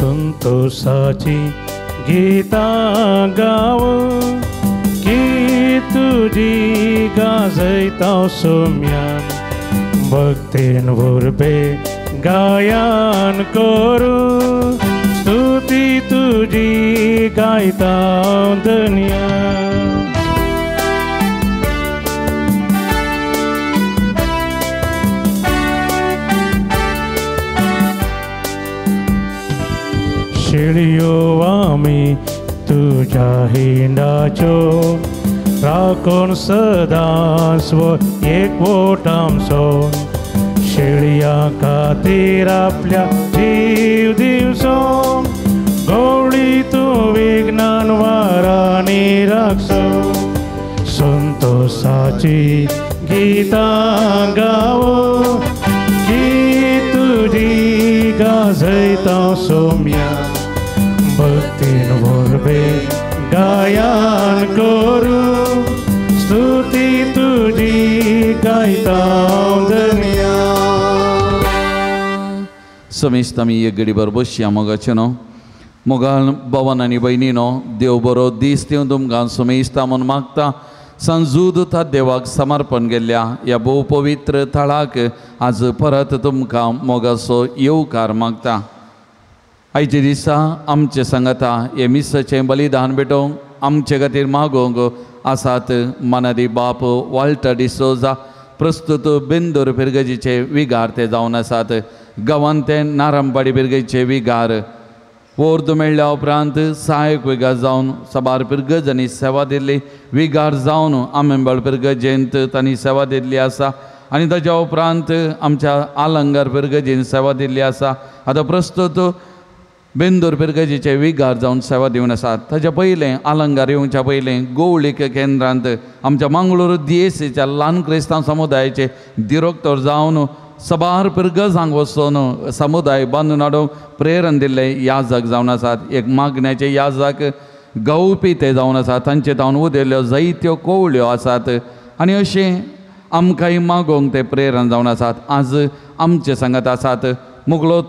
संतोषाची गीतां गाव की तुझी गाजयता सोम्यान भक्तीन वरबे गायन करू स्तुती तुझी गायता दुनिया शिळयो आमी तुझ्या हिंडाचो राखून सदांस्व एकवोट आमचो शिळया खातीर आपल्या जीव दिवचो गवळी तूं विघ्नान वारांनी राखचो संतोषाची गीतां गाव की तुझी गाजयता सोम्या भक्तीन वरबे गायन करू स्तुती तुझी गायता दुनिया समेस्त आमी एक घडी भर बसया मोगाचे न्हू मोगाल भवन आनी भयणीनो देव बरो दीस दिवन तुमकां समेस्त म्हणून मागता संजूदता देवाक समर्पण केल्ल्या ह्या भोव पवित्र थळाक आज परत तुमकां मोगाचो येवकार मागता आयचे दिसा आमचे सांगता हे मिसाचें बलिदान भेटोवंक आमचे खातीर मागोवंक आसात मनादी बाप वाल्टर डिसोजा प्रस्तुत बेंदूर पिरगजीचे विगार ते जावन आसात गांवांत ते नारंपाडी पिरगजीचे विगार वर्द मेळ्ळ्या उपरांत सहायक विगार जावन सबार पिरगजांनी सेवा दिल्ली विगार जावन आंबेंबळ पिरगजेंत तांणी सेवा दिल्ली आसा आनी ताच्या उपरांत आमच्या आलंगार पिरगजीन सेवा दिल्ली आसा आतां प्रस्तुत बेंदूर पिरगजीचे विगार जावन सेवा दिवन आसात ताच्या पयलें आलंगार येवच्या पयलें गोवळीक केंद्रांत आमच्या मंगळूर DSCच्या ल्हान क्रिस्तांव समुदायाचे डिरेक्टर जावन सबार पिरगजांक वचून समुदाय बांदून हाडूंक प्रेरण दिल्ले याजक जावन आसात एक मागण्याचे याजक गवपी ते जावन आसात तांचे जावन उदेल्ल्यो जायत्यो कोवळ्यो आसात आनी अशें आमकांय मागोवंक ते प्रेरण जावन आसात आज आमचे सांगत आसात मुगलो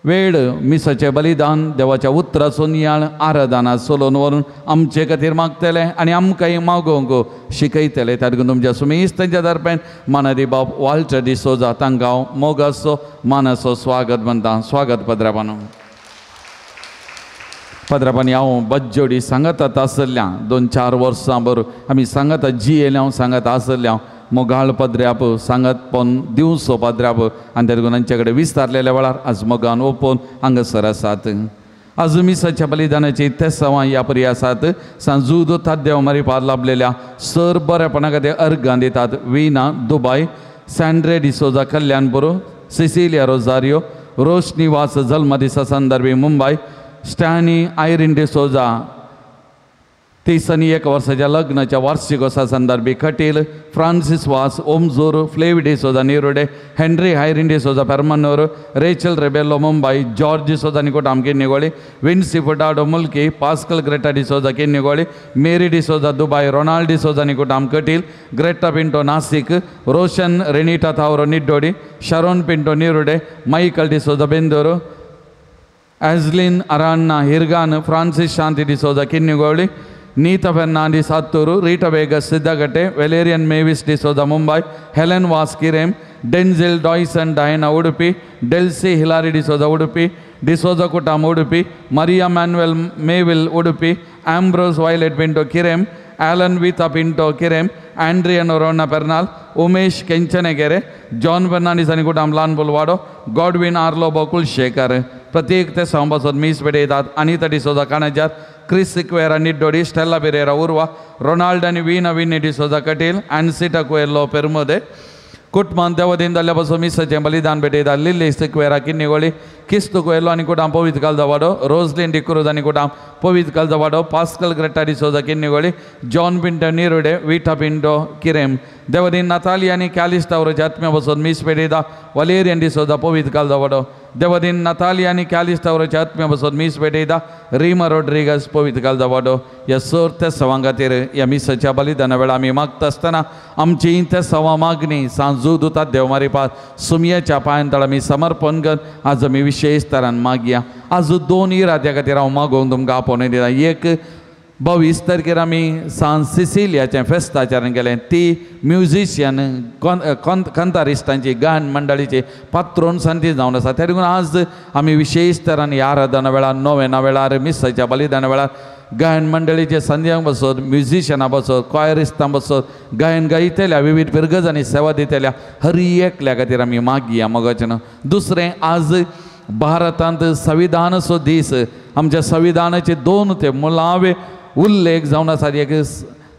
वेळ मिसाचें बलिदान देवाच्या उतराचो नियाळ आराधना चलोवन व्हरून आमचे खातीर मागतले आनी आमकांय मागोवंक शिकयतले त्या देखून तुमच्या सुमेस्तांच्या दरप्यान मानादी बाप वाल्टर डिसोजा तांकां हांव मोगाचो मानाचो स्वागत म्हणटा स्वागत पद्रापानो पद्रापानी हांव बज्जोडी सांगतात आसल्या 2-4 वर्सां भर आमी सांगता जी येयल्या सांगत आसल्या मोगाळ पद्र्याप सांगत पोन दिवचो पद्र्याप आनी त्या देखून तांचे कडेन विस्तारलेल्या वेळार आज मोगान ओपोवन हांगासर आसात आज मिसाच्या बलिदानाची तेसावां ह्या परी आसात सांजूद देव मारीपार लाभलेल्या सर बरेपणा खातीर अर्गां दितात विना Dubai Sandra D'Souza Kalyanpur Cecilia Rosario Roshni Vas जल्म दिसा संदर्भी मुंबय स्टॅनी आयरिन डिसोजा 31 वर्षाच्या लग्नाच्या वार्षिकोत्सवा संदर्भी खटील फ्रांसिस वास ओमजूर फ्लेव डिसोजा निरोडे हेनरी हायरिन D'Souza Permannur Rachel Rebello Mumbai George D'Souza निकोटाम Kinnigoli Vincy Furtado Mulki Pascal Greta D'Souza Kinnigoli Mary D'Souza Dubai Ronald D'Souza निकोटाम Kateel Greta Pinto Nashik Roshan Renita थावरो निड्डोडी शरोन पिंटो निरोडे माइकल डिसोजा बेंदूर एजलिन अरान्ना हिरगान Francis Shanti D'Souza Kinnigoli Neeta Fernandes हत्तूरू रीटा वेगस सिद्धगट्टे Valerian Mavis D'Souza Mumbai Helen Vas Kirem Denzil डॉयसन Diana Udupi Delcy Hilary D'Souza Udupi D'Souza कुटाम Udupi Maria Manuel मेविल Udupi Ambrose Violet Pinto Kirem Alan Vita Pinto Kirem Adrian Rona पेर्नाल उमेश केंचनेगेरे जॉन फर्नांडिस आणि कुटाम लान बुलवाडो गॉडविन आर्लो बोकुल शेखर प्रत्येक ते सांबासोद मीस पेडयतात अनिता डिसोजा काणजार Chris Sequeira Niddodi Stella Pereira उर्वा रोनाल्ड आणि वीना विनी डिसोजा कटील एन्सिटा कुएल्लो पेरमोदे कुटुंबान देवदीन जाल्ल्यापासून मिसाचें बलिदान भेटयता लिली सिक्वेरा किन्निगोळी किस्तू कुएल्लो आनी कुटाम पवित्र कालजावाडो रोजलिन डिक्रूज आनी कुटाम पवित्र कालजावाडो Pascal Greta D'Souza Kinnigoli John Pinto निरोडे विटा पिंटो किरेम देवदीन नाताली आनी कॅलिस्टावरोचे आत्म्या पासून मीस पेटयता वलेरियन डिसोजा पवित्र कालजावाडो देवदीन नतालिया आनी कॅलिस्टावराच्या आत्म्या बसोन मीस भेटयता रिमा रोड्रिगस पवित्र काल जावाडो ह्या सर त्या सवां खातीर ह्या मिसाच्या बलिदाना वेळा आमी मागता आसतना आमची त्या सवा मागणी सांजूद उतात देव मारिपात सुमयाच्या पांयांतळ आमी समर्पण करत आज आमी विशेष तरान मागया आज दोन इराद्या खातीर हांव मागोवंक तुमकां आपोवण दिता एक 22 तारखेर आमी सान सिसिलियाचें फेस्त आचरण केलें ती म्युझिशियन कंतारिस्टांची गायन मंडळीची पात्रोन संती जावन आसा त्या देखून आज आमी विशेष तरान ह्या आराधना वेळार नोवेना वेळार मिसाच्या बलिदाना वेळार गायन मंडळीचे संध्यांक बसत म्युझिशियनां बसत क्वायरिस्टां बसत गायन गायतल्या विविध पिरगजांनी सेवा दितल्या हर एकल्या खातीर आमी मागया मोगाचें दुसरें आज भारतांत संविधानाचो दीस आमच्या संविधानाचे दोन ते मुळावे उल्लेख जावन आसा एक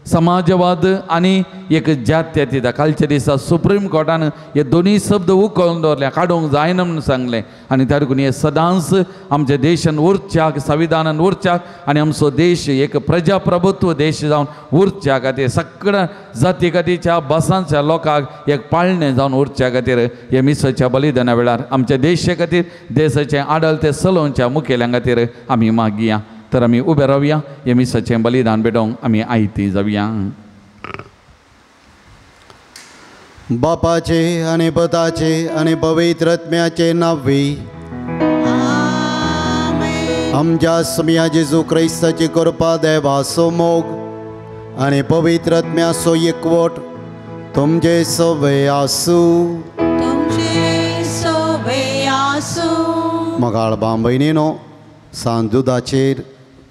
समाजवाद आनी एक जात्यतीता कालच्या दिसा सुप्रीम कोर्टान हे दोनूय शब्द उखलून दवरले काडूंक जायना म्हणून सांगलें आनी त्या देखून हे सदांच आमच्या देशान उरच्याक संविधानान उरच्याक आनी आमचो देश एक प्रजाप्रभुत्व देश जावन उरच्या खातीर सगळ्या जाती खातीरच्या बसांच्या लोकांक एक पाळणें जावन उरच्या खातीर हे मिसाच्या बलिदाना वेळार आमच्या देशा खातीर देशाचें आडळते चलोवच्या मुखेल्यां खातीर आमी मागया तर आमी उबे रावया हे मिसाचें बलिदान भेटोवंक आमी आयती जावया बापाचे आनी पुताचे आनी पवित्र आत्म्याचे नांवे आमच्या सुमया जेजू क्रिस्ताची कृपा देवाचो मोग आनी पवित्र आत्म्याचो एकवट तुमचे सवे आसूं मगाळ भाव भयणीनो सांजुदाचेर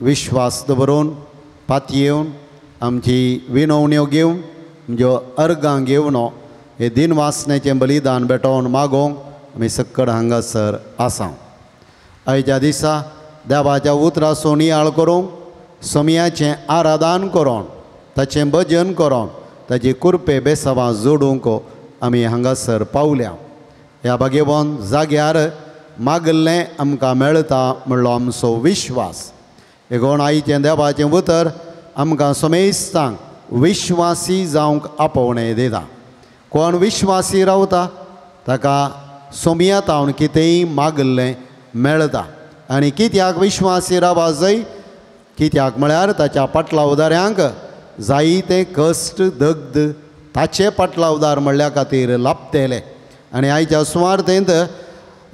विश्वास दवरून पातयेवन आमची विनवण्यो घेवन म्हणजे अर्गां घेवन हे दिन वासनेचें बलिदान भेटोवन मागोवंक आमी सक्कड हांगासर आसा आयच्या दिसा देवाच्या उतराचो नियाळ करूंक सुमयाचें आराधन करून ताचें भजन करून ताची कुरपे बेसवां जोडूंक आमी हांगासर पावल्या ह्या भाग्यवान जाग्यार मागल्लें आमकां मेळटा म्हणलो आमचो विश्वास देखून आयचें देवाचें उतर आमकां समेस्तांक विश्वासी जावंक आपोवणें दिता कोण विश्वासी रावता ताका सुमयात हांव कितेंय मागल्लें मेळटा आनी कित्याक विश्वासी रावपा जाय कित्याक म्हळ्यार ताच्या पाटलावदाऱ्यांक जायते कश्ट दग्ध ताचे पाटलावदार म्हणल्या खातीर लाभतेले आनी आयच्या सुवार्थेंत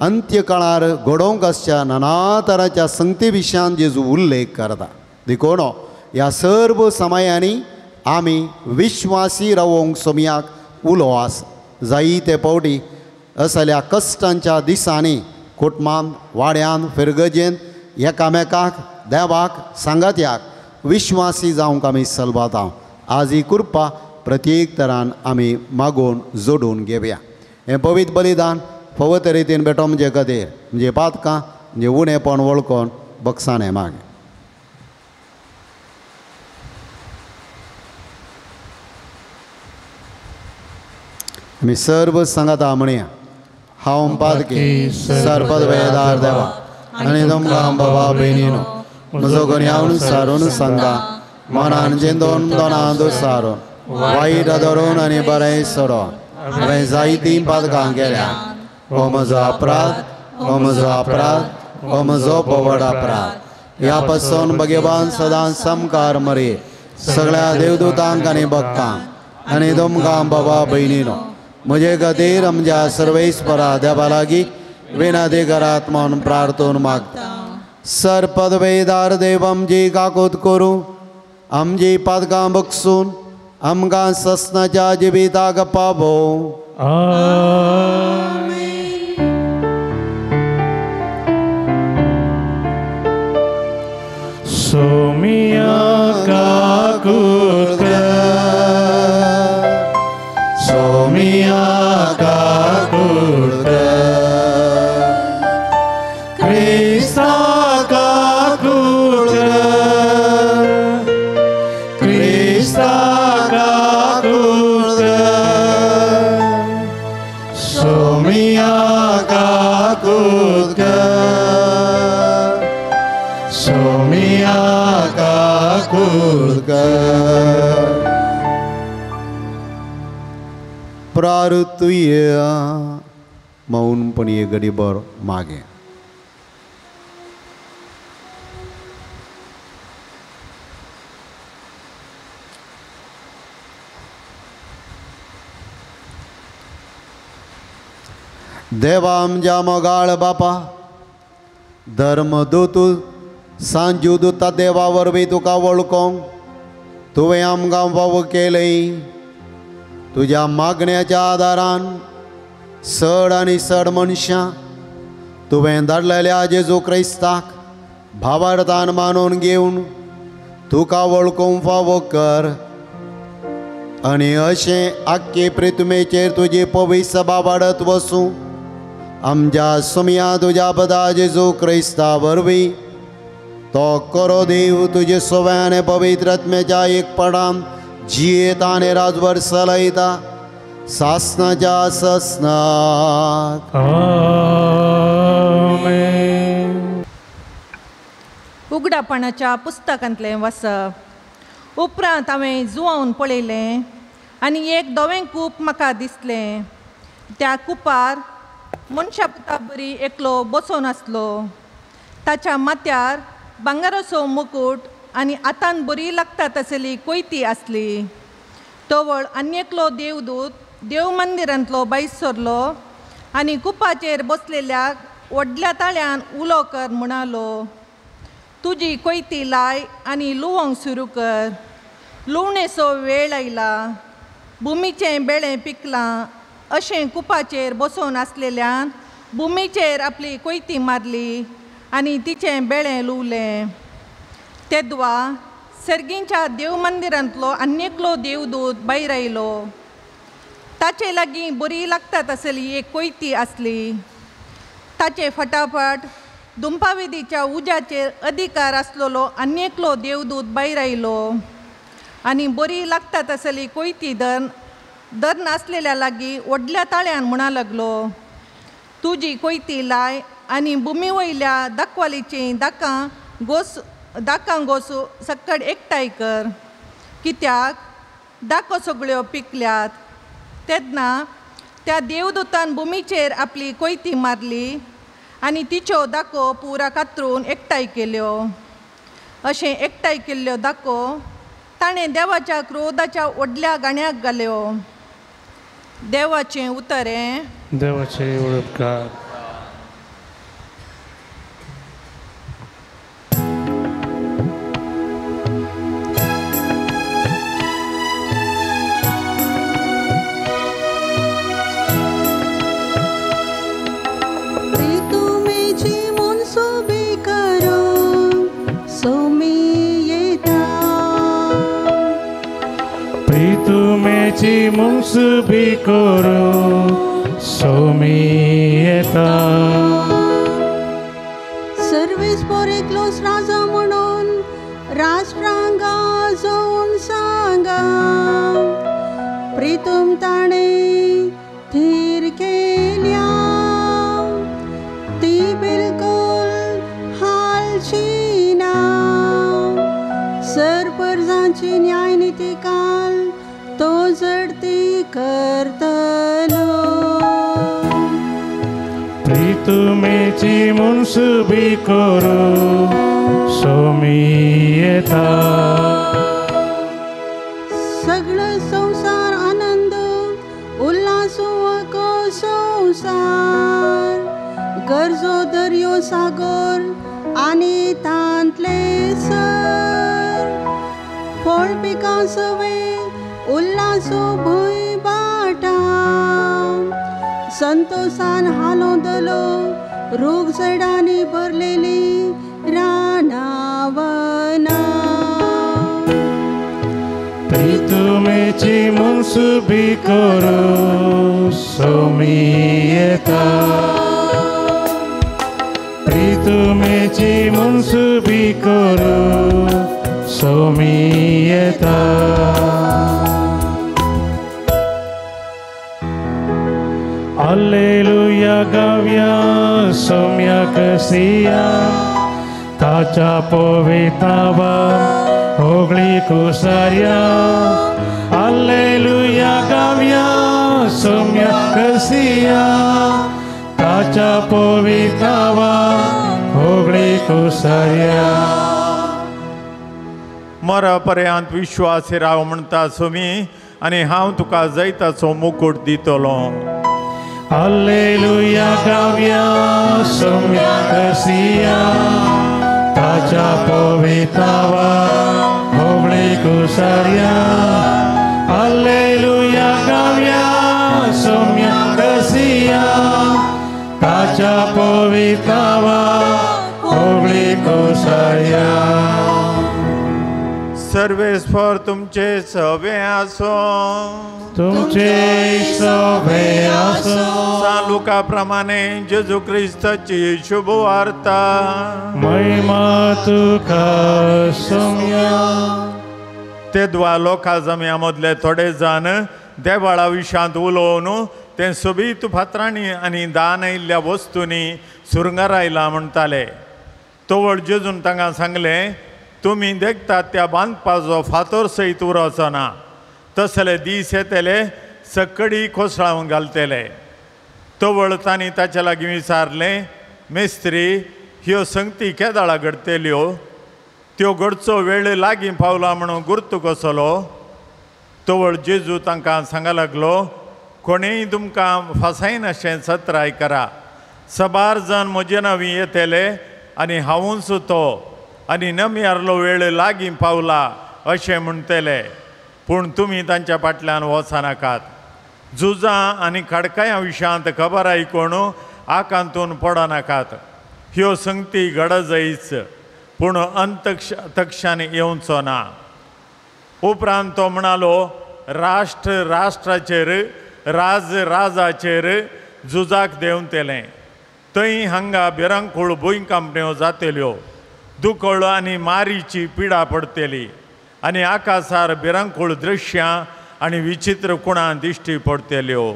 अंत्य काळार घडोवंक आसच्या नाना तरांच्या संगती विशयान जेजू उल्लेख करता देखून ह्या सर्व समयांनी आमी विश्वासी रावोंक सुमयाक उलो आसा जायते फावटी असल्या कश्टांच्या दिसांनी कुटुंबांत वाड्यान फिरगजेन एकामेकाक देवाक सांगात्याक विश्वासी जावंक आमी सलबाता आज ही कृपा प्रत्येक तरान आमी मागोवन जोडून घेवया हें पवित्र बलिदान फवत रितीन भेटो म्हणजे खातीर म्हणजे पातकां म्हणजे उणेपण वळखून बक्षाणें माग आमी सर्व सांगाता म्हणया हांव पातकी सरपद वेदार देवा आनी तुमकां बाबा भयणीनो म्हजो गुन्यांव सारून सांगा मनान चिंतून दोनां दुसारून वायट धरून आनी बरें सोडून हांवें जायतीं पातकां केल्या हो म्हजो अपराध हो म्हजो अपराध हो म्हजो पवड अपराध ह्या पासून भगवान सदांच समकार मरे सगळ्या देवदूतांक आनी भक्तांक आनी तुमकां बाबा भयणीनो म्हजे खातीर आमच्या सर्वेस्परा देवा लागीं विनाधिकारात म्हणून प्रार्थना मागता सरपद वेदार देव आमची काकूत करूं आमची पातकां बक्षून आमकां ससनाच्या जिविताक पावो सुमया काकूत सुमया काकूत क्रिस्ता काकूत क्रिस्ता काकूत सुमया काकूत सुमया काकूत प्रार्थुया मौनपणी एक गडीभर मागे. देवा आमच्या मोगाळ बापा, धर्मदूत सांजुदूता देवा वरवीं तुका वळखोंक तुवें आमकां फावो केलें. तुज्या मागण्याच्या आदारान चड आनी चड मनशां तुवें धाडलेल्या जेजू क्रिस्ताक भावार्थान मानून घेवन तुका वळखूंक फावो कर. आनी अशें आख्खे पृथ्वीचेर तुजी पवित्र सभा वाडत वचूं आमच्या सुमया तुज्या पदा जेजू क्रिस्ता वरवीं तो करो देव तुजे सोव्याने पवित्र आत्म्याच्या एकपणान जियेता आनी राजवर चलयता सासनाच्या ससनाक. आमेन. उगडापणाच्या पुस्तकांतलें वाचप. उपरांत हांवें जुवावन पळयलें आनी एक धवें कूप म्हाका दिसलें. त्या कुपार मनशा पुता बरी एकलो बसून आसलो. ताच्या माथ्यार भांगाराचो मुकूट आनी हातान बरी लागता तसली कोयती आसली. तवळ आनी एकलो देवदूत देव मंदिरांतलो भायर सरलो आनी कुपाचेर बसलेल्याक व्हडल्या ताळ्यान उलो कर म्हणालो, तुजी कोयती लाय आनी लुवंक सुरू कर. लुवणेचो वेळ आयला. भुमीचें बेळें पिकलां. अशें कुपाचेर बसून आसलेल्यान भुमीचेर आपली कोयती मारली आनी तिचें बेळें लुवलें. तेदवा सर्गींच्या देव मंदिरांतलो आनी एकलो देवदूत भायर आयलो. ताचे लागीं बरी लागता तसली एक कोयती आसली. ताचे फटाफट दुंपाविधीच्या उज्याचेर अधिकार आसलेलो आनी एकलो देवदूत भायर आयलो आनी बरी लागता तसली कोयती दर नासलेल्या लागीं व्हडल्या ताळ्यान म्हणा लागलो, तुजी कोयती लाय आनी भुमी वयल्या दाखवालीचीं दाकां घोस सक्कड एकठांय कर, कित्याक दाखो सगळ्यो पिकल्यात. तेन्ना त्या देवदूतान भुमीचेर आपली कोयती मारली आनी तिच्यो दाखो पुरा कातरून एकठांय केल्यो. अशें एकठांय केल्ल्यो दाखो ताणें देवाच्या क्रोधाच्या व्हडल्या गाण्याक घाल्यो. देवाचें उतरें. देवाचे उडोवकार. तुमेची मुंसुबी करो सोमी येता. सर्वेस पोरेकलोस राजा म्हणून राष्ट्रांगा जाऊन सांगा, प्रितम ताणे थीर केल्या ती बिलकुल हालची ना. सरपरजांची न्यायनीती काल तो जडती करतलो. प्रितुमेची मुंसुबी करो सोमी येता. सगळं संसार आनंद उल्हासो संसार, गरजो दर्यो सागर आनी तांतले सर. फळ पिकां सवे उल्हासो भूंय बाटा, संतोषान हालोदलो रूख झाडांनी भरलेली रानावना. प्रितुमेची मुंसुबी करो सोमी येता. प्रितुमेची मुंसुबी करो सोमी येता. Alleluia gavia somia kasiya tacha povitava ogli kusarya. Alleluia gavia somia kasiya ताच्या पवित्रावा होगळी कुसार्या मरा पर्यंत विश्वासी राव म्हणटा सुमी आनी हांव तुका जैताचो मुकुट दितलो Alleluia गावया सम्यक सिया ताच्या पवित्रावा होगळी कुसार्या Alleluia गावया सम्यक सिया ताच्या पवित्रावा होगळी कुसार्या सर्वेस्वर तुमचे सवे आसो तुमचे सवे आसो सालुका प्रमाणे जेजू क्रिस्ताची शुभ वार्ता महिमा तुका सम्या ते द्वा लोकां जम्या मदले थोडे जाण देवाळा विशांत उलोवन ते सोबीत फातरांनी आनी दान आयिल्ल्या वस्तूंनी सुरंगार आयला म्हणटाले तोवळ जेजून तांकां सांगलें तुमी देखतात त्या बांदपाचो फातर सयत उरचो ना तसले दीस येतले सकडी कोसळावन घालतले तोवळ तांणी ताचे लागीं विचारलें मेस्त्री ह्यो संगती केदाळा घडतल्यो त्यो घडचो वेळ लागीं पावला म्हणून गुर्त कसलो तोवळ जेजू तांकां सांगूंक लागलो कोणेय तुमकां फसायन अशें सत्राय करा सबार जण म्हजे नवी येतले आनी हांवूच तो आनी नम्यारलो वेळ लागीं पावला अशें म्हणटले पूण तुमी तांच्या फाटल्यान वचनाकात झुजां आनी खडकाया विशांत खबर आयकून आकांतून पडनाकात ह्यो संगती गडजईच पूण अंतक्षान येवचो ना उपरांत तो म्हणालो राष्ट्र राष्ट्राचेर राज राजाचेर झुजाक देंवतलें थंय हांगा भिरांकूळ भुंयकांपण्यो जातल्यो दुखळ आनी मारीची पिडा पडटली आनी आकाशार भिरांकूळ दृश्यां आनी विचित्र कुणां दिश्टी पडटल्यो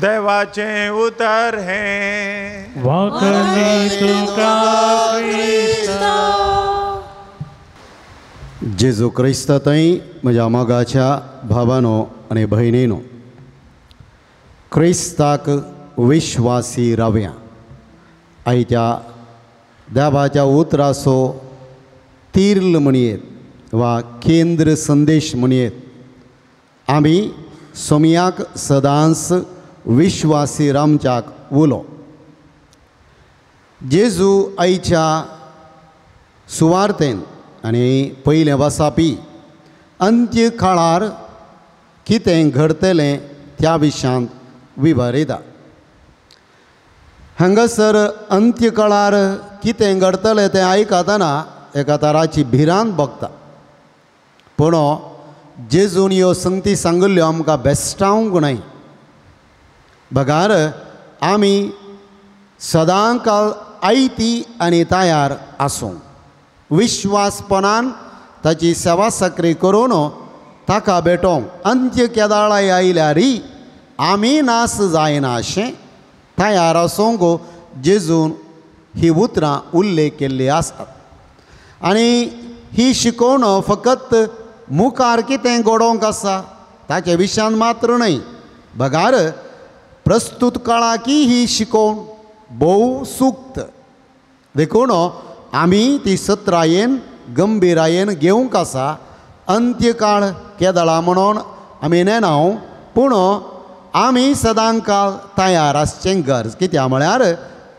देवाचें उतर हें वाकली तुका क्रिस्ता जेजू क्रिस्त थंय म्हज्या मोगाच्या भावानो आनी भयणीनो क्रिस्ताक विश्वासी रावया आयच्या देवाच्या उतराचो तीर्ल म्हणयेत वा केंद्र संदेश म्हणयेत आमी सोमयाक सदांच विश्वासी रामच्याक उलो जेजू आयच्या सुवार्तेन आनी पयले वसापी अंत्य काळार कितें घडतलें त्या विशयांत विवरिता हांगासर अंत्य काळार कितें घडतलें तें आयकतना एका तराची भिरांत भोगता पूण जेजून ह्यो संगती सांगिल्ल्यो आमकां बेश्टावंक न्हय बगार आमी सदांकाळ आयती आनी तयार आसूं विश्वासपणान ताची सेवा सक्री करून ताका भेटोवंक अंत्य केदाळाय आयल्यारय आमी नास जायना अशें तयार आसूंक जेजून ही उतरां उल्लेख केल्ली आसतात आनी ही शिकोवण फकत मुखार कितें घडोवंक आसा ताचे विशयान मात्र न्हय बगार प्रस्तुत काळाकी ही शिकोवण भोव सूक्त देखून आमी ती सत्रायेन गंभीरायेन घेवंक आसा अंत्यकाळ केदळा म्हणून आमी नेनाव पूण आमी सदांकाळ तयार आसचें गरज कित्याक म्हळ्यार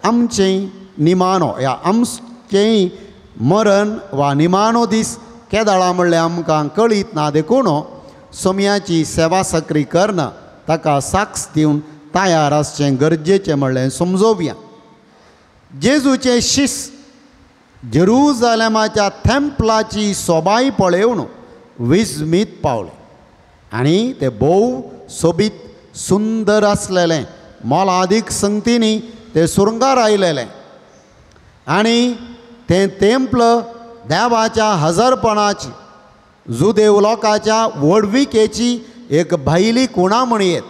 आमचें निमाणो या आमचें मरण वा निमाणो दीस केदळा म्हणलें आमकां कळीत ना देखून सोमयाची सेवा सक्री करना ताका साक्ष दिवन तयार आसचें गरजेचें म्हणलें समजोवया जेजूचे शिश्य जेरुजालेमाच्या थेंपलाची सोबाय पळोवन विस्मीत पावले आनी ते भोव सोबीत सुंदर आसलेलें मोलादीक संगतींनी ते सुरंगार आयलेलें आनी तें तेंपल देवाच्या हजरपणाची जुदेव लोकांच्या वडविकेची एक भायली कुणा म्हणयेत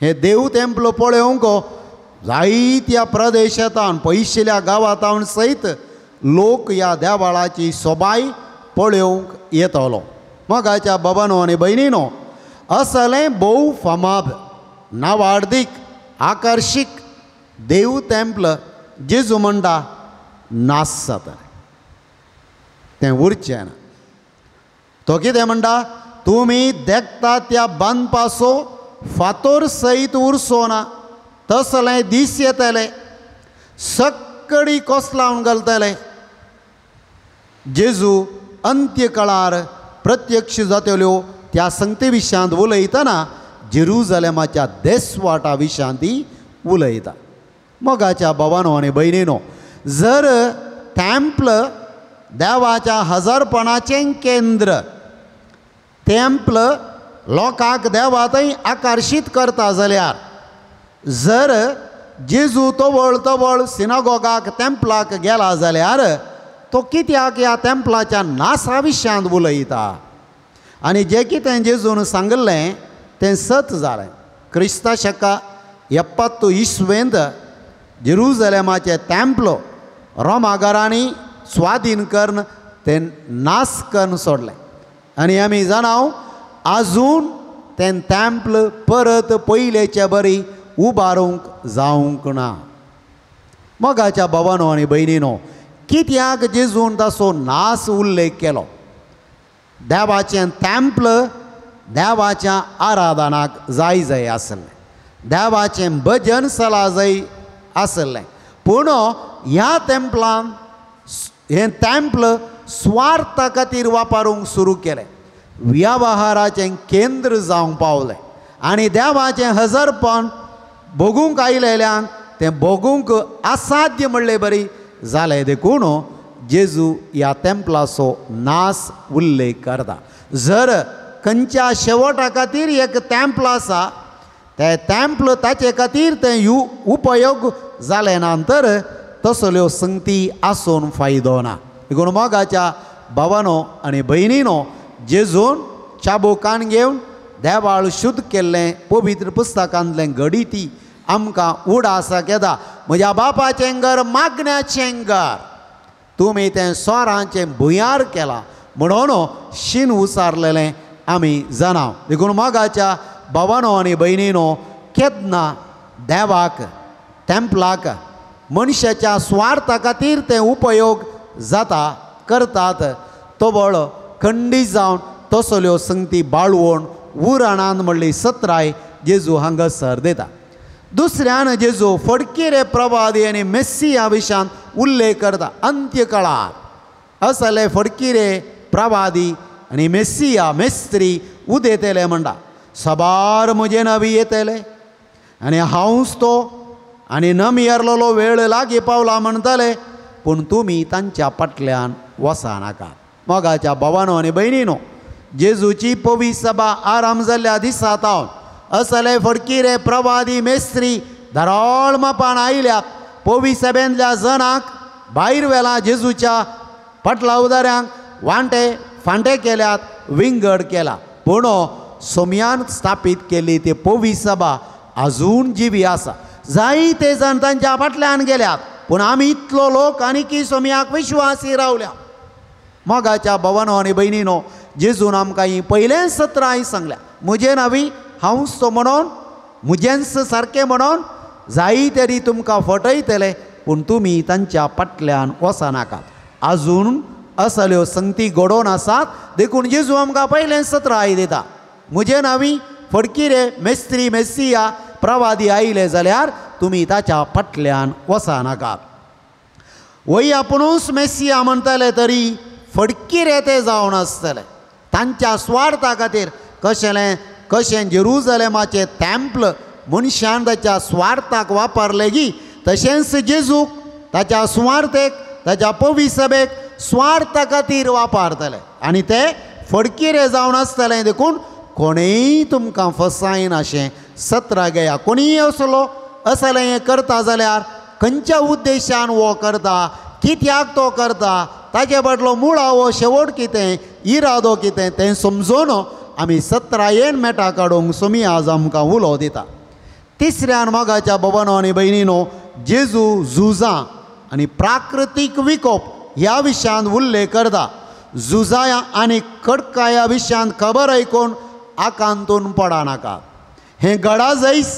हे देव तेंपल पळोवंक जायत्या प्रदेशांतान पयशिल्ल्या गांवांतावन सयत लोक ह्या देवाळाची सोबाय पळोवंक येतलो मोगाच्या बाबांनो आनी भयणीनो, असलें भोव फामाद नावाडीक आकर्शीक देव तेंपल जेजू म्हणटा नास जातलें, तें उरचें ना. तो कितें म्हणटा, तुमी देखता त्या बांदपाचो फातोर सयत उरचो ना, तसलें दीस येतले, सक्कडी कोसलावन घालतले. जेजू अंत्यकाळार प्रत्यक्ष जातल्यो त्या संगते विशयांत उलयतना जेरुजलेमाच्या देसवाटा विशयांत ती उलयता. मोगाच्या भावांनो आनी भयणीनो, जर टॅम्पल देवाच्या हजरपणाचें केंद्र, टॅम्पल लोकांक देवातय आकर्शीत करता जाल्यार, जर जेजू तवळ सिनागोगाक टॅम्पलाक गेला जाल्यार तो कित्याक ह्या टॅम्पलाच्या नासा विशयांत उलयता. आनी जें कितें जेजून सांगलें तें सत जालें. क्रिस्ता शका 70 इस्वेंत जेरुजलेमाचें टॅम्पल रोमागारांनी स्वाधीन करून तें नास करून सोडलें. आनी आमी जाणाव आजून तें टॅम्पल परत पयलेच्या बरी उबारूंक जावंक ना. मोगाच्या भावांनो आनी भयणीनो, कित्याक जेजून ताचो नास उल्लेख केलो? देवाचें टॅम्पल देवाच्या आराधनाक जाय आसलें, देवाचें भजन सला जाय आसलें. पूण ह्या टॅम्पलान हें टॅम्पल स्वार्था खातीर वापरूंक सुरू केलें, व्यवहाराचें केंद्र जावंक पावलें. आनी देवाचें हजरपण भोगूंक आयलेल्यांक तें भोगूंक असाध्य म्हणलें बरी जालें. देखून जेजू ह्या टॅम्पलाचो नास उल्लेख करता. जर खंयच्या शेवटा खातीर एक टॅम्पल आसा, तें टॅम्पल ताचे खातीर तें उपयोग जालें ना तर तसल्यो संगती आसून फायदो ना. देखून मोगाच्या भावांनो आनी भयणीनो, जेजून चाबुकान घेवन देवाळ शुद्ध केल्लें पवित्र पुस्तकांतलें गडिती आमकां उडासाक येता. म्हज्या बापाचें घर मागण्याचें घर, तुमी तें सोरांचें भुंयार केलां म्हणून शीन उसारलेलें आमी जाणाव. देखून मोगाच्या भावांनो आनी भयणीनो, केन्ना देवाक टॅम्पलाक मनशाच्या स्वार्था खातीर तें उपयोग जाता करतात, तो बळ खंडीत जावन तसल्यो संगती बाळवून उराणांत म्हणली सत्राय जेजू हांगासर दिता. दुसऱ्यान जेजू फडकिरे प्रवादी आनी मेस्सिया विशयांत उल्लेख करता. अंत्यकाळार असले फडकिरे प्रवादी आनी मेस्सिया मेस्त्री उदेतले म्हणटा. सबार म्हजे नवी येतले आनी हांवच तो, आनी नमियरलेलो वेळ लागीं पावला म्हणटले, पूण तुमी तांच्या फाटल्यान वचनाका. मोगाच्या भावांनो आनी भयणीनो, जेजूची पवित्र सभा आराम जाल्ल्या दिसांत असले फडकिरे प्रवादी मेस्त्री धारोळ मापान आयल्यात. पवित्र सभेंतल्या जनांक भायर व्हेला, जेजूच्या फाटला उदाऱ्यांक वांटे फांटे केल्यात, विंगड केला. पूण सोम्यान स्थापीत केल्ली ती पवित्र सभा आजून जिवी आसा. जायते जण तांच्या फाटल्यान गेल्यात, पूण आमी इतलो लोक आनीकी सोम्याक विश्वासी रावल्या. मोगाच्या भावांनो आनी भयणीनो, जेजून आमकां ही पयलें सत्राय सांगल्या, म्हजे नावी हांवच तो म्हणून, म्हजेंच सारकें म्हणून जायी तरी तुमकां फटयतले, पूण तुमी तांच्या फाटल्यान वचनाकात. आजून असल्यो संगती घडोवन आसात. देखून जेजू आमकां पयलें सत्राय दिता, म्हजे नावी फडकिरे मेस्त्री मेस्सिया प्रवादी आयले जाल्यार तुमी ताच्या फाटल्यान वचनाकात. वय आपुणूच मेस्सिया म्हणटले तरी फडकिरे ते जावन आसतले. तांच्या स्वार्था खातीर कशें जेरुजलेमाचें टॅम्पल मनशान ताच्या स्वार्थाक वापरलें गी, तशेंच जेजूक ताच्या स्वार्थेक, ताच्या पवित्र सभेक स्वार्था खातीर वापरतले आनी ते फडकिरे जावन आसतले. देखून कोणेय तुमकां फसायन अशें सत्रा घेया. कोणीय असलें हें करता जाल्यार खंयच्या उद्देशान हो करता, कित्याक तो करता, ताचे बदलो मुळा हो शेवट कितें, इरादो कितें तें समजून आमी सत्रायेन मेटा काडूंक सोमी आज आमकां उलो दिता. तिसऱ्यान मोगाच्या भावांनो आनी भयणीनो, जेजू झुजां आनी प्राकृतीक विकोप ह्या विशयांत उल्लेख करता. झुजाया आनी कडकाया विशयांत खबर ऐकून आकांतून पडा नाका. हें गडा जैस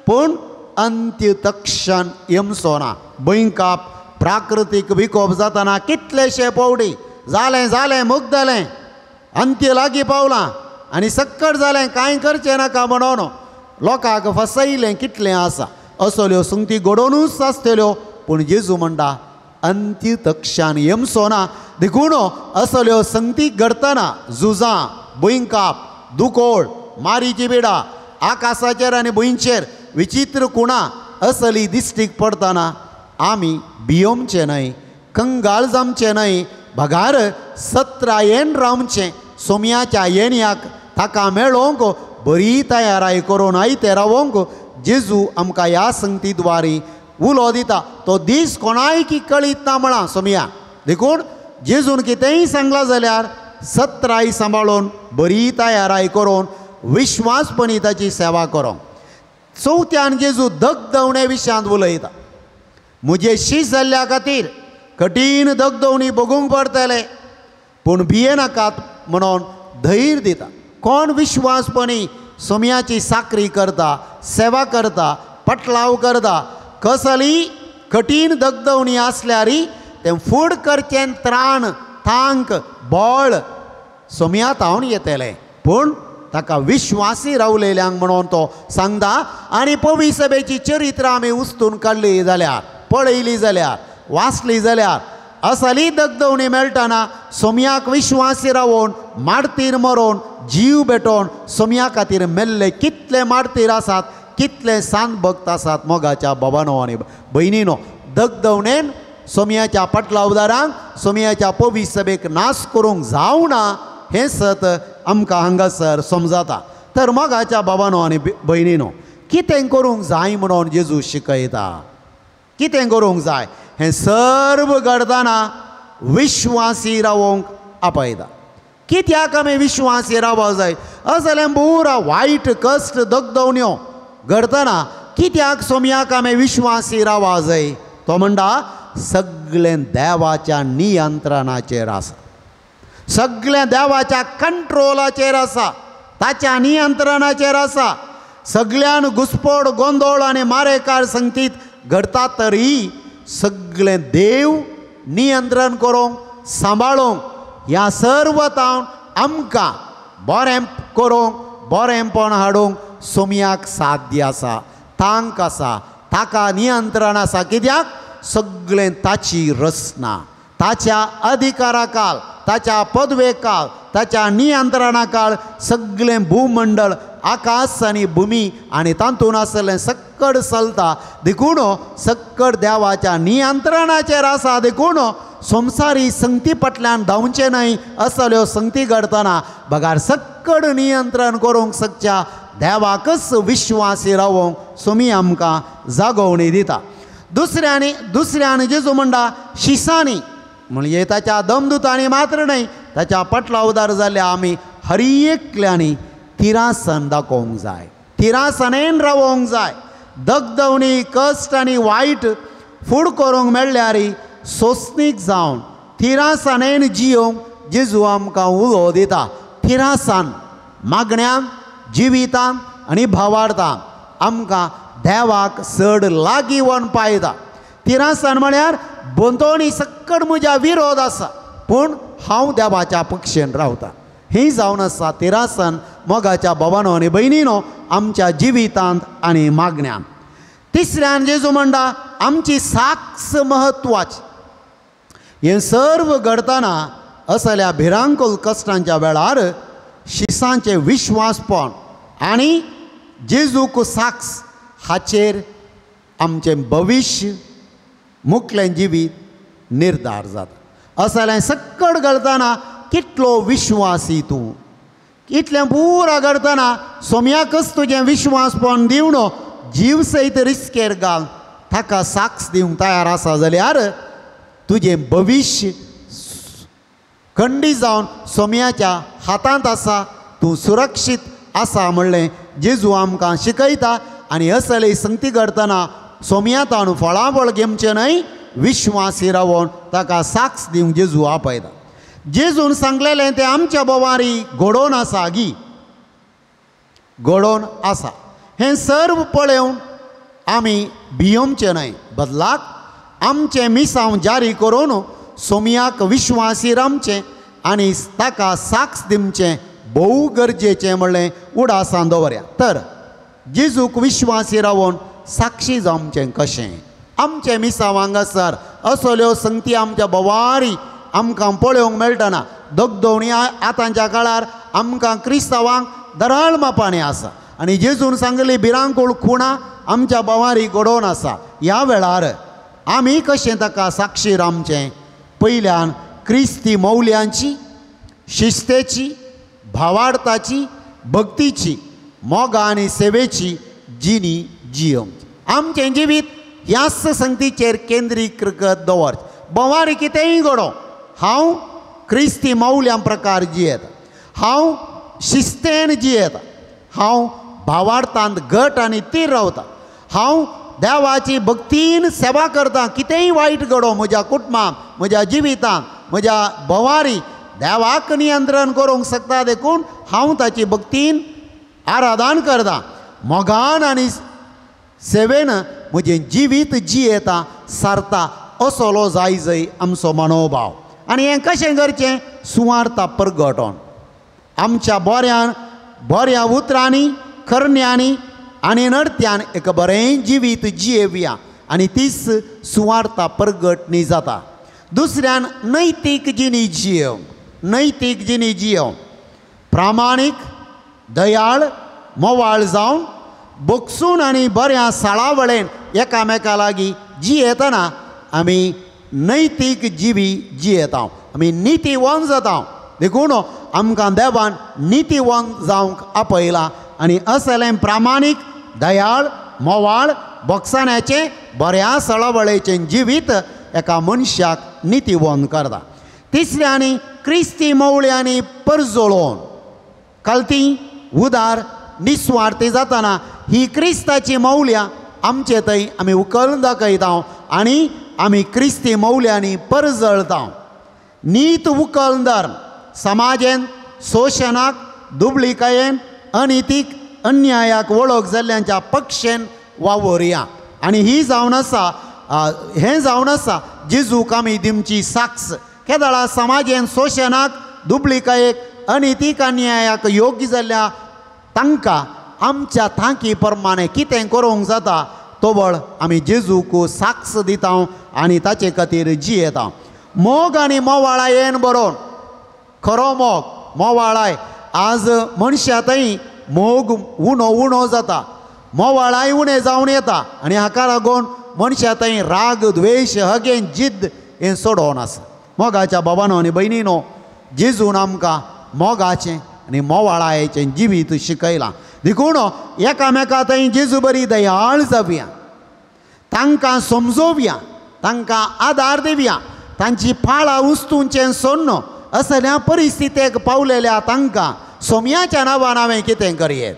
पूण अंत्य तक्षण यमसोना. भुंयकाप प्राकृतीक विकोप जाताना कितलेशे पवडी जालें जालें मुग्धलें अंत्य लागीं पावलां आनी सक्कट जालें कांय करचें नाका म्हणून लोकांक फसयलें कितलें आसा. असल्यो संगती घडोवनूच आसतल्यो पूण जेजू म्हणटा अंत्य तक्षान यमसोना. देखून असल्यो संगती घडतना झुजां भुंयकाप दुकोळ मारीची बिडां आकाशाचेर आनी भुंयचेर विचित्र कुणां असली दिश्टीक पडटना आमी भियोवचें न्हय, कंगाळ जावचें न्हय. भगार सत्रायेन रावचें. सोमयाच्या येण्याक ताका मेळोवंक बरी तयाराय करून आयते रावोंक जेजू आमकां ह्या संगती द्वारे उलो दिता. तो दीस कोणाय की कळीत ना म्हणा सोमया. देखून जेजून कितेंय सांगलां जाल्यार सत्राय सांबाळून बरी तयाराय करून विश्वासपणी ताची सेवा करूंक. चवथ्यान जेजू दगदवणे विशयांत उलयता. म्हजे शीश जाल्ल्या खातीर कठीण दगदवणी भोगूंक पडटले पूण भियेनाकात म्हणून धैर्य दिता. कोण विश्वासपणी सोमयाची साकरी करता सेवा करता पटलाव करता कसली कठीण दगदवणी आसल्यारय तें फूड करचें त्राण थांक बळ सोमया तावन येतलें. पूण ताका विश्वासी रावलेल्यांक म्हणून तो सांगता. आनी पवी सभेची चरित्र आमी उस्तून काडली जाल्यार पळयली जाल्यार वाचली जाल्यार असली दगदवणी मेळटना सोमयाक विश्वासी रावून मारतीर मरोवन जीव भेटोवन सोमया खातीर मेल्ले कितले मारतीर आसात कितले सांत भक्त आसात मोगाच्या बाबांनो आनी भयणीनो. दगदवणेन सोमयाच्या पटलावदारांक सोमयाच्या पवी सभेक नाश करूंक जावना हें सत आमकां हांगासर समजता. तर मोगाच्या बाबांनो आनी भयणीनो कितें करूंक जाय म्हणून जेजू शिकयता. कितें करूंक जाय हें सर्व घडतना विश्वासी रावोंक आपयता. कित्याक आमी विश्वासी रावपाक जाय असले पुरा वायट कश्ट दगदवण्यो घडतना कित्याक सोमयाक आमी विश्वासी रावपाक जाय. तो म्हणटा सगळें देवाच्या नियंत्रणाचेर आसा. सगळें देवाच्या कंट्रोलाचेर आसा ताच्या नियंत्रणाचेर आसा. सगळ्यान घुसपड गोंदळ आनी मारेकार संगतीत घडता तरी सगळें देव नियंत्रण करूंक सांबाळूंक ह्या सर्व तावन आमकां बरें करूंक बरेंपण हाडूंक सोमयाक साध्य आसा तांक आसा ताका नियंत्रण आसा. कित्याक सगळें ताची रचना ताच्या अधिकारा काल ताच्या पदवे काल ताच्या नियंत्रणा काळ सगळें भूमंडळ आकाश आनी भुमी आनी तातूंत आसलें सक्कड चलता. देखून सक्कड देवाच्या नियंत्रणाचेर आसा. देखून संवसारी संगती फाटल्यान धांवचें न्हय. असल्यो संगती घडतना बगार सक्कड नियंत्रण करूंक शकच्या देवाकच विश्वासी रावोंक सोमी आमकां जागोवणी दिता. दुसऱ्यान जेजू म्हणटा शिसांनी म्हणजे ताच्या दमदुतांनी मात्र न्हय ताच्या पटलावदार जाल्ल्या आमी हर एकल्यांनी तिरासन दाखोवंक जाय. तिरासनेन रावोंक जाय. दगदवणी कश्ट आनी वायट फूड करूंक मेळ्ळ्यारय सोंसणीक जावन तिरासनेन जियोवंक जेजू आमकां उलो दिता. तिरासन मागण्यांत जिवितांत आनी भावार्थांत आमकां देवाक चड लागीं व्हरून पायता. तिरासन म्हळ्यार बंदोणी सक्कड म्हज्या विरोध आसा पूण हांव देवाच्या पक्षेन रावतां ही जावन आसा तिरासन मोगाच्या बाबांनो आनी भयणीनो आमच्या जिवितांत आनी मागण्यांत. तिसऱ्यान जेजू म्हणटा आमची साक्ष म्हत्वाची. हें सर्व घडतना असल्या भिरांकूळ कश्टांच्या वेळार शिसांचें विश्वासपण आनी जेजूक साक्ष हाचेर आमचें भविश्य मुखलें जिवीत निर्धार जाता. असलें सक्कड घडतना कितलो विश्वासी तूं. इतलें पुरा घडतना सोमयाकच तुजें विश्वासपण दिवन जीव सयत रिस्केर घाल ताका साक्ष दिवंक तयार आसा जाल्यार तुजें भविश्य खंडीत जावन सोमयाच्या हातांत आसा. तूं सुरक्षीत आसा म्हणलें जेजू आमकां शिकयता. आनी असले संगती घडतना सोमया ताणू फळाफळ घेवचें न्हय विश्वासी रावोन ताका साक्ष दिवंक जेजू आपयता. जेजून सांगलेलें तें आमच्या बोवारी घडोवन आसा गी घडोवन आसा. हें सर्व पळोवन आमी भियोवचें न्हय, बदलाक आमचें मिसांव जारी करून सोमयाक विश्वासी रावचें आनी ताका साक्ष दिवचें भोव गरजेचें म्हणलें उडासां दवरया. तर जेजूक विश्वासी रावून साक्षी जावचें कशें? आमचे मिसांव हांगासर असल्यो संगती आमच्या बोवारी आमकां पळोवंक मेळटना. दोगदोवणी आतांच्या काळार आमकां क्रिस्तांवांक दराळ मापाणें आसा आनी जेजून सांगली भिरांकूळ खुणां आमच्या बोवारी घडोवन आसा. ह्या वेळार आमी कशें ताका साक्षी रावचें? पयल्यान क्रिस्ती मौल्यांची, शिस्तेची, भावार्थाची, भक्तीची, मोगा आनी सेवेची जिणी जियोवची. आमचें जिवीत ह्याच संगतीचेर केंद्रीकृत दवरचें. बोवारी कितेंय घडो, हांव क्रिस्ती मौल्यां प्रकार जियेता, हांव शिस्तेन जियेता, हांव भावार्थांत घट आनी तीर रावता, हांव देवाची भक्तीन सेवा करता. कितेंय वायट घडो म्हज्या कुटुंबांत, म्हज्या जिवितांत, म्हज्या बोवारी देवाक नियंत्रण करूंक शकता देखून हांव ताची भक्तीन आराधन करता. मोगान आनी सेवेन म्हजें जिवीत जियेता सारता असलो जाय आमचो मनोभाव. आनी हें कशें करचें? सुवार्ता परगटोन आमच्या बऱ्या उतरांनी, खरण्यांनी आनी नर्त्यान एक बरें जिवीत जियेवया आनी तीच सुवार्ता परगटणी जाता. दुसऱ्यान नैतीक जिणी जियोव, नैतीक जिणी जियोव, प्रामाणीक, दयाळ, मोवाळ जावन बोगसून आनी बऱ्या साळावळेन एकामेका लागीं जियेतना आमी नैतीक जिवी जियेता, आमी नितीवंत जाता. देखून आमकां देवान नितीवंत जावंक आपयला आनी असलें प्रामाणीक, दयाळ, मोवाळ, बोगसाण्याचें, बऱ्या सळावळेचें जिवीत एका मनशाक नितीवंत करता. तिसऱ्यांनी क्रिस्ती मौळ्यांनी परजोळोवन कालती उदार निस्वार्थी जातना ही क्रिस्ताची मौल्यां आमचे थंय आमी उखलून दाखयता आनी आमी क्रिस्ती मौल्यांनी परजळता. नीत उखल धर्म समाजेन शोशणाक, दुबळीकायेन, अनितीक, अन्यायाक वळख जाल्ल्यांच्या पक्षेन वावरया. आनी ही जावन आसा हें जावन आसा जेजूक आमी दिवची साक्ष. केदळा समाजेन शोशणाक, दुबळीकायेक, अनितीक, अन्यायाक योग्य जाल्ल्या तांकां आमच्या थांकी प्रमाणे कितें करूंक जाता तोवळ आमी जेजूक साक्ष दिता आनी ताचे खातीर जियेता. मोग आनी मोवाळायेन बरोवन खरो मोग, मोवाळाय आज मनशा थंय मोग उणो जाता, मोवाळाय उणें जावन येता आनी हाका लागून मनशा थंय राग, द्वेश, हगेन, जिद्द हें सोडोवन आसा. मोगाच्या बाबांनो आनी भयणीनो, जेजून आमकां मोगाचें आनी मोवाळायेचें जिवीत शिकयलां. देखून एकामेका थंय जेजू बरी दयाळ जावया, तांकां समजोवया, तांकां आदार दिवया, तांची फाळां उस्तूंचें सोडून असल्या परिस्थितीक पावलेल्या तांकां सोमयाच्या नांवान हांवें कितें करयें.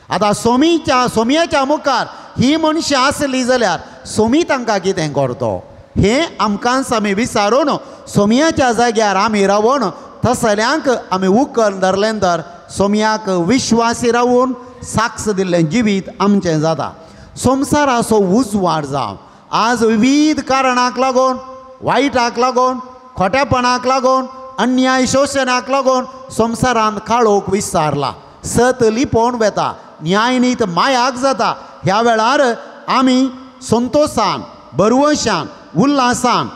आतां सोमयाच्या मुखार ही मनशां आसली जाल्यार सोमी तांकां कितें करतो हें आमकांच आमी विचारून सोमयाच्या जाग्यार आमी रावून तसल्यांक आमी उखल धरलें तर सोमयाक विश्वासी रावून साक्ष दिल्लें जिवीत आमचें जाता. संवसाराचो उजवाड जावं आज विविध कारणाक लागून, वायटाक लागून, खोटेपणाक लागून, अन्याय शोशणाक लागून संवसारांत काळोख विस्तारला, सत लिपोवन वेता, न्यायनीत मायाक जाता. ह्या वेळार आमी संतोशान, बरवशान, उल्हासान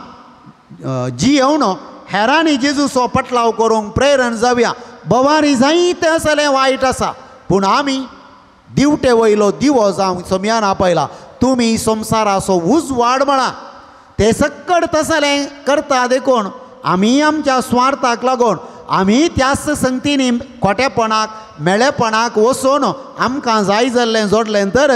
जियेवन हेरांनी जेजूचो पटलाव करूंक प्रेरण जावया. बोवारी जायतें असलें वायट आसा पूण आमी दिवटे वयलो दिवो जावंक सोमयान आपयला. तुमी संवसाराचो उजवाड म्हणा. ते सक्कड तसलें करता देखून आमी आमच्या स्वार्थाक लागून आमी त्याच संगतींनी खोटेपणाक, मेळेपणाक वचून आमकां जाय जाल्लें जोडलें तर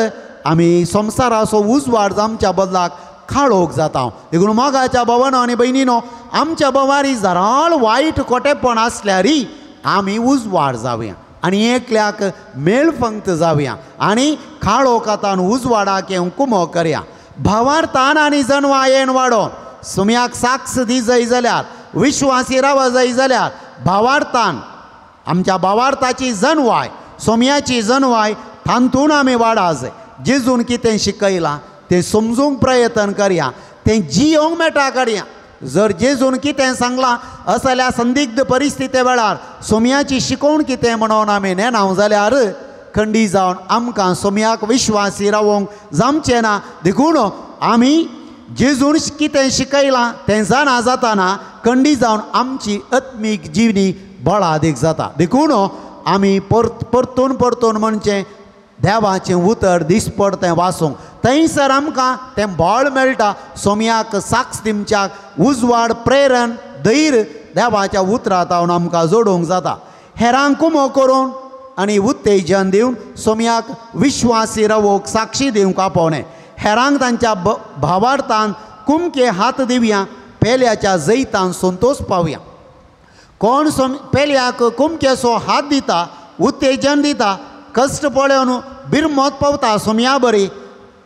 आमी संवसाराचो उजवाड जावच्या बदलाक काळोख जाता. देखून मोगाच्या भावांनो आनी भयणीनो, आमच्या बोवारी जराळ वायट खोटेपण आसल्यारय आमी उजवाड जावया आनी एकल्याक मेळफंक्त जावया आनी काळोखांतल्यान उजवाडाक येवंक कुमो करया. भावार्थान आनी जणवायेन वाडोवन सोमयाक साक्ष दी जाय जाल्यार विश्वासी रावा जाय जाल्यार भावार्थान आमच्या भावार्थाची जणवाय सोम्याची जणवाय तांतून आमी वाडा जाय. जेजून कितें शिकयलां तें समजूंक प्रयत्न करया, तें जियोंक मेळटा करया. जर जेजून कितें सांगलां अस जाल्यार संदिग्ध परिस्थिती वेळार सोम्याची शिकोवण कितें म्हणून आमी नेनाव जाल्यार खंडी जावन आमकां सोम्याक विश्वासी रावोंक जमचें ना. देखून आमी जेजून कितें शिकयलां तें जाणा जाताना खंडी जावन आमची आत्मीक जिवनी बळ अदीक जाता. देखून आमी परतून परतून म्हणचें देवाचें उतर दिसपड तें वाचूंक थंयसर आमकां तें बळ मेळटा. सोम्याक साक्ष दिवच्याक उजवाड प्रेरण धैर्य देवाच्या उतरांत आमकां जोडूंक जाता. हेरांक कुमो करून आनी उत्तेजन दिवन सोम्याक विश्वासी रावोंक साक्षी दिवंक आपोवणें. हेरांक तांच्या भावार्थान कुमके हात दिवया, पेल्याच्या जैतान संतोश पावया. कोण पेल्याक कुमकेचो हात दिता, उत्तेजन दिता, कश्ट पळोवन बिरमत पावता सोम्या बरी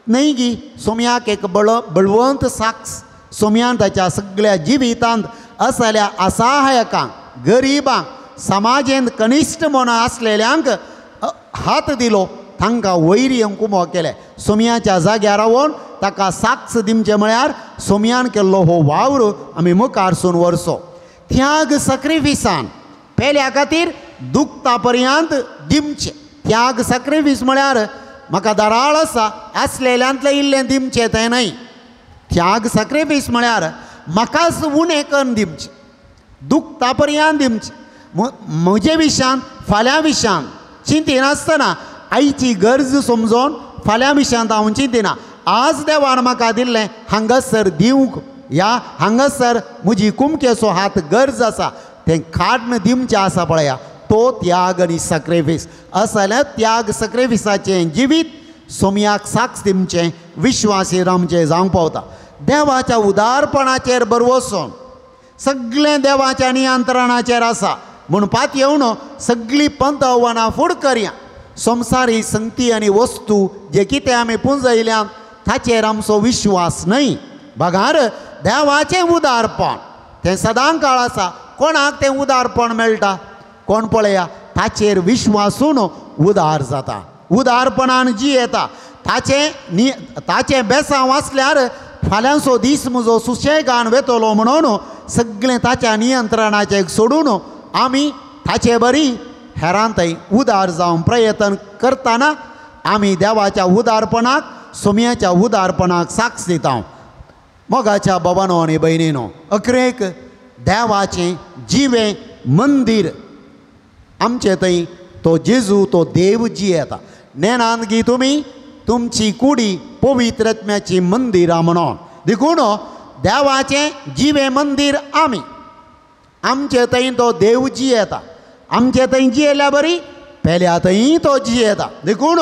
न्हय गी. सोम्याक एक बळवंत साक्ष सोम्यान ताच्या सगळ्या जिवितांत असल्या असहायकांक, गरिबांक, समाजेंत कनिश्ट म्हूण आसलेल्यांक हात दिलो, तांकां वैरयांक कुमो केले. सोम्याच्या जाग्यार रावून ताका साक्ष दिवचें म्हळ्यार सोम्यान केल्लो हो वावर आमी मुखार सून व्हरचो. त्याग सॅक्रिफिसान पेल्या खातीर दुखता पर्यंत दिवचें. त्याग सॅक्रिफीस म्हळ्यार म्हाका दाराळ आसा आसलेल्यांतलें इल्लें दिवचें तें न्हय. त्याग सॅक्रिफीस म्हळ्यार म्हाकाच उणें करून दिवचें, दुखता पर्यंत दिवचें. म्हजे विशान फाल्यां विशान चिंतिनासतना आयची गरज समजोन फाल्यां विशांत हांव चिंतिना. आज देवान म्हाका दिल्लें हांगासर दिवंक, ह्या हांगासर म्हजी कुमकेचो हात गरज आसा तें काडून दिवचें आसा पळया, तो त्याग आनी सॅक्रिफीस. असो जाल्यार त्याग सॅक्रिफिसाचें जिवीत सोम्याक साक्ष दिवचें विश्वासी रावचें जावंक पावता. देवाच्या उदारपणाचेर बर वचोन सगळें देवाच्या नियंत्रणाचेर आसा म्हणपाक येवन सगळीं पंत आव्हानां फुड करया. संवसारी संगती आनी वस्तू जे कितें आमी पुंजयल्यात ताचेर आमचो विश्वास न्हय. बघार देवाचें उदारपण तें सदां काळ आसा. कोणाक तें उदारपण मेळटा? कोण पळया ताचेर विश्वासून उदार जाता, उदारपणान जियेता. ताचें बेसांव आसल्यार फाल्यांचो दीस म्हजो सुशेगान वेतलो म्हणून सगळें ताच्या नियंत्रणाचें सोडून आमी ताचे बरी हेरांतय उदार जावन प्रयत्न करतना आमी देवाच्या उदारपणाक, सोम्याच्या उदारपणाक साक्ष दिता. मोगाच्या बाबांनो आनी भयणीनो, अकरेक देवाचें जिवें मंदीर आमचे थंय तो जेजू, तो देव जियेता. नेनान गी तुमी तुमची कुडी पवित्र आत्म्याची मंदिरां म्हणून. देखून देवाचें जिवें मंदीर आमी, आमचे थंय तो देव जियेता. आमचे थंय जियेल्या बरी पेल्या थंय तो जियेता. देखून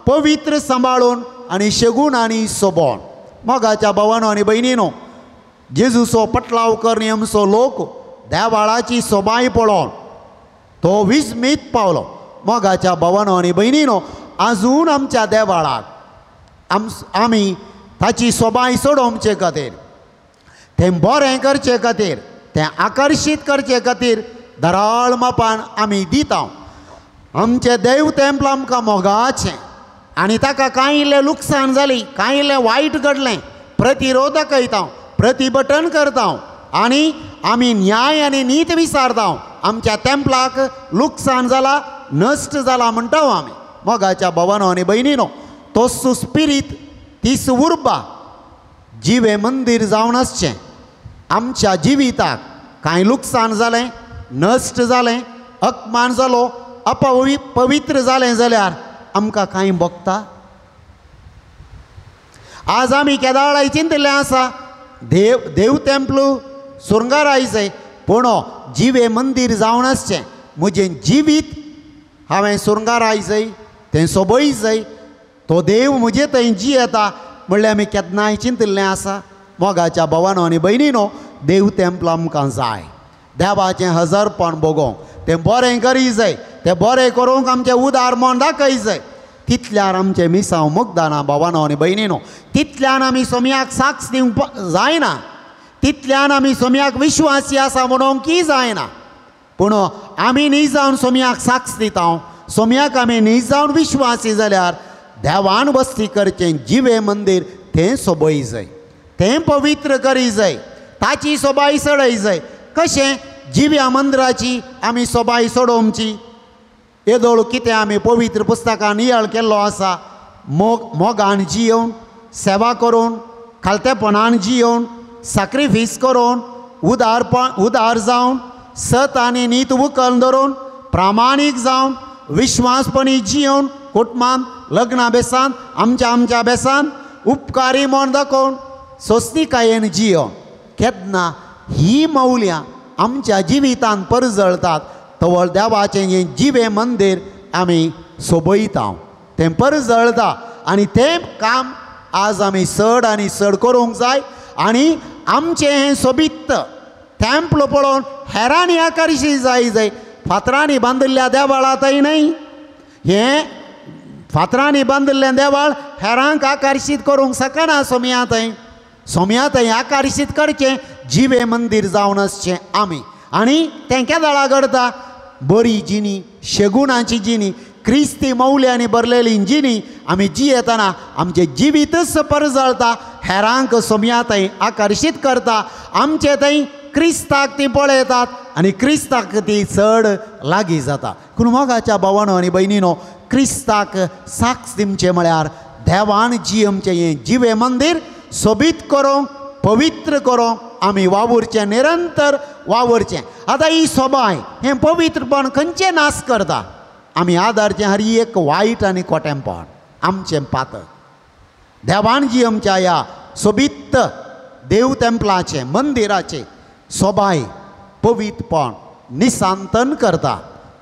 पवित्र सांबाळून आनी शेगून आनी सोबोन मोगाच्या भावांनो आनी भयणीनो, जेजूचो पटलाव करण्याचो लोक देवाळाची सोबाय पळोवन तो विस्मीत पावलो. मोगाच्या भावांनो आनी भयणीनो, आजून आमच्या देवाळाक आमी ताची सोबाय सोडोवचे खातीर, तें बरें करचे खातीर, तें आकर्शीत करचे खातीर धराळ मापान आमी दिता. आमचें देव तेंपल आमकां मोगाचें आनी ताका कांय इल्लें लुकसाण जाली, कांय इल्लें वायट घडलें, प्रतिरोध कयता, प्रतिभटन करता आनी आमी न्याय आनी नीत विचारता. आमच्या तेंपलाक लुकसाण जाला, नश्ट जाला म्हणटा आमी. मोगाच्या भावांनो आनी भयणीनो, तोच स्पिरीट, तीच उर्बा जिवें मंदीर जावन आसचें. आमच्या जिविताक कांय लुकसाण जालें, नश्ट जालें, अपमान जालो, अपवित्र जालें जाल्यार आमकां कांय भोगता? आज आमी केदाळ चिंतलें आसा देव तेंपल सुरंगार आयचें, पूण जिवें मंदीर जावन आसचें. म्हजें जिवीत हांवें सुरंगार आयचें, तें सोबयचें, तो देव म्हजे थंय जियेता म्हणल्यार आमी केन्नाय चिंतलें आसा? मोगाच्या भावांनो आनी भयणीनो, देव तेंपल आमकां जाय. देवाचें हजरपण भोगोवंक, तें बरें करीचें, तें बरें करूंक आमचें उदार मन दाखयचें. तितल्यार आमचें मिसांव मुग्धाना भावांनो आनी भयणीनो, तितल्यान आमी सोम्याक साक्ष दिवंक जायना. तितल्यान आमी सोम्याक विश्वासी आसा म्हणूंकय जायना. पूण आमी न्ही जावन सोम्याक साक्ष दिता. सोम्याक आमी न्ही जावन विश्वासी जाल्यार देवान वस्ती करचें जिवे मंदीर तें सोबय जाय, तें पवित्र करी जाय, ताची सोबाय सडय जाय. कशें जिव्या मंदिराची आमी सोबाय सोडोवची? येदोळ कितें आमी पवित्र पुस्तकान नियाळ केल्लो आसा. मोगान जियोवन, सेवा करून, खालतेपणान जियोवन, सॅक्रिफीस करून, उदार जावन, सत आनी नीत उखल धरून, प्रामाणीक जावन, विश्वासपणी जियोवन, कुटुंबान लग्ना बेसान आमच्या बेसान उपकारी म्हण दाखोवन सोंसणीकायेन जियोवन केन्ना ही मौल्यां आमच्या जिवितान परजळटात तवळ देवाचें हें जिवे मंदीर आमी सोबयता. तें परजळटा आनी तें काम आज आमी चड आनी चड करूंक जाय. आनी आमचें हें सोबित टॅम्पल पळोवन हेरांनी आकर्शीत जाय. फातरांनी बांदिल्ल्या देवाळांतय न्हय, हें फातरांनी बांदिल्लें देवाळ हेरांक आकर्शीत करूंक शकना. सोम्यातय आकर्शीत करचें जिवे मंदीर जावन आसचें आमी. आनी तें केदाळा घडटा? बरी जिणी, शेगुणाची जिणी, क्रिस्ती मौल्यांनी भरलेली जिणी आमी जियेतना आमचें जिवीतच परजळटा, हेरांक सोम्यातय आकर्शीत करता. आमचे थंय क्रिस्ताक ती पळयतात आनी क्रिस्ताक ती चड लागीं जाता. पूण मोगाच्या भावांनो आनी भयणीनो, क्रिस्ताक साक्ष दिवचें म्हळ्यार देवान जियेमचें हें जिवे मंदीर सोबीत करूंक, पवित्र करूंक आमी वावुरचें, निरंतर वावुरचें. आतां ही सोबाय हें पवित्रपण खंयचें नाश करता? आमी आदारचें हर एक वायट आनी खोटेंपण आमचें पातळ. देवान जियेमच्या ह्या सोबीत देव तेंपलाचें मंदिराचें सोबाय पवित्रपण निसांतन करता.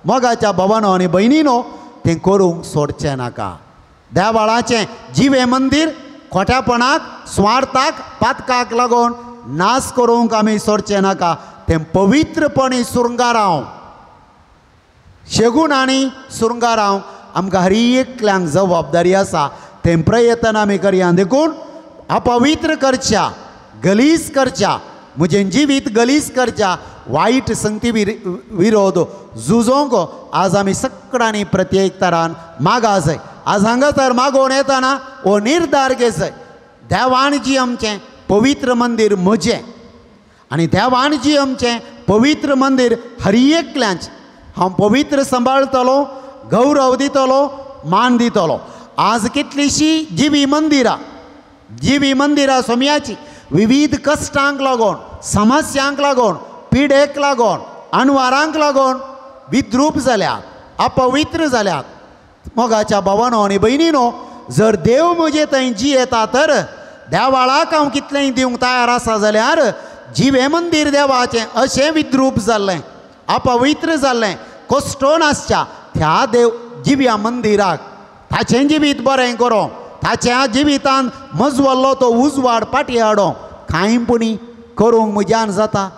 मोगाच्या भावांनो आनी भयणीनो, तें करूंक सोडचें नाका. देवाळाचें जिवे मंदीर खोट्यापणाक, स्वार्थाक, पातकाक लागून नाश करूंक आमी सोडचें नाका. तें पवित्रपणी सुरंगाराव, शेगुणांनी सुरंगाराव आमकां हर एकल्यांक जबाबदारी आसा. तें प्रयत्न आमी करया. देखून अपवित्र करच्या, गलीज करच्या, म्हजें जिवीत गलीज करच्या वायट संगती विरोध झुजोंक आज आमी सगळ्यांनी प्रत्येक तरान मागा जाय. आज हांगासर मागोवन येताना हो निर्धार घे जाय, देवान जी आमचें पवित्र मंदीर म्हजें आनी देवान जी आमचें पवित्र मंदीर हर एकल्यांचें हांव पवित्र सांबाळटलो, गौरव दितलो, मान दितलो. आज कितलींशीं जिवी मंदिरां सोम्याची विविध कश्टांक लागून, समस्यांक लागून, पिडेक लागून, अणवारांक लागून विद्रूप जाल्यात, अपवित्र जाल्यात. मोगाच्या भावांनो आनी भयणीनो, जर देव म्हजे थंय जियेता तर देवाळाक हांव कितलेंय दिवंक तयार आसा जाल्यार जिवे मंदीर देवाचें अशें विद्रूप जाल्लें, अपवित्र जाल्लें, कोश्टो नासच्या त्या देव जिव्या मंदिराक ताचें जिवीत बरें करूं, ताच्या जिवितान मजवल्लो तो उजवाड पाटी हाडूं कांयपणी करूंक म्हज्यान जाता,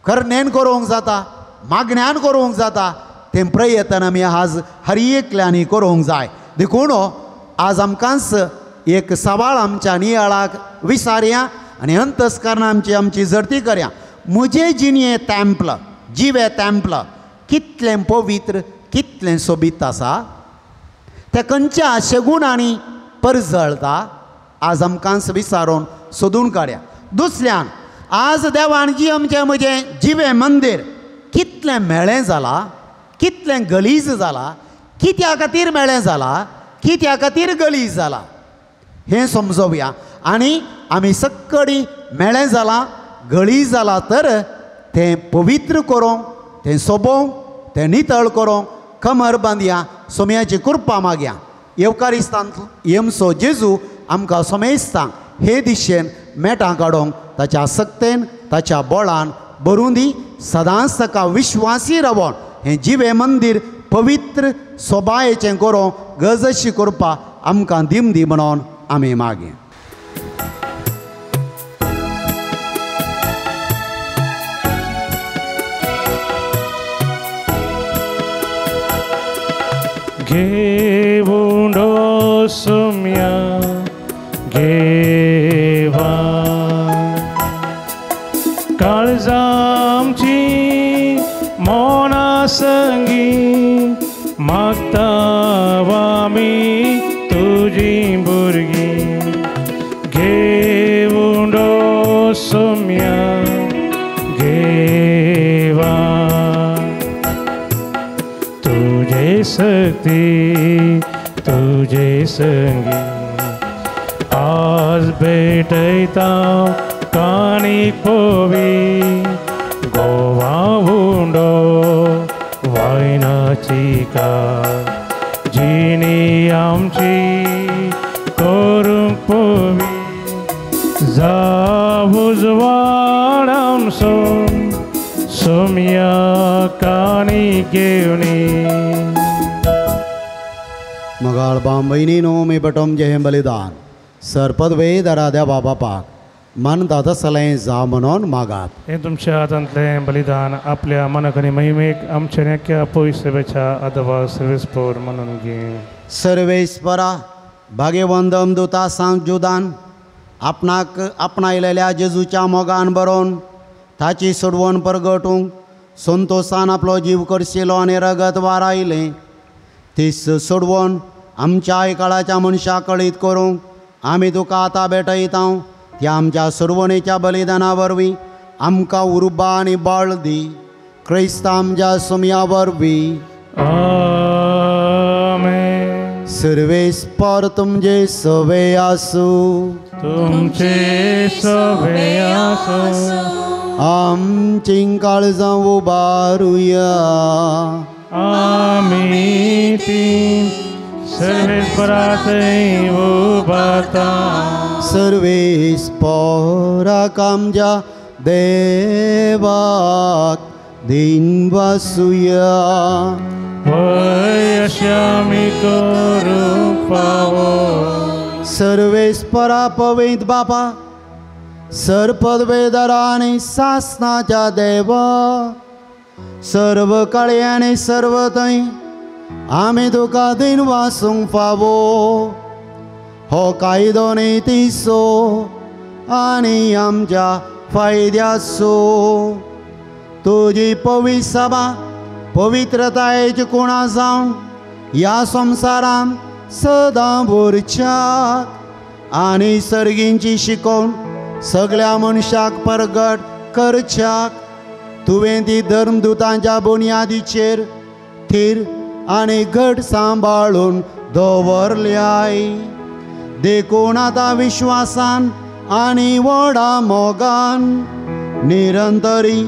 करनेन करूंक जाता, मागण्यान करूंक जाता. तें प्रयत्न आमी आज हर एकल्यांनी करूंक जाय. देखून आज आमकांच एक सवाल आमच्या नियाळाक विचारया आनी अंतस्करणांची आमची जरती करया. म्हजें जिणें टॅम्पल, जिवे टॅम्पल कितलें पवित्र, कितलें सोबीत आसा? तें खंयच्या शेगुणांनी परजळटा? आज आमकांच विचारून सोदून काडया. दुसऱ्यान, आज देवान जी आमचें म्हजें जिवे मंदीर कितलें मेळें जालां, कितलें गलीज जालां, कित्या खातीर मेळें जालां, कित्या खातीर गलीज जालां हें समजोवया. आनी आमी सक्कडी मेळें जालां, गलीज जालां तर तें पवित्र करूंक, तें सोबोवंक, तें नितळ करूंक कमर बांदया, सोम्याची कृपा मागया. येवकारिस्तांत येमसो जेजू आमकां सोमेस्तांक हे दिशेन मेटां काडूंक ताच्या सक्तेन, ताच्या बळान भरून दी. सदांच ताका विश्वासी रावून हें जिवे मंदीर पवित्र सोबायेचें करूंक गरजशी कृपा आमकां दिम दी म्हणून आमी मागया. घेऊन सोम्या घेवा काळजामची मोना संगी मागता आमी तुजी भुरगीं घेऊन सोम्या घेवा तुझे सक्ती तुझे संगी आज भेटयता काणीक पोवी गोवा उंडो वायनाची काळ जिणी आमची करूंक पोवी जावूज वाडामसून सोम्या काणी घेवनी मगाळ बांबईनीनो मी बटोम जे बलिदान सरपदवे दराद्या बाबा पाक मन दादसलें जा म्हणून मागात हे तुमच्या हातांतलें बलिदान आपल्या मनकनी महिमेक आमच्या नेक्या पवित्रतेच्या अदवा सर्वेस्पोर म्हणून घे सर्वेस्परा भाग्यवंदम दुता सांग जुदान आपणाक आपणायलेल्या जेजूच्या मोगान बरोवन ताची सोडवण परगटूंक संतोषान आपलो जीव करशिलो आनी रगत वारायलें तीच सोडवण आमच्या आयकाळाच्या मनशाक कळीत करूंक आमी तुका आतां भेटयता त्या आमच्या सोडवणेच्या बलिदाना वरवीं आमकां उर्बा आनी बळ दी क्रिस्त आमच्या सोम्या वरवीं आमेन. सर्वेस्पर तुमचे सवे आसूं तुमचे सवे आसूं आमचीं काळजां उबारुया आमी ती सर्वेस्परांतय उबारता सर्वेस्पराक आमच्या देवाक दिन वासुया वय अशें आमी करूंक फावो सर्वेस्परा पवित्र बापा सरपदवेदरा आनी सासनाच्या देवा सर्व काळी आनी सर्व थंय आमी तुका दिन वासूंक फावो हो कायदो नितीसो आनी आमच्या फायद्याचो तुजी पवित्र सभा पवित्रतायेची कुणा जावन ह्या संवसारान सदां भरच्याक आनी सर्गींची शिकोवन सगळ्या मनशाक परगट करच्याक तुवें ती धर्मदुतांच्या बुनयादीचेर थीर आनी घट सांबाळून दवरल्याय देखून आतां विश्वासान आनी व्हडा मोगान निरंतरी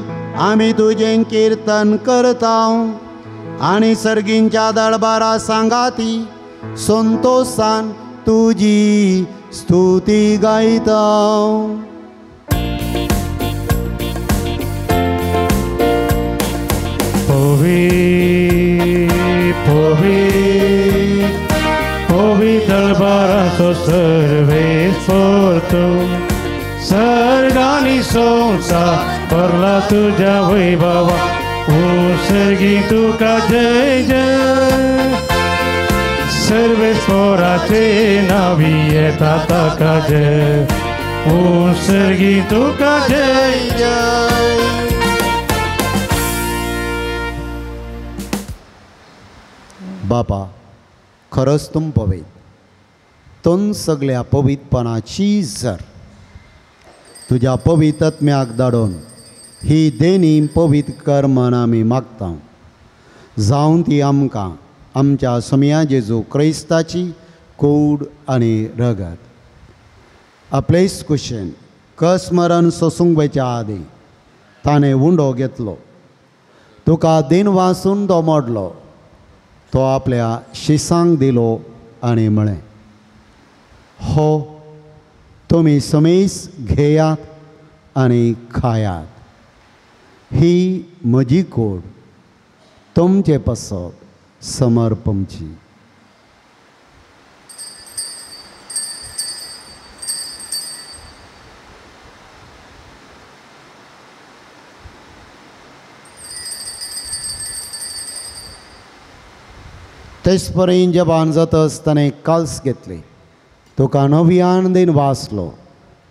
आमी तुजें किर्तन करता आनी सर्गींच्या दरबारा सांगाती संतोषान तुजी स्तुती गायता दरबाराचो सर्वेस्पर तूं सर्गांनी संवसार परला तुज्या वैभवा ओ सर्गी तुका जय जय सर्वेस्पराचे नावी येता ताका जय ओ सर्गी तुका जय जय. बापा खरंच तुम पवित्र तुम सगळ्या पवित्रपणाची जर तुझ्या पवित्रत्म्याक धाडून ही देणी पवित्र कर म्हण आमी मागता जावन ती आमकां आमच्या सोम्या जेजू क्रिस्ताची कूड आनी रगत आपलेच कुशेन कसमरण सोसूंक वयच्या आदी ताणें उंडो घेतलो तुका दिन वासून तो मोडलो तो आपल्या शिसांक दिलो आनी म्हळें हो तुमी समेस घेयात आनी खायात ही म्हजी कूड तुमचे पसत समर्पणची. तेच परेन जबान जातच ताणें काल्स घेतली तुका नव्यान दिन वाचलो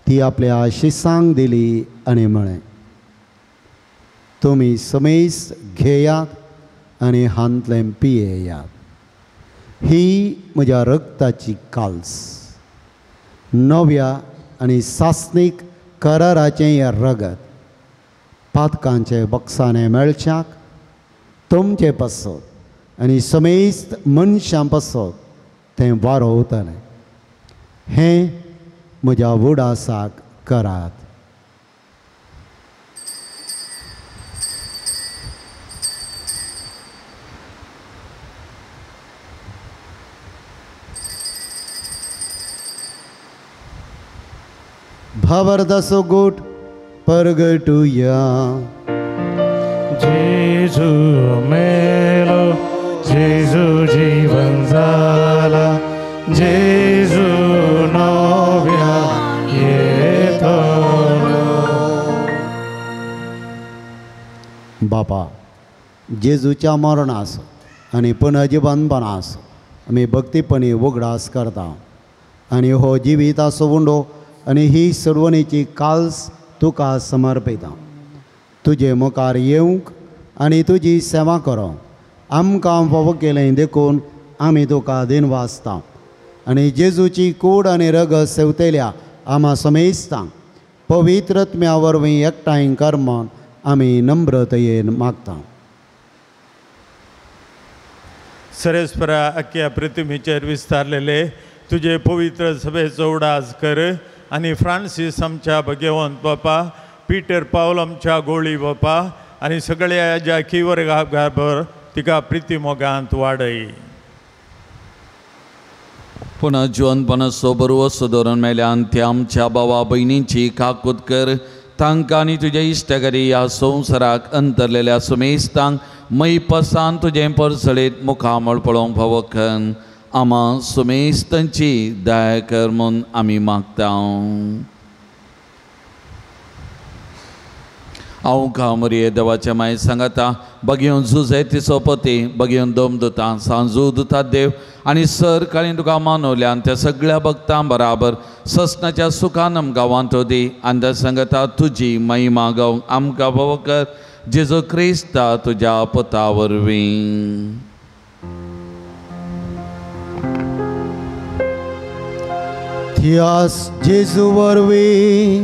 ती आपल्या शिसांक दिली आनी म्हळें तुमी समेस्त घेयात आनी हांतलें पियेयात। ही म्हज्या रक्ताची काल्स, नव्या आनी सासणीक कराराचें हें रगत, पातकांचे बक्षाने मेळच्याक तुमचे पासत आनी समेस्त मनशां पासत तें वारोवतलें। हें म्हज्या उडासाक करात। भावार्थाचो गोट परगटुया। जेजू मेलो, जेजू जीवन जाला, जेजू नव्या येतलो। बापा, जेजूच्या मरणास आनी पुनर्जिवनपणास आमी भक्तीपणी उगडास करता आनी हो जिविताचो उंडो आनी ही सर्वणेची काल्स तुका समर्पिता। तुजे मुखार येवंक आनी तुजी सेवा करूंक आमकां फावो केलें देखून आमी तुका दिनवासता आनी जेजूची कूड आनी रगत सेवतेल्या आमा समेस्तांक पवित्रत्म्या वरवीं एकठांय कर म्हूण आमी नम्रतयेन मागता। सरेस्परा अख्ख्या पृथ्वीचेर विस्तारलेले तुजे पवित्र सभेचो उडास कर आनी फ्रांसीस आमच्या भगवंत बापा, पिटर पावल आमच्या गोळी बापा आनी सगळ्या जाकी वर्गाबर तिका प्रिती मोगांत वाडय। पुन्हा जिवनपणाचो बरो असो धोरण मेल्यान त्या आमच्या भावा भयणींची काकूत कर। तांकां आनी तुज्या इश्टगारी ह्या संवसाराक अंतरलेल्या सुमेस्तांक मैपसान तुजें परसळेत मुखामळ पळोवंक फावो कर। आमा सुमेस्तांची दया कर म्हूण आमी मागता। हांव कामरी देवाच्या माय सांगाता बगेवन झुजे तिचो पती, बगेवन दोमदुतां सांजू दुता देव आनी सर काळी तुका मानवल्यान त्या सगळ्या भक्तां बराबर ससनाच्या सुखान आमकां वांटो दी आनी त्या सांगता तुजी महिमा गावंक आमकां फावो कर। जेजू क्रिस्ता तुज्या पुता वरवीं। थियास जेजू वरवीं,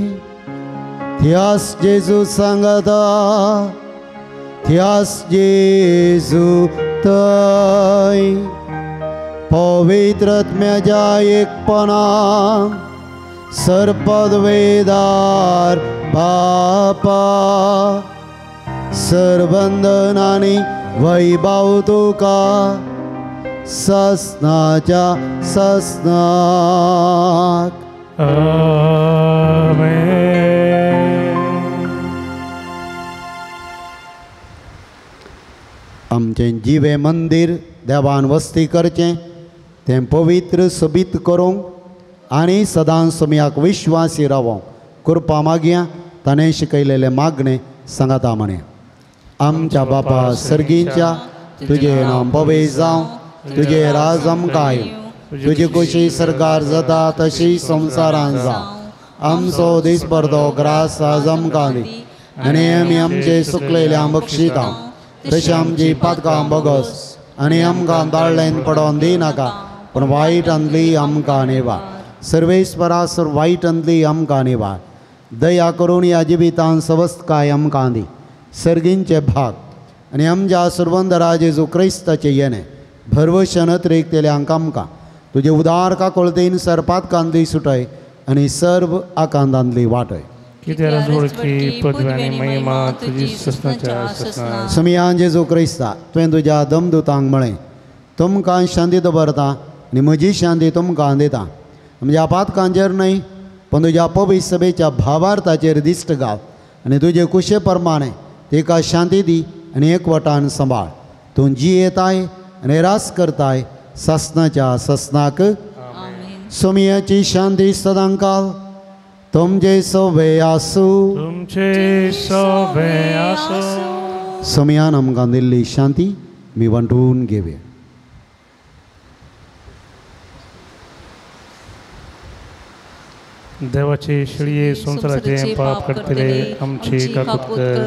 थियास जेजू सांगता, थियास जेजू थंय पवित्रत्म्याच्या एकपणान सरपदवेदार बापा सरबंधनांनी वैभव तुका ससनाच्या ससनाक। आमेन। आमचें जिवे मंदिर देवान वस्ती करचें तें पवित्र सोबीत करूंक आनी सदांच समियाक विश्वासी रावोंक कृपा मागया। ताणें शिकयलेलें मागणें सांगाता म्हणे। आमच्या बापा सर्गींच्या तुजें नांव पवित्र जावं, तुजें राज आमकां येवं, तुजी कुशी सरकार जाता तशी संवसारांत जावं। आमचो दिसभर ग्रास आज आमकां दी आनी आमी आमचे सुकलेल्यांक बक्षिता तशी आमची पातकां बगस आनी आमकां दाळ्ळेन पडोवन दिनाका, पूण वायटांतली आमकां निवार। सर्वेस्परासर वायटांतली आमकां निवार। दया करून ह्या जिवितांत सवस्तकाय आमकां दी। सर्गींचे भाग आनी आमच्या सुरवंदरा जेजू क्रिस्ताचे येणे भरवशान त्रेकतेल्यांक आमकां तुजे उदार काकोळतेन सरपातकांतली सुटय आनी सर्व आकांतांतली वाटय। कितें राजवडकी पदवी आनी महिमा तुजी ससनाच्या ससना। समियान जेजू क्रिस्ता तुवें तुज्या दमदुतांक म्हळें तुमकां शांती दवरता आनी म्हजी शांती तुमकां दिता। म्हज्या पातकांचेर न्हय पूण तुज्या पवित्र सभेच्या भावार्थाचेर दिश्ट घाल आनी तुजे कुशे प्रमाणे तिका शांती दी आनी एकवटान सांबाळ। तूं जियेताय आनी रास करताय ससनाच्या ससनाक। सोमियाची शांती सदां काल तुमचे सोबे आसूं, तुमचे सोबे आसूं। सोमियान आमकां दिल्ली शांती मी वांटून घेवया। देवाचे शिळये संवसाराचे पाप करतले आमची काकूत कर।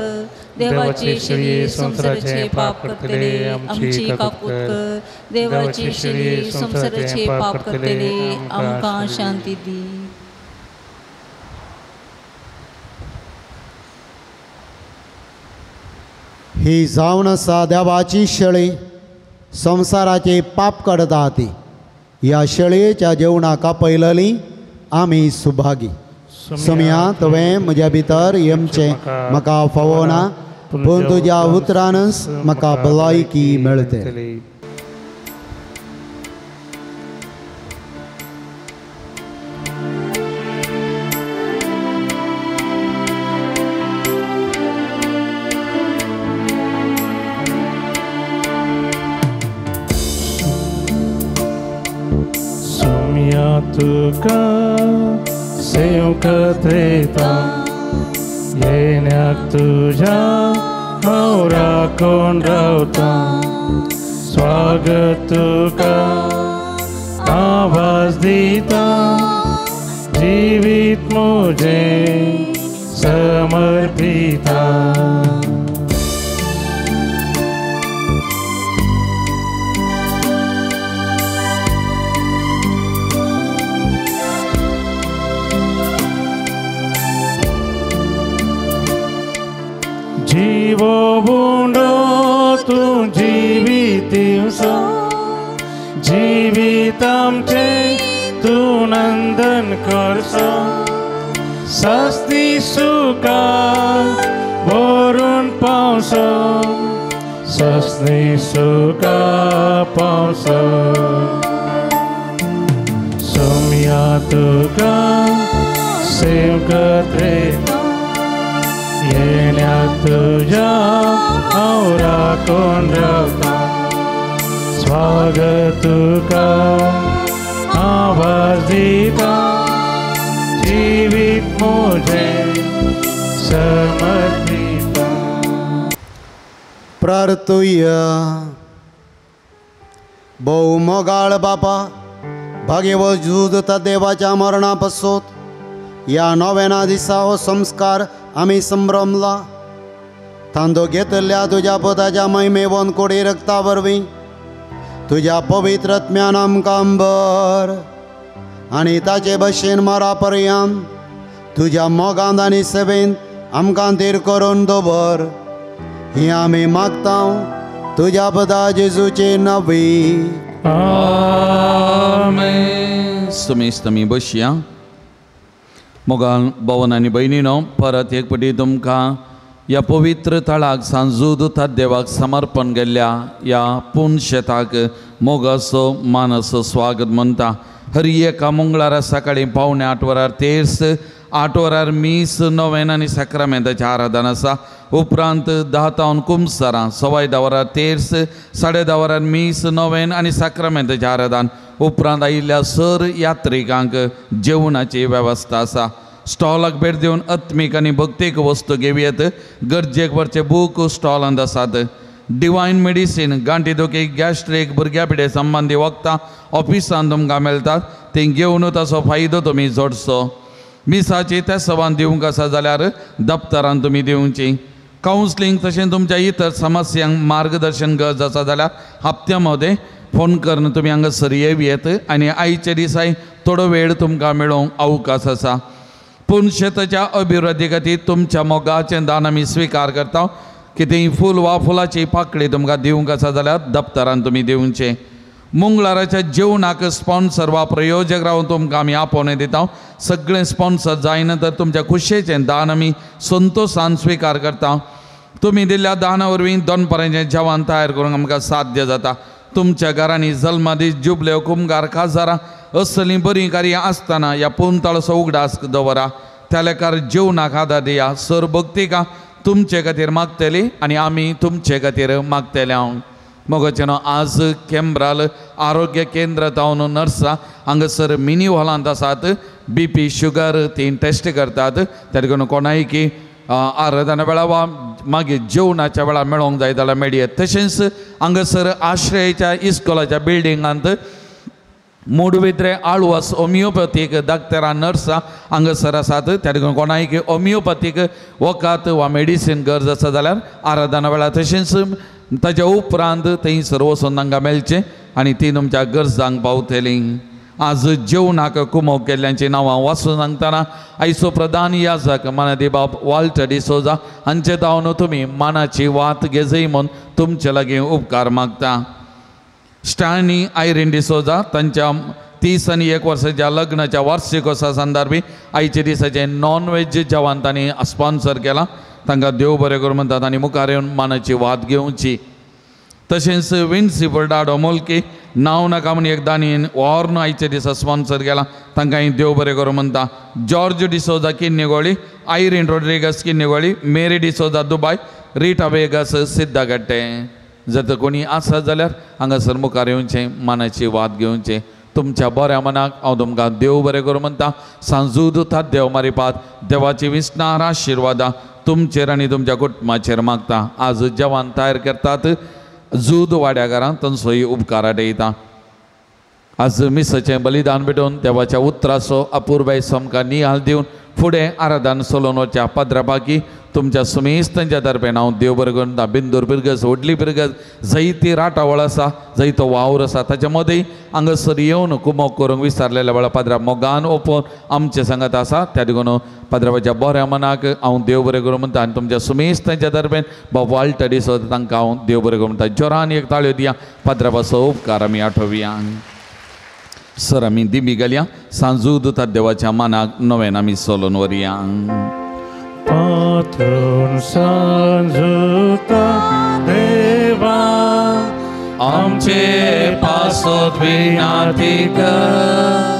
देवाची शेळी संसाराचे पाप करतले आमची काकूत कर. देवाची शेळी संसाराचे पाप करतले आमकां शांती दी. ही जावन आसा देवाची शेळी संसाराचे पाप काडटा ती. ह्या शेळयेच्या जेवणाक आपयलेली आमी सुभागी. सुम्या तुवें म्हज्या भितर येवचें म्हाका फावना, पूण तुज्या उतरानच म्हाका भलायकी मेळटे. तुका सेवकत येता येण्याक तुझ्या हांव राखून रावता. स्वागत तुका आवाज दिता जिवीत म्हजें समर्पिता. जीवो बुंडो तूं जिवीतिवसो जिवीत आमचे तूं नंदन करसो. सस्ती सुका भरून पावसो सस्ती सुका पावसो. सोम्या तुका सेवकत येता येण्याक तुझ्या हांव राखून रावता. स्वागत तुका आवाज दिता जिवीत म्हजें समर्पिता. प्रार्थुया. भोव मोगाळ बापा, भाग्यव झूजता देवाच्या मरणा पासत ह्या नव्याना दिसा हो संस्कार आमी संभ्रमला. तांदो घेतल्या तुज्या पदाच्या महिमेवन कोडी रक्ता वरवीं तुज्या पवित्र आत्म्यान आमकां अंबर आनी ताचे भशेन मरा पर्यंत तुज्या मोगांत आनी सेवेंत आमकां थीर करून दवर. ही आमी मागता तुज्या पदा जेजूचे नवी. आमेन. तुमी बसया. मोगाल भवन आनी भयणीनो, परत एक फावटी तुमकां ह्या पवित्र तळाक सांजूदता देवाक समर्पण केल्ल्या ह्या पुणशेताक मोगाचो मानाचो स्वागत म्हणटा. हर एका मंगळारा सकाळीं पावणे 8 वरार तेर्स, 8 वरार मीस, नोवेन आनी सक्रामेंताचें आराधन आसा. उपरांत 10 कुमसारां, 10:15 वरार तेर्स, 10:30 वरार मीस, नोवेन आनी सक्रामेंताचें आराधन. उपरांत आयिल्ल्या सर यात्रिकांक जेवणाची वेवस्था आसा. स्टॉलाक भेट दिवन आत्मीक आनी भक्तीक वस्तू घेवयेत. गरजेक वरचे बूक स्टॉलांत आसात. डिवायन मेडिसीन, गांठी दुखी, गॅस्ट्रीक, भुरग्या पिडे संबंधी वखदां ऑफिसांत तुमकां मेळटात. ते घेवन ताचो फायदो तुमी जोडचो. मिसाची तेसवान दिवंक आसा जाल्यार दप्तरान तुमी दिवची. कावन्सिलींग तशें तुमच्या इतर समस्यांक मार्गदर्शन गरज आसा जाल्यार हप्त्या मदें फोन करून तुमी हांगासर येवयेत आनी आयचे दिसाय थोडो वेळ तुमकां मेळोवंक अवकाश आसा. पुणशेताच्या अभिवृद्धी खातीर तुमच्या मोगाचें दान आमी स्विकार करता. कितेंय फूल वा फुलाची पाकळी तुमकां दिवंक आसा जाल्यार दप्तरान तुमी दिवचें. मंगळाराच्या जेवणाक स्पॉन्सर वा प्रयोजक रावन तुमकां आमी आपोवणे दिता. सगळें स्पॉन्सर जायना तर तुमच्या खुशेचें दान आमी संतोशान स्विकार करता. तुमी दिल्ल्या दाना वरवीं दनपाराचें जेवण तयार करूंक आमकां साध्य जाता. तुमच्या घरांनी जल्मादीस, जुबल्यो, कुमगार, काजारां असलीं बरीं कार्यां आसतना ह्या पुंतळसो उगडास दवरा. त्या लेकार जेवणाक आदार दिया. सर भक्तिका तुमचे खातीर मागतली आनी आमी तुमचे खातीर मागतले. हांव मोगाचेनो आज केंब्राल आरोग्य केंद्र जावन नर्सां हांगासर मिनी हॉलांत आसात. BP, शुगर ती टेस्ट करतात. त्या देखून कोणाय की आराधना वेळा वा मागीर जेवणाच्या वेळा मेळोंक जाय जाल्यार मेळयात. तशेंच हांगासर आश्रयाच्या इस्कॉलाच्या बिल्डिंगांत ಮೂಡುಬಿದ್ರೆ ಆಳ್ವಾಸ್ ಹೋಮಿಯೋಪತಿಕ್ ಡಾಕ್ಟरा नर्सा हांगासर आसात त्या ठिकाणी कोणाक होमियोपथीक वखद वा मेडिसीन गरज आसा जाल्यार आराधना वेळार तशेंच ताच्या उपरांत थंयसर वचून तांकां मेळचें आनी ती तुमच्या गरजांक पावतली. आज जेवणाक कुमक केल्ल्यांची नांवां वाचून सांगतना आयचो प्रधान याजक मानदी बाब वाल्टर डिसोजा हांचे तावन तुमी मानाची वात घेजय म्हूण तुमचे लागीं उपकार मागता. स्टॅनी आयरीन डिसोजा तांच्या 31 वर्साच्या लग्नाच्या वार्षिकोत्सवा संदर्भी आयचे दिसाचे नॉन वेज जेवण तांणी स्पॉन्सर केला. तांकां देव बरें करूं म्हणटात आनी मुखार येवन मानाची वात घेवची. तशेंच विन्सिपल डाडो मोलकी नांव नाका म्हूण एक दानी वॉर्न आयचे दिसा स्पॉन्सर केला. तांकां देव बरें करूं म्हणटा. जॉर्ज डिसोजा किन्नेगोळी, आयरीन रोड्रिगस किन्नेगोळी, मेरी डिसोजा दुबय, रिटा वेगस सिद्धगट्टे. जर तर कोणी आसा जाल्यार हांगासर मुखार येवचें, मानाची वात घेवचें. तुमच्या बऱ्या मनाक हांव तुमकां देव बरें करूं म्हणटा. सांजूद उठात देव मारिपात देवाची विस्तार आशिर्वादा तुमचेर आनी तुमच्या कुटुंबाचेर मागता. आज जेवण तयार करतात जूद वाड्याकारांक तांचोय उपकार आटयता. आज मिसाचें बलिदान भेटोवन देवाच्या उतराचो अपुर्बाय आमकां नियाल दिवन फुडें आराधन चलोवन वच्या पाद्रापाकी तुमच्या सुमेस्तांच्या तर्फेन हांव देव बरें करून बिंदूर पिरगस, व्हडली पिरगस, जैती राटावळ आसा, जैतो वावर आसा, ताच्या मदीं हांगासर येवन कुमक करूंक विचारलेल्या वेळार पाद्रा मोगान ओपोवन आमचे सांगात आसा. त्या देखून पाद्राबाच्या बऱ्या मनाक हांव देव बरें करूं म्हणटा आनी तुमच्या सुमेस्तांच्या तर्फेन बाब वाल्टर डिसोजा तांकां हांव देव बरें करूं म्हणटा. जोरान एक ताळयो दिया. पाद्राबाचो उपकार आमी आठोवया. सर आमी दिमी घालया. सांजूद उठात देवाच्या मानाक नवेन आमी चलोवन वरया. पात्रून सांजुता देवा आमचे पासोत विनाती कर.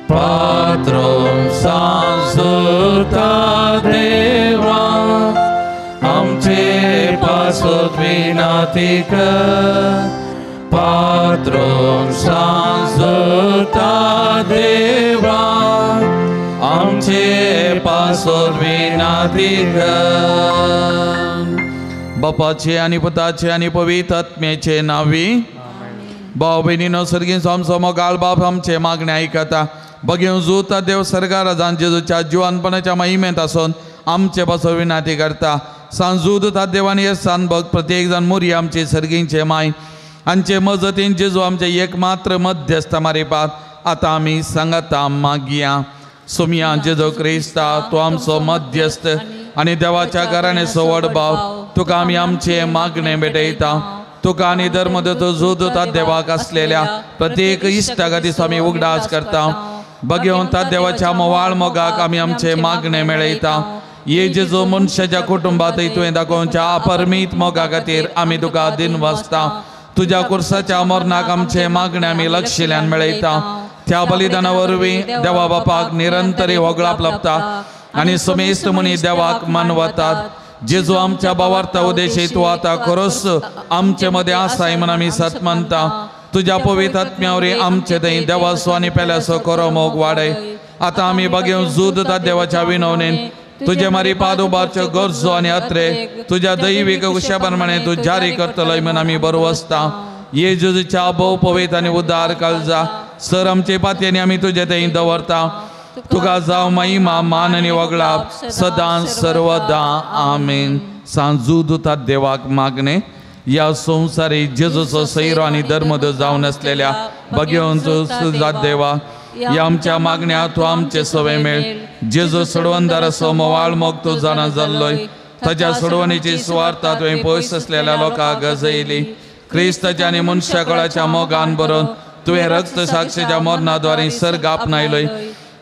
पात्रून सांजुता देवा आमचे पासोत विनाती कर. पात्रून सांजुता देवा आमचे पासोर विनाती कर. बापाचे आनी पुताचे आनी पवित्र आत्म्याचे नावी. भाव भयणीनो सर्गीचो आमचो मोगाळ बाप आमचे मागणे आयकता. बघेव जुता देव सर्गार जावन जेजूच्या जिवानपणाच्या महिमेंत आसून आमचे पासोर विनाती करता. सांजूद उठात देवानी सान भक्त प्रत्येक जाण मोरी आमचे सर्गींचे माय हांचे मजतीन जेजू आमचे एकमात्र मध्यस्थ मारिपात आतां आमी सांगता मागया. सोमिया जेजो क्रिस्ता तूं आमचो मध्यस्थ आनी देवाच्या घराणे सोवड भाव तुका आमी आमचे मागणे भेटयता. तुका आनी धर्मदूत जोदूतात देवाक आसलेल्या प्रत्येक इश्टा खातीर आमी उगडास करता. भगवंता देवाच्या मोवाळ मोगाक आमी आमचे मागणे मेळयता. ये जेजो मनशाच्या कुटुंबांत तुवें दाखोवच्या अपरमीत मोगा खातीर आमी तुका दिनवासता. तुज्या कुर्साच्या मरणाक आमचे मागणे आमी लक्षिल्ल्यान मेळयता. त्या बलिदाना वरवीं देवा बापाक निरंतरी वगळाप लभता आनी समेस्त मनी देवाक मानवतात. जेजू आमच्या भावार्थ उद्देशी तूं आतां खरोच आमचे मदें आसाय म्हूण आमी सत मानता. तुज्या पवित्र आत्म्या वरवीं आमचे थंय देवाचो आनी पेल्याचो खरो मोग वाडय. आतां आमी बगेव जुदता देवाच्या विनवणेन तुजे मारिपाद उबारच्यो गरजो आनी अत्रे तुज्या दैवीक उशा प्रमाणे तूं जारी करतलोय म्हूण आमी बरवसता. येजूच्या भोव पवित्र आनी उदार काळजा सर आमचे पातयेनी आमी तुजे थंय दवरता. तुका जावं महिमा मान आनी वगळाप सदां सर्वदा आमेन. सांजूद उठात देवाक मागणे. या संवसारी जेजूचो सैरो आनी धर्मदूत जावन आसलेल्या भगवंत सुजात देवा या आमच्या मागण्या तूं आमचे सवे मेळ. जेजू सोडवंदार असो मोवाळ मोग तूं जाणा जाल्लोय. ताच्या सोडवणेची सुवार्ता तुवें पयस आसलेल्या लोकांक गजयली. क्रिस्ताच्या आनी मनशा कुळाच्या मोगान बरोवन तुवें रक्त साक्षीच्या मरणाद्वारे सर्ग आपणायलोय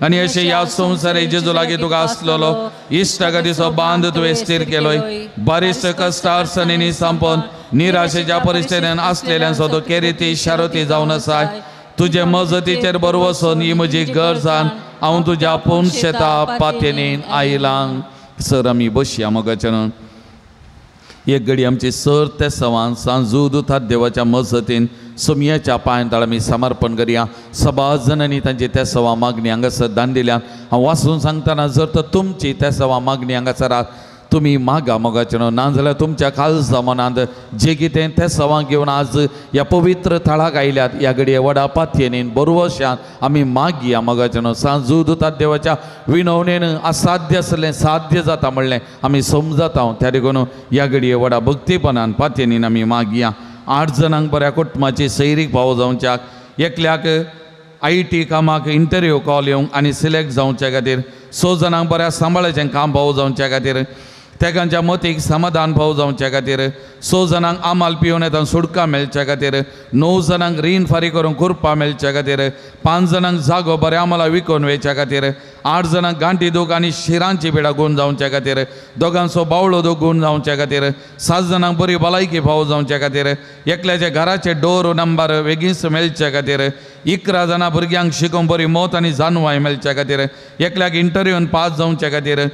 आनी अशें ह्या संवसारी जेजू लागीं तुका आसलेलो इश्टा खातीरचो बांद तुवें स्थिर केलोय. बारिश्ट कश्ट अडचणींनी सांपोवन निराशेच्या परिस्थितीन आसलेल्यांचो तो केरिती शारोती जावन आसाय. तुजे मजतीचेर बर वचून ही म्हजी गरजान हांव तुज्या पुणशेता पातयेनीन आयलां. सर आमी बसया मोगाच्यान. एक घडी आमची सर ते सवान सांजूद उठात देवाच्या मजतीन सोमियाच्या पांयतळ आमी समर्पण करया. सबाज जणांनी तांची त्या सवा मागणी हांगासर दान दिल्या. हांव वाचून सांगतना जर तर तुमची त्या सवा मागणी हांगासर तुमी मागा मोगाचें नाजाल्यार तुमच्या खालसा मनांत जें कितें तें सवां घेवन आज ह्या पवित्र थळाक आयल्यात ह्या घडये व्हडा पातयेनीन बरोवशान आमी मागया मोगाचें सांजूद देवाच्या विनवणेन असाध्य आसलें साध्य जाता म्हणलें आमी समजता त्या देखून ह्या घडये व्हडा भक्तीपणान पातयेनीन आमी मागया 8 जाणांक बऱ्या कुटुंबाची सैरीक भाव जावच्याक एकल्याक IT कामाक इंटरव्यू कॉल येवंक आनी सिलेक्ट जावच्या खातीर 6 जाणांक बऱ्या सांबाळाचें काम भाव जावच्या खातीर तेकांच्या मतीक समाधान भाव जावच्या खातीर 6 जाणांक आमाल पिवन येता सुडका मेळच्या खातीर 9 जाणांक रीण फारी करूंक कुरपा मेळच्या खातीर 5 जाणांक जागो बऱ्या आम्हाला विकून वेच्या खातीर 8 जाणांक गांठी दूख आनी शिरांची पिडा गूण जावच्या खातीर दोगांचो बावळो दूख गूण जावच्या खातीर 7 जाणांक बरी भलायकी भाव जावच्या खातीर एकल्याच्या घराचे डोर नंबर बेगीच मेळच्या खातीर 11 जाणां भुरग्यांक शिकोवंक बरी मौत आनी जानवाय मेळच्या खातीर एकल्याक इंटरव्यून पास जावच्या खातीर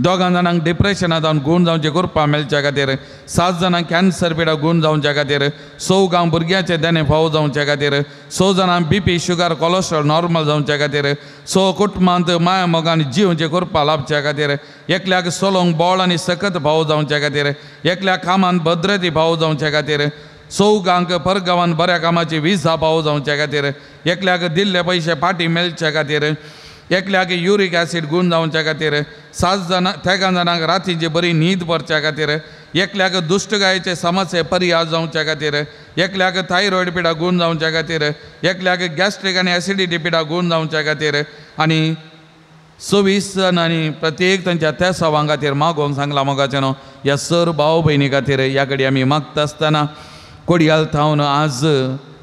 2 जाणांक डिप्रेशनांत जावन गूण जावचे कुरपा मेळच्या खातीर 7 जाणांक कॅन्सर पिडा गूण जावच्या खातीर 100 भुरग्याचे देणे फाव जावच्या खातीर 100 जाणांक BP शुगर कोलेस्ट्रॉल नॉर्मल जावच्या खातीर 100 कुटुंबांत माया मोगान जिवचे कुरपा लाभच्या खातीर एकल्याक सोलोंक बोळ आनी सकत भाव जावच्या खातीर एकल्याक कामांत भद्रती भाव जावच्या खातीर 100 परगांवांत बऱ्या कामाची विजा भाव जावच्या खातीर एकल्याक दिल्ले पयशे फाटी मेळच्या खातीर एकल्याक युरीक ॲसीड गूण जावच्या खातीर 7 जाणांक रातीची बरी न्हीद पडच्या खातीर एकल्याक दुश्टगायेचे समस्ये पर्याय जावच्या खातीर एकल्याक थायरॉयड पिडा गूण जावच्या खातीर एकल्याक गॅस्ट्रीक आनी एसिडिटी पिडा गूण जावच्या खातीर आनी 26 जाणांनी प्रत्येक तांच्या त्या सवां खातीर मागोवंक सांगला मोगाचें ह्या सर भाव भयणी खातीर ह्या घडये आमी मागता आसतना कोडयाल थावन आज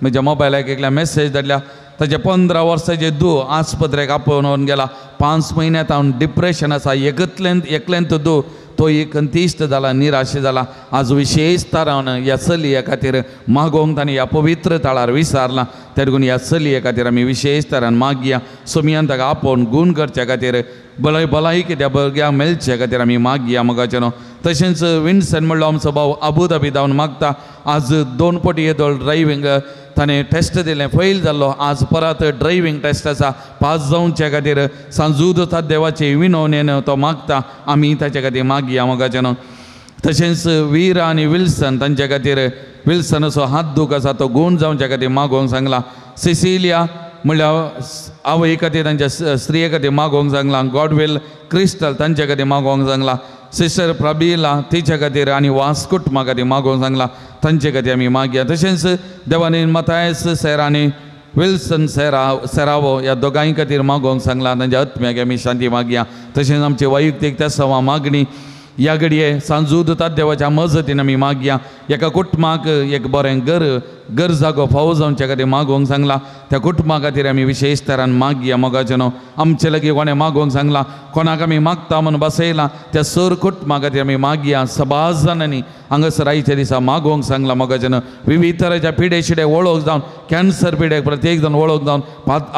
म्हज्या मोबायलाक एकल्या मेसेज धाडल्या ताचे 15 वर्साचे दू आस्पत्रेक आपोवन गेला 5 म्हयन्यांत हांव डिप्रेशन आसा एकलेंत दू तो एकंतिश्ट जाला निराश जाला आज विशेष तरान ह्या चलये खातीर मागोवंक ताणें ह्या पवित्र थळार विचारलां त्या देखून ह्या चलये खातीर आमी विशेष तरान मागया सुमयान ताका आपोवन गूण करच्या खातीर भलायकी त्या भुरग्यांक मेळच्या खातीर आमी मागया मोगाचें तशेंच विन्सन म्हणलो आमचो भाव अबुधाबी जावन मागता आज 2 फावटी येदोळ ड्रायव्हिंग ताणें टेस्ट दिलें फेल जाल्लो आज परत ड्रायव्हिंग टेस्ट आसा पास जावच्या खातीर सांजूद देवाचे विनवणेन तो मागता आमी ताचे खातीर मागया मोगाचें तशेंच वीर आनी विल्सन तांचे खातीर विल्सनाचो हात दूख आसा तो गूण जावच्या खातीर मागोवंक सांगला सिसिलिया म्हणल्यार आवय खातीर तांच्या स्त्रिये खातीर मागोवंक सांगला गॉडवेल क्रिस्टल तांचे खातीर मागोवंक सांगला सिस्टर प्रबिला तिच्या खातीर आनी वास्कुटमा खातीर मागोवंक सांगला तांचे खातीर आमी मागया तशेंच देवानी मतायस सेरा आनी विल्सन सेरावो ह्या दोगांय खातीर मागोवंक सांगला तांच्या आत्म्याक आमी शांती मागया तशेंच आमची वैयक्तीक त्या सवा मागणी ह्या घडये सांजूद देवाच्या मजतीन आमी मागया एका कुटुंबाक एक बरें घर जागो फावो जावच्या खातीर मागोवंक सांगला त्या कुटुंबा खातीर आमी विशेष तरान मागया मोगाचें आमचे लागीं कोणें मागोवंक सांगला कोणाक आमी मागता म्हणून बसयला त्या सर कुटुंबा खातीर आमी मागया 7 जाणांनी हांगासर आयच्या दिसा मागोवंक सांगला मोगाचें विविध तरेच्या पिडे शिडे वळख जावन कॅन्सर पिडेक प्रत्येक जाण वळख जावन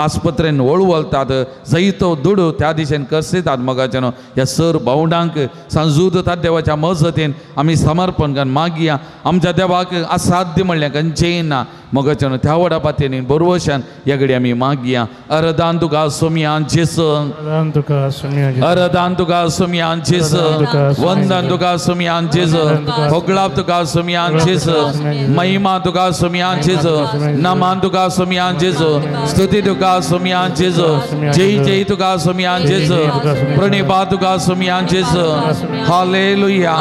आस्पत्रेन वळवतात जैतो दुडू त्या दिशेन कसयतात मोगाचें ह्या सर भावंडांक सांजूद देवाच्या मजतीन आमी समर्पण करून मागया आमच्या देवाक असाध्य म्हणलें खंयचेंय ना मोगाचें त्या व्हडा पातयेनी बरोवशान ह्या घडये आमी मागया अरदान तुका सुमयान जेसू अरदान तुका सुमयान जेसू वंदन तुका सुमयान जेसू होगलाप तुका सुमयान जेसू महिमा तुका सुमयान जेसू नमान तुका सुमयान जेसू स्तुती तुका सुमयान जेसू जय जय तुका सुमयान जेसू प्रणिपा तुका सुमयान जेसू हालेलुया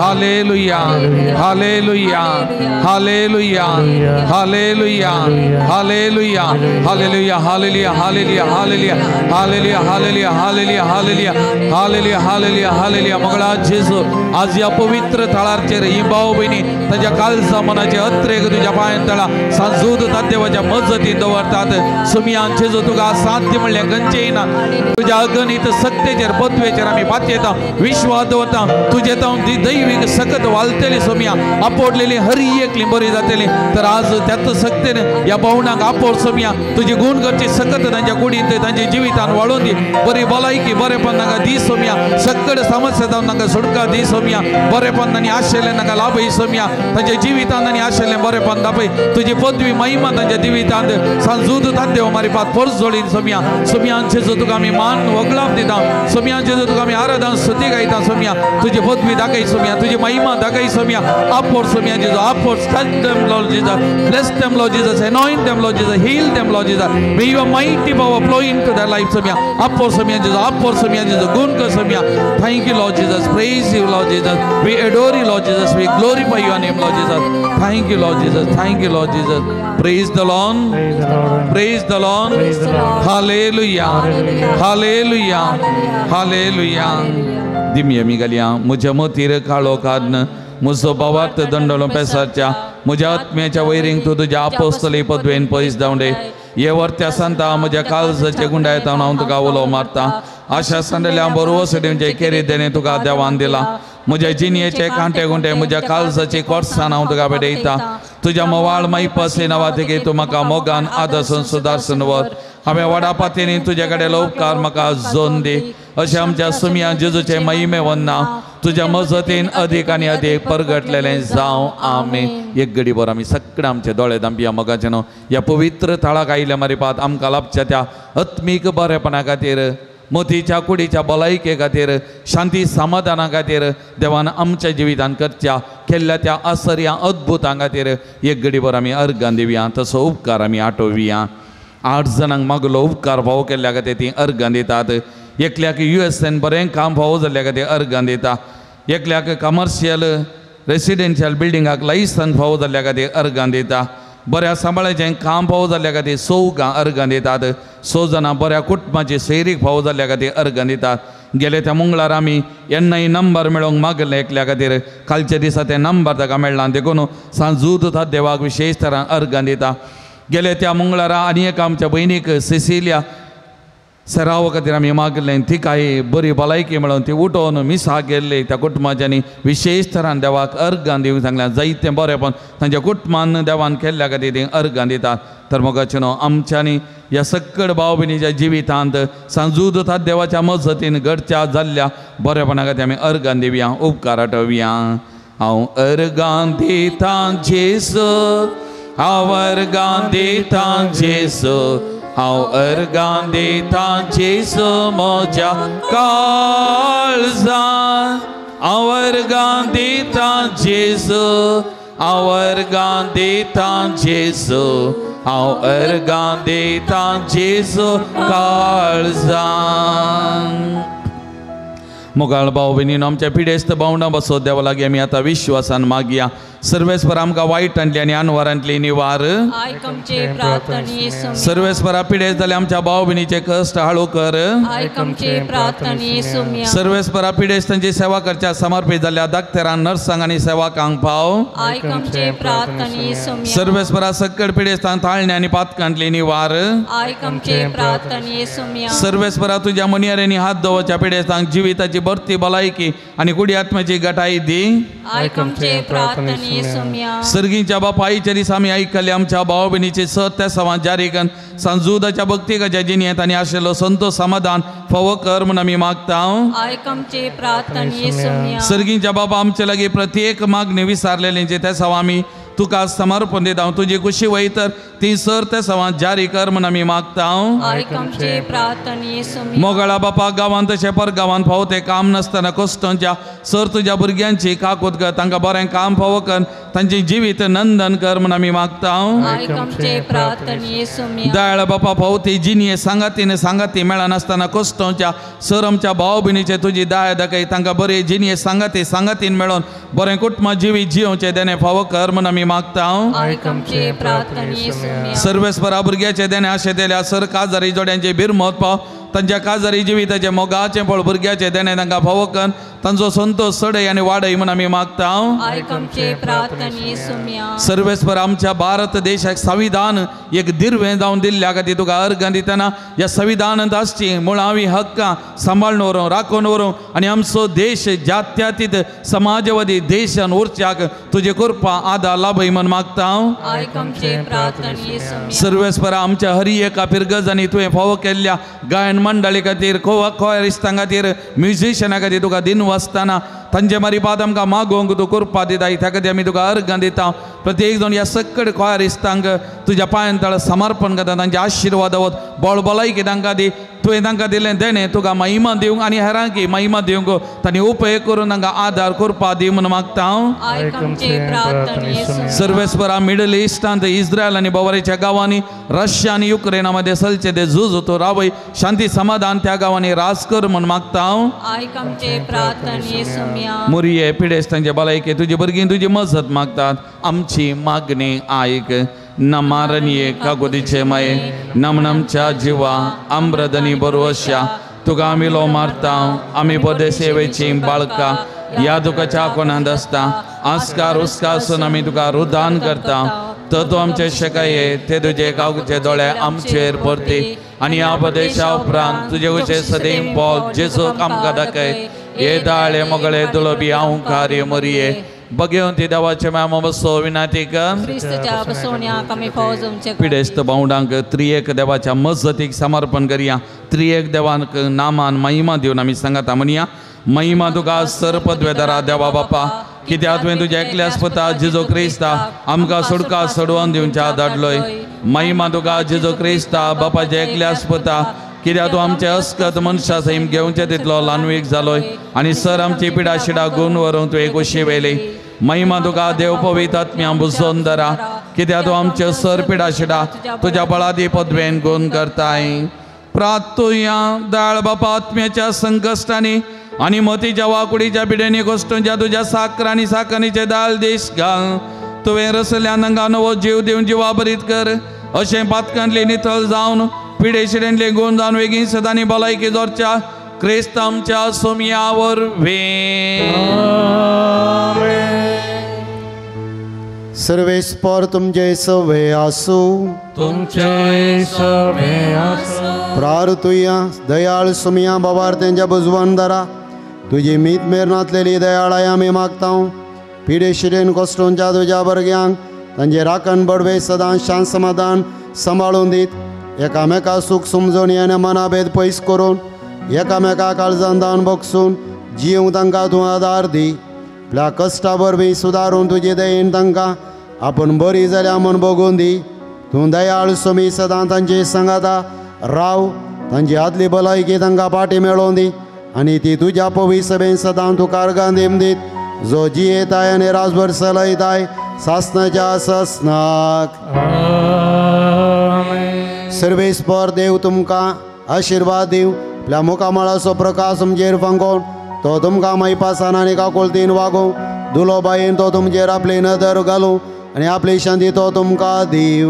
हालेलुया हालेलुया हालेलुया हालेलुया हालेलुया हालेलुया हालेलुया हालेलुया हालेलुया हालेलुया हालेलुया हालेलुया हालेलुया हालेलुया हालेलुया मंगळा जेसू आज या पवित्र थळाचेर ही भाव भयणी ताच्या कालसा मनाचे अत्रेक तुज्या पांयां तळा सांजूद देवाच्या मजतीन दवरतात सुमयान जेसू तुका साध्य म्हणलें खंयचेंय ना तुज्या अगणित सत्तेचेर पत्वेचेर आमी पातयता विश्वास दवरता तुजे दैवीक सकत वालतली सुमया आपोडलेली हर एकली बरी जातली तर तर आज त्यात सक्तीने या पाहुणाक आपोर सोमिया तुझी गुण करची सकत त्यांच्या कुडीत त्यांच्या जिवितान वाळून दी बरी भलायकी बरेपण नाका दी सोमिया सक्कड समस्या जाऊन नाका सुटका दी सोमिया बरेपण आणि आशेले नाका लाभई सोमिया त्यांच्या जिवितान आणि आशेले बरेपण दापई तुझी पदवी महिमा त्यांच्या जिवितान सांजूद देव मारी पात फोर्स जोडी सोमिया सोमियांचे जो तुका आम्ही मान वगळाम दिता सोमियांचे जो तुका आम्ही आराधना स्तुती गायता सोमिया तुझी पदवी दाखई सोमिया तुझी महिमा दाखई सोमिया आपोर सोमिया जिजो आपोर touch them Lord Jesus bless them Lord Jesus anoint them Lord Jesus heal them Lord Jesus may your mighty power flow into their lives सोमिया आपोर सोमिया जिजो गुण कर सोमिया thank you Lord Jesus praise you Lord Jesus we adore you Lord Jesus we glorify your name Lord Jesus thank you Lord Jesus praise the Lord praise the Lord hallelujah hallelujah hallelujah दिम्य मिगलिया मुझ्या मोतीर काळो काढणं मुजो बावात दंडलो पेसारच्या म्हज्या आत्म्याच्या वैरींक तूं तुज्या आपोस्तली पदवेन पयस धांवडे ये वर्त्या Santa म्हज्या काळजाचे गुंडायतावन हांव तुका उलो मारता आशा सांडल्या बरोवसडींचे केरी देणे तुका देवान दिला म्हज्या जिणयेचे कांटे गुंटे म्हज्या काळजाची कोर्सान हांव तुका भेटयता तुज्या मोवाळ मैपसे नावातकी तूं म्हाका मोगान आदर्शन सुदारसन वर हांवें वडापातींनी तुजे कडेन उपकार म्हाका जोन दी अशें आमच्या सुमिया जेजूचे महिमे वन्ना तुज्या मजतीन अदीक आनी अदीक परगटलेलें जावं आमेन एक घडी भर आमी सगळे आमचे दोळे दांबिया मोगाचे न्हू ह्या पवित्र थाळाक आयिल्ल्या मारिपात आमकां लाभच्या त्या आत्मीक बरेपणा खातीर मोतीच्या कुडीच्या भलायके खातीर शांती समाधाना खातीर देवान आमच्या जिवितान करच्या केल्ल्या त्या आश्चर्या अद्भुतां खातीर एक घडी भर आमी अर्गां दिवया तसो उपकार आमी आठोवया 8 जाणांक मागलो उपकार फावो केल्ल्या खातीर ती अर्गां दितात एकल्याक USAन बरें काम फावो जाल्ल्या खातीर अर्गां दिता एकल्याक कमर्शियल रेसिडेन्शियल बिल्डिंगाक लायसन फावो जाल्ल्या खातीर अर्गां दिता बऱ्या सांबाळाचें काम फावो जाल्ल्या खातीर 100 अर्गां दितात 100 जाणां बऱ्या कुटुंबाची सैरीक फावो जाल्ल्या खातीर अर्गां दितात गेले त्या मंगळार आमी एन्नाय नंबर मेळोवंक मागले एकल्या खातीर कालच्या दिसा ते नंबर ताका मेळना देखून सांजूद देवाक विशेश तरान अर्गां दिता गेले त्या मंगळारा आनी एक आमच्या भयणीक सिसिलिया सराव खातीर आमी मागलें ती काही बरी भलायकी मेळोवन ती उठोवन मिसा गेल्ली त्या कुटुंबाच्यांनी विशेश तरान देवाक अर्गां दिवंक सांगलें जायतें बरेंपण तांच्या कुटुंबान देवान केल्ल्या खातीर ती अर्गां दितात तर मोगाचें न्हू आमच्यांनी ह्या सक्कड भाव भयणीच्या जिवितांत सांजूद देवाच्या मजतीन घडच्या जाल्ल्या बरेपणा खातीर आमी अर्गां दिवया उपकार आठवया हांव अर्गां दिता जेसू हांव अर्गां दिता जेसू हांव अर्गां दिता जेसू म्हज्या काळजान हांव अर्गां दिता जेसू हांव अर्गां दिता जेसू हांव अर्गां दिता जेसू काळजान मोगाळ भाव भयणीनो आमच्या पिडेस्त भावंडा बसो देवा लागीं आमी आतां विश्वासान मागया सर्वेस्पर आमकां वायटांतली आनी अनवरांतली निवार सर्वेस्परा पिडेस्त जाल्यार आमच्या भाव भयणीचे कश्ट हाळू कर सर्वेस्परा पिडेस्त तांची सेवा करच्या समर्पीत जाल्ल्या दाक्तेरां नर्सांक आनी सेवाकांक पाव सर्वेस्परा सक्कड पिडेस्तांक ताळणी आनी पातकांतली निवार सर्वेस्परा तुज्या मनियरेनी हात दवरच्या पिडेस्तांक जिविताची बरती भलायकी आनी कुडी आत्म्याची गटाय दी सर्गीच्या बापा आईच्या दिसा आमी आयकले आमच्या भाव भयणीचे सत्य संवाद जारी करून सांजूदाच्या भक्तिकाच्या जिणेंत आनी आशिल्लो संतोष समाधान फावो कर म्हूण आमी मागता सर्गीच्या बाबा आमचे लागीं प्रत्येक मागणी विसारलेलींचे त्या सवा आमी तुका समर्पण दिता तुजी खुशी वयतर ती सर ते संवाद जारी कर म्हूण आमी मागता मोगळा बापा गांवांत तशें परगांवांत फावो ते काम नासतना कश्टांच्या सर तुज्या भुरग्यांची काकूत कर तांकां बरें काम फावो कर तांची जिवीत नंदन कर म्हूण आमी मागता दयाळ बापा फावो ती जिणये सांगाती मेळनासतना कश्टांच्या सर आमच्या भाव भयणीचे तुजी दाय दाखय तांकां बरे जिणये सांगातीन मेळोन बरें कुटुंब जिवीत जियोवचें देणे फावो कर म्हूण आमी मागता सर्वेस्परा भुरग्याचे देणे आशे दिल्या सर काजारी जोड्यांचे बिरमत पाव तांच्या काजारी जिविताचे मोगाचे फळ भुरग्याचे देणे तांकां फावो कर तांचो संतोष सडय आनी वाडय म्हूण आमी मागता आयक आमचे प्रार्थना येसुम्या सर्वेस्पर आमच्या भारत देशाक संविधान एक दिर्वें जावन दिल्ल्या खातीर तुका अर्घ दितना ह्या संविधानांत आसची मुळावी हक्कां सांबाळून व्हरूं राखून व्हरूं आनी आमचो देश जात्यातीत समाजवादी देशान उरच्याक तुजे कृपा आदार लाभय म्हूण मागता आयक आमचे प्रार्थना येसुम्या सर्वेस्पर आमच्या हरी एका पिरगजांनी तुवें फावो केल्ल्या गायन मंडळी खातीर खोरिस्तां खातीर म्युझिशना खातीर तुका दिन वाचताना तांचे मारिपात आमकां मागोवंक तूं कृपा दिताय त्या खातीर आमी तुका अर्घ दिता प्रत्येक जाण ह्या सकड खोरिस्तांक तुज्या पांयांतळ समर्पण करता तांचे आशिर्वाद वत बळबलायकी तांकां दी तुवें तांकां दिलें देणें तुका महिमा दिवंक आनी हेरांकी महिमा दिवंक तांणी उपेग करून तांकां आदार कृपा दी म्हूण मागता आयक आमचे प्रार्थना येसुम्या सर्वेस्परा मिडल इस्टांत इस्रायल आनी बवारीच्या गांवांनी रशिया आनी युक्रेनामध्ये चलचे ते झूज तूं रावय शांती समाधान त्या गांवांनी रास कर म्हूण मागता आयक आमचे प्रार्थना येसुम्या मुरिये पिडेस्तांचे भलायके तुजी भुरगीं तुजी मजत मागतात आमची मागणी आयक नमारनिये कागोदीचे माये नमनमच्या जिवा आम्रदनी बरोवश्या तुका आमी लो मारता आमी पदे सेवेची बाळका या दुखाच्या कोणांत आसता आस्कार उस्कासून आमी तुका रुदान करता तर तूं आमचे शेकाये ते तुजे कागचे दोळे आमचेर परती आनी ह्या उपदेशा उपरांत तुजे उचे सदैव पोग जेजूक आमकां दाखय हे दाळे मोगळे दुलोबी हांव कार्य मरिये बघेवन ती देवाचे माम बसो विनाती कर ख्रिस्ताच्या बसोवण्याक आमी फौजमचे पिडेस्त भावंडांक त्रिएक देवाच्या मजतीक समर्पण करिया त्रिएक देवाक नामान महिमा दिवन आमी सांगता म्हणया महिमा तुका सरपदवेदारा देवा बापा कित्याक तुवें तुज्या एकल्यास्पता जेजू क्रिस्ता आमकां सुडका सोडवून दिवच्या धाडलोय महिमा तुका जेजू क्रिस्ता बापाचे एकल्यास्पता कित्याक तूं आमचे अस्कत मनशा सैम घेवचे तितलो ल्हानवीक जालोय आनी सर आमची पिडा शिडा गुण व्हरूंक तुवें कुशी वेली महिमा तुका देव पवित्र आत्म्या बुजोवन धरा कित्याक तूं आमचे सर पिडा शिडा तुज्या बळादी पदवेन गुण करताय प्रार्थुया दाळ बापा आत्म्याच्या संकश्टांनी आनी मतीच्या वाकुडीच्या पिडेनी कश्टांच्या तुज्या साकरांनी साकणीचे दाळ देश घाल तुवें रसल्या नंगा नवो जीव दिवन जिवा बरीत कर अशें पातकांतली नितळ जावन पिडे शिडेंतले गुण जावन वेगीन सदांनी भलायकी जोडच्या क्रिस्त आमच्या सोमयावर सर्वेस्पर तुमचे सवे आसूं तुमचे सवे आसूं प्रार्थुया दयाळ सोमया बाबार तेंच्या बुजवान धरा तुजी मीत मेर नातलेली दयाळाय आमी मागता पिडे शिडेन कश्टांच्या तुज्या भुरग्यांक तांचे राखण बडवे सदां शांत समाधान सांबाळून दीत एकामेका सूख समजून आनी मनाभेद पयस करून एकामेका काळजान दावन बगसून जीव तांकां तूं आदार दी आपल्या कश्टा वरवीं सुदारून तुजे दयेन तांकां आपूण बरी जाल्या म्हूण बगून दी तूं दयाळ सोमी सदां तांचे सांगाता राव तांची आदली भलायकी तांकां पाटी मेळोवन दी आनी ती तुज्या पवी सभेन सदां तुका अर्गां दिम दीत जो जियेताय आनी राजभर चलयताय सासनाच्या ससनाक सर्वेस्पर देव तुमकां आशिर्वाद दिव आपल्या मुखामळाचो प्रकाश तुमचेर फांकोवन तो तुमकां मैपासान आनी काकुळतीन वागोव दुलोबायेन तो तुमचेर आपली नदर घालूं आनी आपली शांती तो तुमकां दिव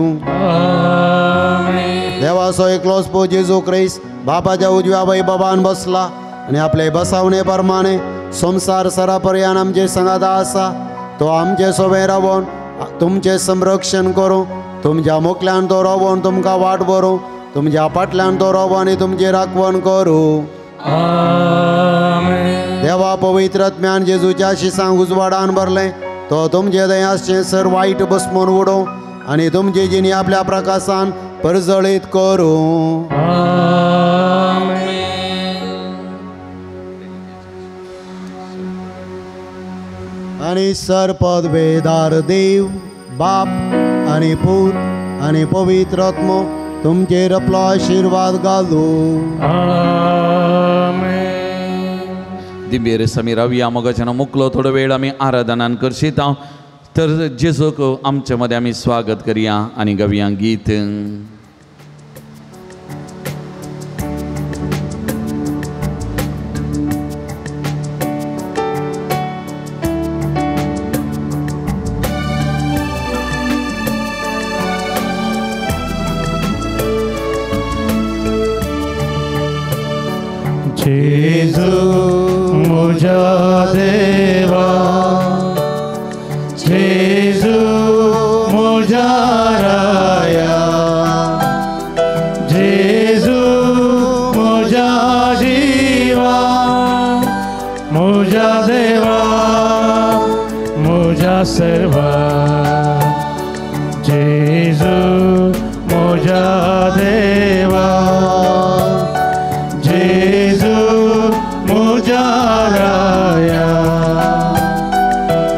देवाचो एकलोच पो जेजू क्रिस्त बापाच्या उजव्या वैभवान बसला आनी आपले बसावणे प्रमाणे संसार सरापर्यंत आमचे संगाता आसा तो आमचे सोबे रावून तुमचे संरक्षण करूं तुमच्या मुखल्यान तो रावून तुमकां वाट भरूं तुमच्या फाटल्यान तो रावून आनी तुमची राखण करूं देवा पवित्र आत्म्यान जेजूच्या शिसांक उजवाडान भरलें तो तुमचे दयाचें सर वायट बसमून उडोवं आनी तुमची जिणी आपल्या प्रकाशान परजळीत करूं आनी सरपद वेदार देव बाप आनी पूत आनी पवित्र आत्मो तुमचेर आपलो आशिर्वाद घालूं दिबेर समीर रावया मोगाच्यान मुकलो थोडो वेळ आमी आराधनान करशीत तर जेजूक आमचे मदें आमी स्वागत करया आनी गावया गीत म्हज्या देवा जेजू म्हज्या राया जेजू म्हज्या जिवा म्हज्या देवा म्हज्या सर्वा जेजू म्हज्या देवा जेजू म्हज्या राया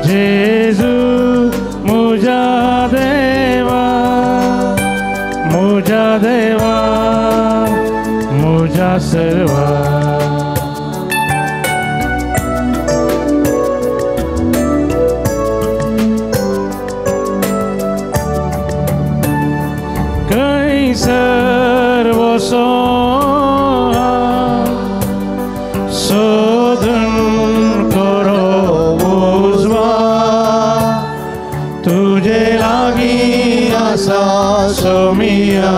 जेजू म्हज्या देवा म्हज्या सर्वा सर्व सोधन करो उजवा तुझे लागी आसा सोमिया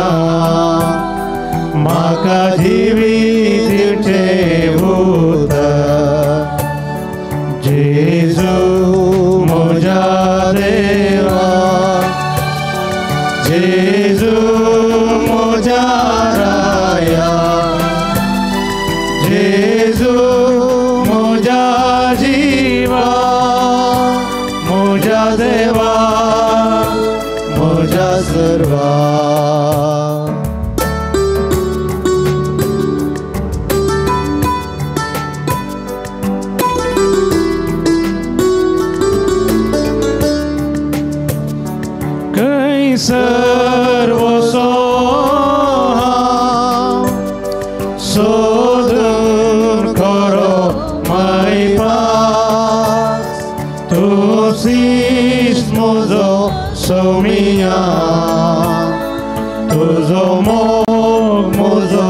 म्हाका जिवीत दिवचे भूत जेजू म्हज्या देवा जेजू म्हज्या राया जेजू म्हज्या जिवा म्हज्या देवा म्हज्या सर्वा सर्व सोधन करो मैपास तुझीच म्हजो सोमिया तुजो मोग म्हजो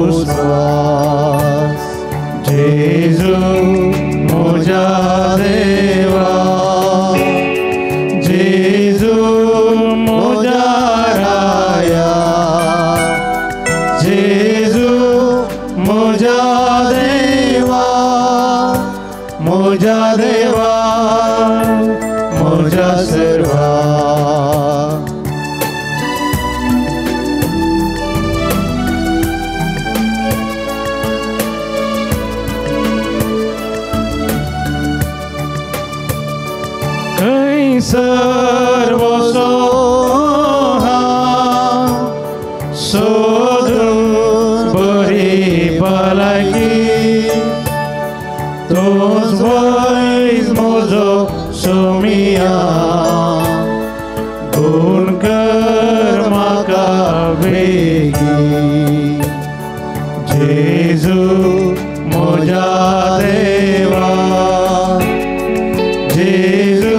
उस्वास जेजू म्हज्या देवा जेजू म्हज्या राया जेजू म्हज्या देवा म्हज्या सर्वा सर्व सोधून बरी भलायकी तोच वैज म्हजो सोमिया गुण कर म्हाका बेगी जेजू म्हज्या देवा जेजू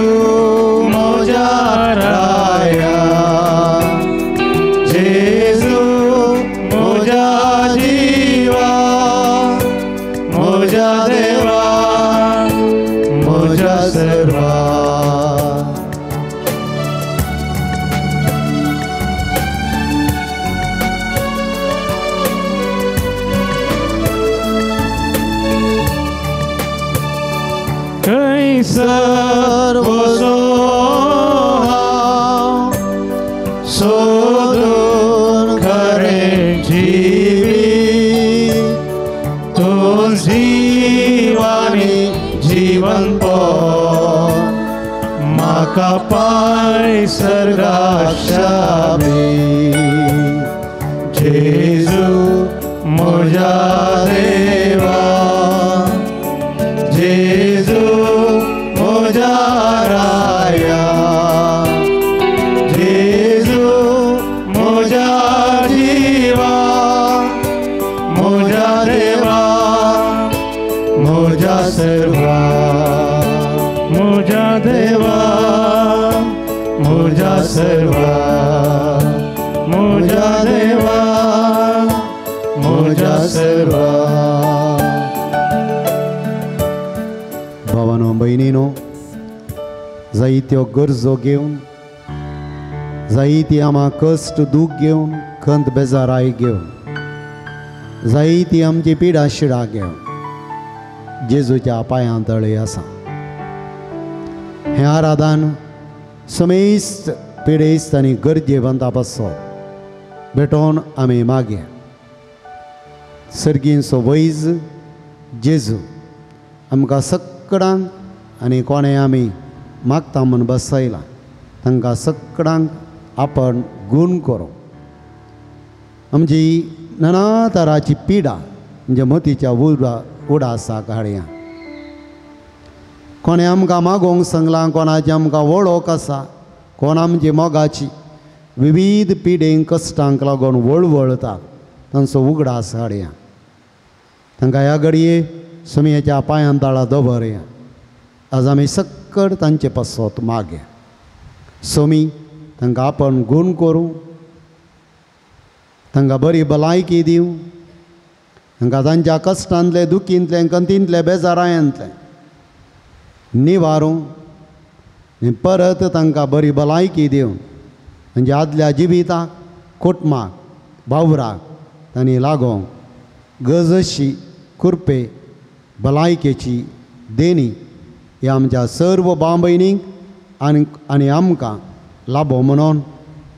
म्हज्या राया जेजू म्हज्या जिवा म्हज्या देवा म्हज्या सर्वा सर्व सोधून खरे जीवी तो जीवानी जीवन म्हाका पाय सर्गाशाबी जेजू म्हज्या देवा जेजू म्हज्या राया जेजू म्हज्या जिवा म्हज्या देवा म्हज्या सर्वा म्हज्या देवा म्हज्या सर्वा म्हज्या देवा म्हज्या सर्वा भावानो भयणीनो जायत्यो गरजो घेवन जायती आम्हा कश्ट दूख घेवन खंत बेजाराय घेवन जायती आमची पिडा शिडा घेवन जेजूच्या पांयां तळी आसा. हें आराधन समेस्त पिडेस्त आनी गरजेवंता पासत भेटोवन आमी मागया. सर्गींचो वैज जेजू आमकां सगळ्यांक आनी कोणें आमी मागता म्हूण बसयलां तांकां सगळ्यांक आपण गूण करूं. आमची नाना तराची पिडा म्हणजे मतीच्या उडासाक हाडया. कोणें आमकां मागोवंक सांगलां, कोणाची आमकां वळख आसा, कोण आमची मोगाची विविध पिडेंक कश्टांक लागून वळवळटा तांचो उगडास हाडया. तांकां ह्या घडये समेच्या पांयां तळा दवरया. आज आमी सक्कड तांचे पासत मागया. समी तांकां आपण गूण करूं, तांकां बरी भलायकी दिवं, तांकां तांच्या कश्टांतले दुखींतले कंतींतले बेजारायांतले निवारूं आनी परत तांकां बरी भलायकी दिवं. म्हणजे आदल्या जिविताक कुटुंबाक भावराक तांणी लागोंक गरजशी कृपे भलायकेची देणी ही आमच्या सर्व भाव भयणींक आनी आमकां लाभो म्हणून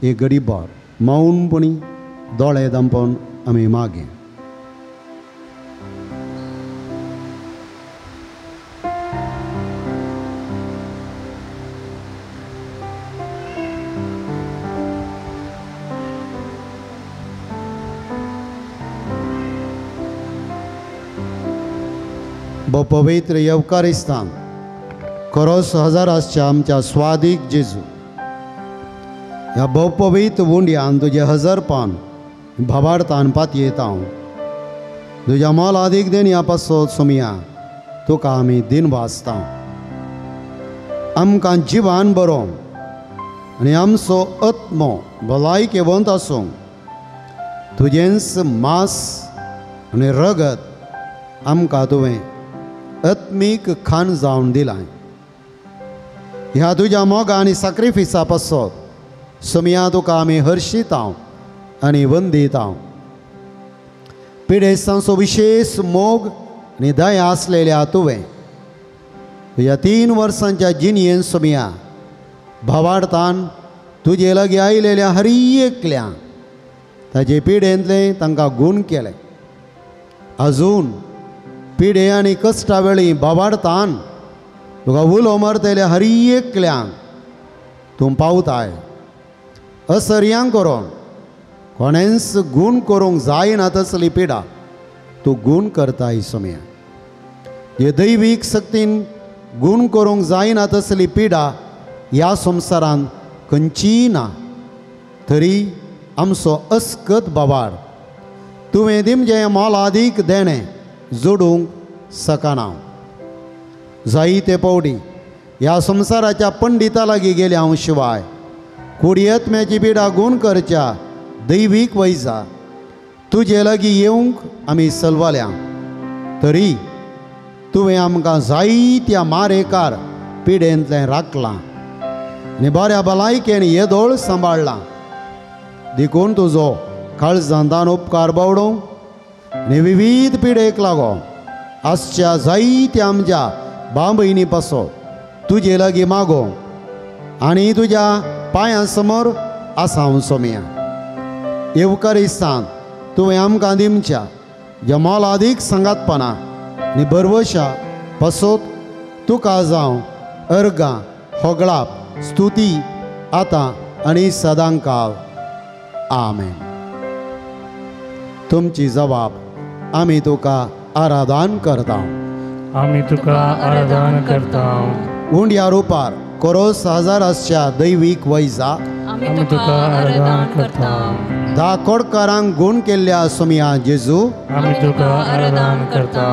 एक गडीभर मौनपणी दोळे धांपून आमी मागया. पवित्र येवकारिस्तान खरोच हजाराच्या आमच्या स्वादीक जेजू ह्या भवपवित्र उंडयान तुजें हजरपण भावार्थान पातयेता हांव. तुज्या मोलादीक देणया पासत सुमया तुका आमी दिन वाचता. आमकां जिवान बरो आनी आमचो आत्मो भलायकेवंत आसूंक तुजेंच मांस आनी रगत आमकां तुवें आत्मीक खाण जावन दिलां. ह्या तुज्या मोगा आनी सॅक्रिफिसा पासत सुमया तुका आमी हर्शिता आनी वंदिता. पिडेस्तांचो विशेष मोग आनी दया आसलेल्या तुवें तुज्या 3 वर्सांच्या जिणयेन सुमया भावार्थान तुजे लागीं आयलेल्या हर एकल्यांक ताचे पिडेंतले तांकां गूण केले. आजून पिडे आनी कश्टा वेळी भावार्थान तुका उलो मरतल्या हर एकल्यांक तूं पावताय. असर्यांक करून कोणेंच गूण करूंक जायना तसली पिडा तूं गूण करताय सुमया. हे दैवीक शक्तीन गूण करूंक जायना तसली पिडा ह्या संवसारांत खंयचीय ना. तरी आमचो अस्कत भावार तुवें दिमचें मोलादीक देणें जोडूंक सकना. जायते पावटी ह्या संवसाराच्या पंडिता लागीं गेले हांव शिवाय कुडियत्म्याची पिडा गूण करच्या दैवीक वैजा तुजे लागीं येवंक आमी सलवल्या. तरी तुवें आमकां जायत्या मारेकार पिडेंतलें राखलां आनी बऱ्या भलायकेन येदोळ सांबाळलां. देखून तुजो काळजांतान उपकार बावडोवंक आनी विविध पिडेक लागून आसच्या जायत्या आमच्या भाव भयणी पासत तुजे लागीं मागोवंक आनी तुज्या पांयां समोर आसा हांव सुमया. येवकारिस्तान तुवें आमकां दिमच्या ज्या मोलादीक सांगातपणां आनी बरवशा पासत तुका जावं अर्गां होगळाप स्तुती आतां आनी सदांकाळ. आमेन. तुमची जबाब आमी तुका आराधन करता. आमी तुका आराधन करता. उंड्या रुपार कोरोस हजाराच्या दैवीक वैजा आमी तुका आराधन करता. दाकोडकारांक गूण केल्ल्या सुमया जेजू आमी तुका आराधन करता.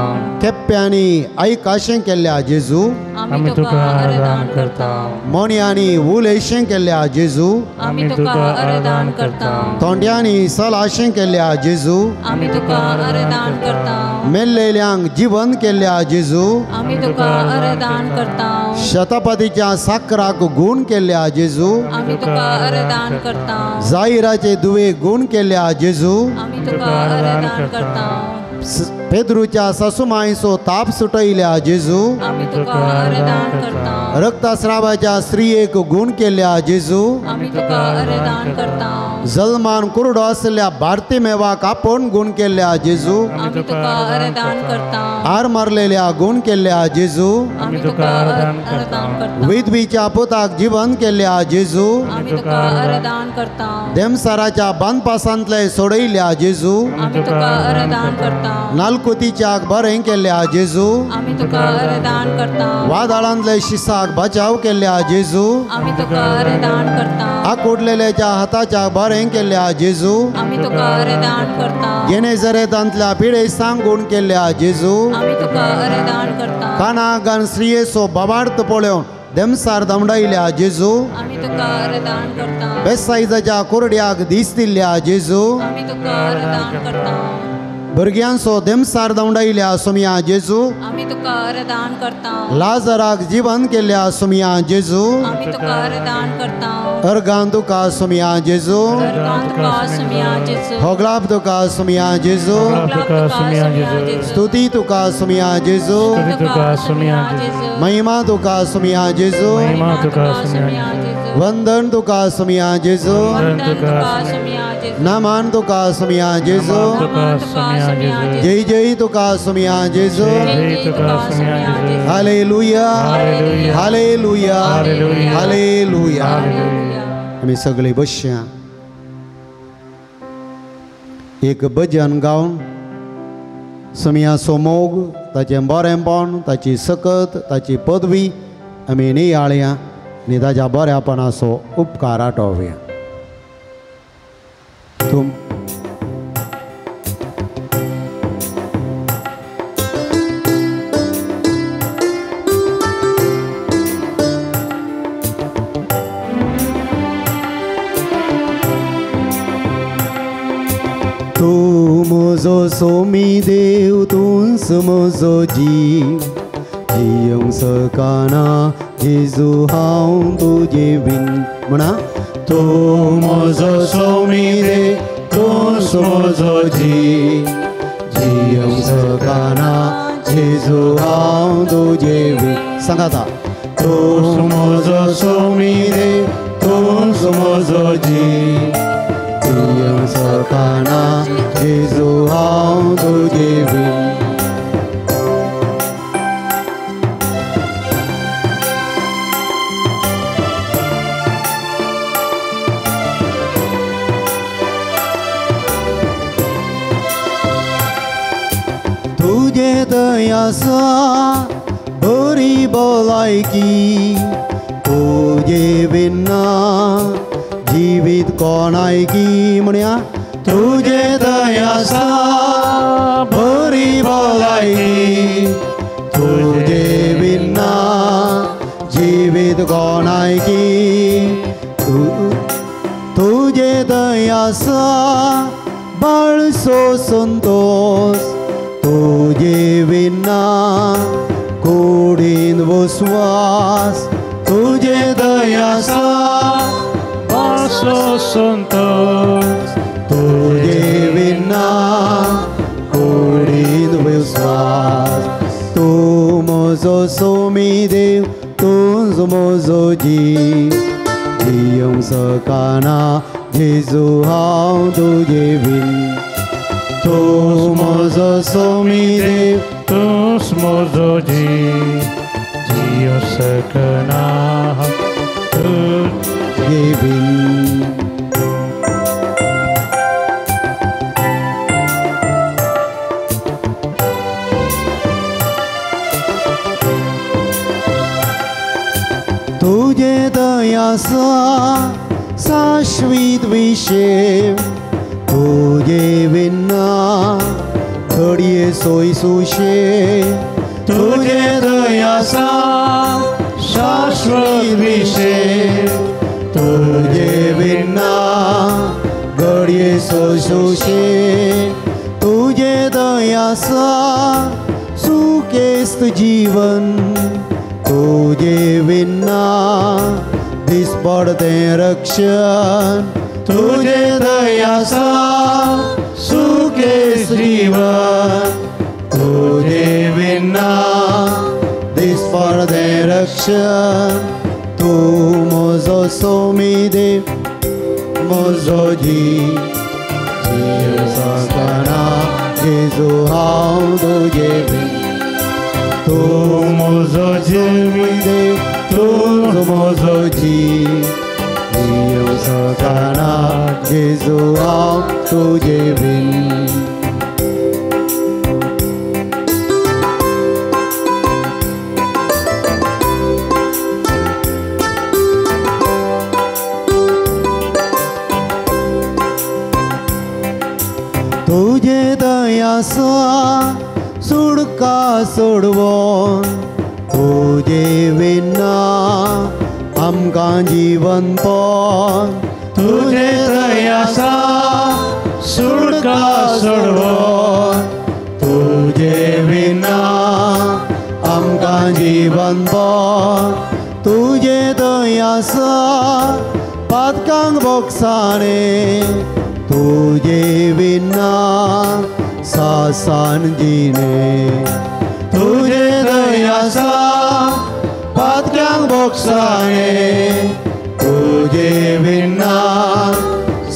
केप्प्यांनी आयकाशें केल्ल्या जेजू आमी तुका आराधन करता. मोन्यांनी उलयशें केल्ल्या जेजू आमी तुका आराधन करता. तोंड्यांनी सलाशें केल्ल्या जेजू आमी तुका आराधन करता. मेल्लेल्यांक जिवंत केल्ल्या जेजू आमी तुका आराधन करता. शतपदीच्या साकराक गूण केल्ल्या जेजू आमी तुका आराधन करता. जायराचे दुवे गूण केल्ल्या जेजू आमी तुका आराधन करता. पेद्रूच्या ससुमायचो ताप सुटयल्या जेजू आमी तुका आराधन करता रक्तस्रावाच्या स्त्रियेक गुण केल्या जेजू आमी तुका आराधन करता जल्मान कुरडो असलेल्या बार्तिमेवाक आपण गुण केल्या जेजू आमी तुका आराधन करता आर मारलेल्या गुण केल्या जेजू आमी तुका आराधन करता विधवीच्या पुताक जिवंत केल्या जेजू आमी तुका आराधन करता देमसाराच्या बांदपासांतले सोडयल्या जेजू आमी तुका आराधन करता नालकुतीच्याक बरें केल्या जेजू आमी तुका आराधन करता वादळांतले शिसाक बचाव केल्या जेजू आमी तुका आराधन करता आकुडलेल्याच्या हाताच्या बरें केल्या जेजू आमी तुका आराधन करता गेनेझरेतांतल्या पिडे सांगून केल्या जेजू आमी तुका आराधन करता कानागान स्त्रियेचो बाबार्थ पळोवन देमसार दमडयल्या जेजू आमी तुका आराधन करता बेसायजाच्या कुरड्याक दीस दिल्ल्या जेजू आमी तुका आराधन करता भुरग्यांचो देमसार दमडयल्या सुमिया जेजू आमी तुका आराधन करता लाजराक जिवंत केल्या सुमिया जेजू आमी तुका आराधन करता अर्गान तुका सुमिया जेजू अर्गान तुका सुमिया जेजू होगलाब तुका सुमिया जेजू तुका सुमिया जेजू स्तुती तुका सुमिया जेजू तुका सुमिया जेजू महिमा तुका सुमिया जेजू महिमा तुका सुमिया जेजू वंदन तुका सुमिया जेजू वंदन तुका सुमिया जेजू नमन तुका सुमिया जेजू नमन तुका सुमिया जेजू जय जय तुका सुमिया जेजू जय तुका सुमिया जेजू हालेलुया हालेलुया हालेलुया आमी सगळे बसया एक भजन गावन सुमियाचो मोग ताचें बरेंपण ताची सकत ताची पदवी आमी नियाळया आनी ताच्या बऱ्यापणाचो उपकार आठोवया तुम तू म्हजो सोमी देव तूंच म्हजो जीव जियोंक सकाना जेजू हांव तुजे बीन म्हणा तू म्हजो सोमी देव तूंच म्हजो जीव जियोंक सकाना जेजू हांव तुजे बीन सांगाता तू म्हजो सोमी देव तूंच म्हजो जीव जियोंक सकाना जेजू हांव तुजे बीन तुजे दयासा बरी भलायकी तुजे बिना जिवीत कोणायकी म्हणया तुजे दयासा बरी भलायकी तुजे बिना जिवीत कोणायकी तुजे दयासा बाळसो संतोष तुजे बिना कुडीन वसवास तुजे दयासा बाळसो संतोष तुजे बिना कुडीन वसवास तू म्हजो सोमी देव तूंच म्हजो जीव जियोंक सकाना जेजू हांव तुजे बीन तू म्हजो सोमी देव तूंच म्हजो जीव जियोंक सकाना तुजे बीन तुजे दयासा शाश्वीत विशेव तुजे बिना घडये सोय सुशे तुजे दयासा शाश्वत विशेव तुजे बिना घडये सोय सुशे तुजे दयासा सुखेस्त जीवन तुजे बिना दिसपडतें रक्षण तुजे दयासा सुखेस्त जीवन विना दिसपडदे रक्षण तूं म्हजो सोमी देव म्हजो जीव सगळा जेजू हांव तुजे तूं म्हजो सोमी देव तूं म्हजो जीव सगळा जेजू हांव तुजे बीन तुझे दयासा सुडका सोडवोन तुझे विना आमकां जीवन पण तुझे दयासा सुडका सोडवोन तुझे विना आमकां जीवन पण तुझे दयासा पातकांक बोगसाणे तुझे विना सासान जीने तुझे दयासा पातकांक बोगसाणे तुझे विना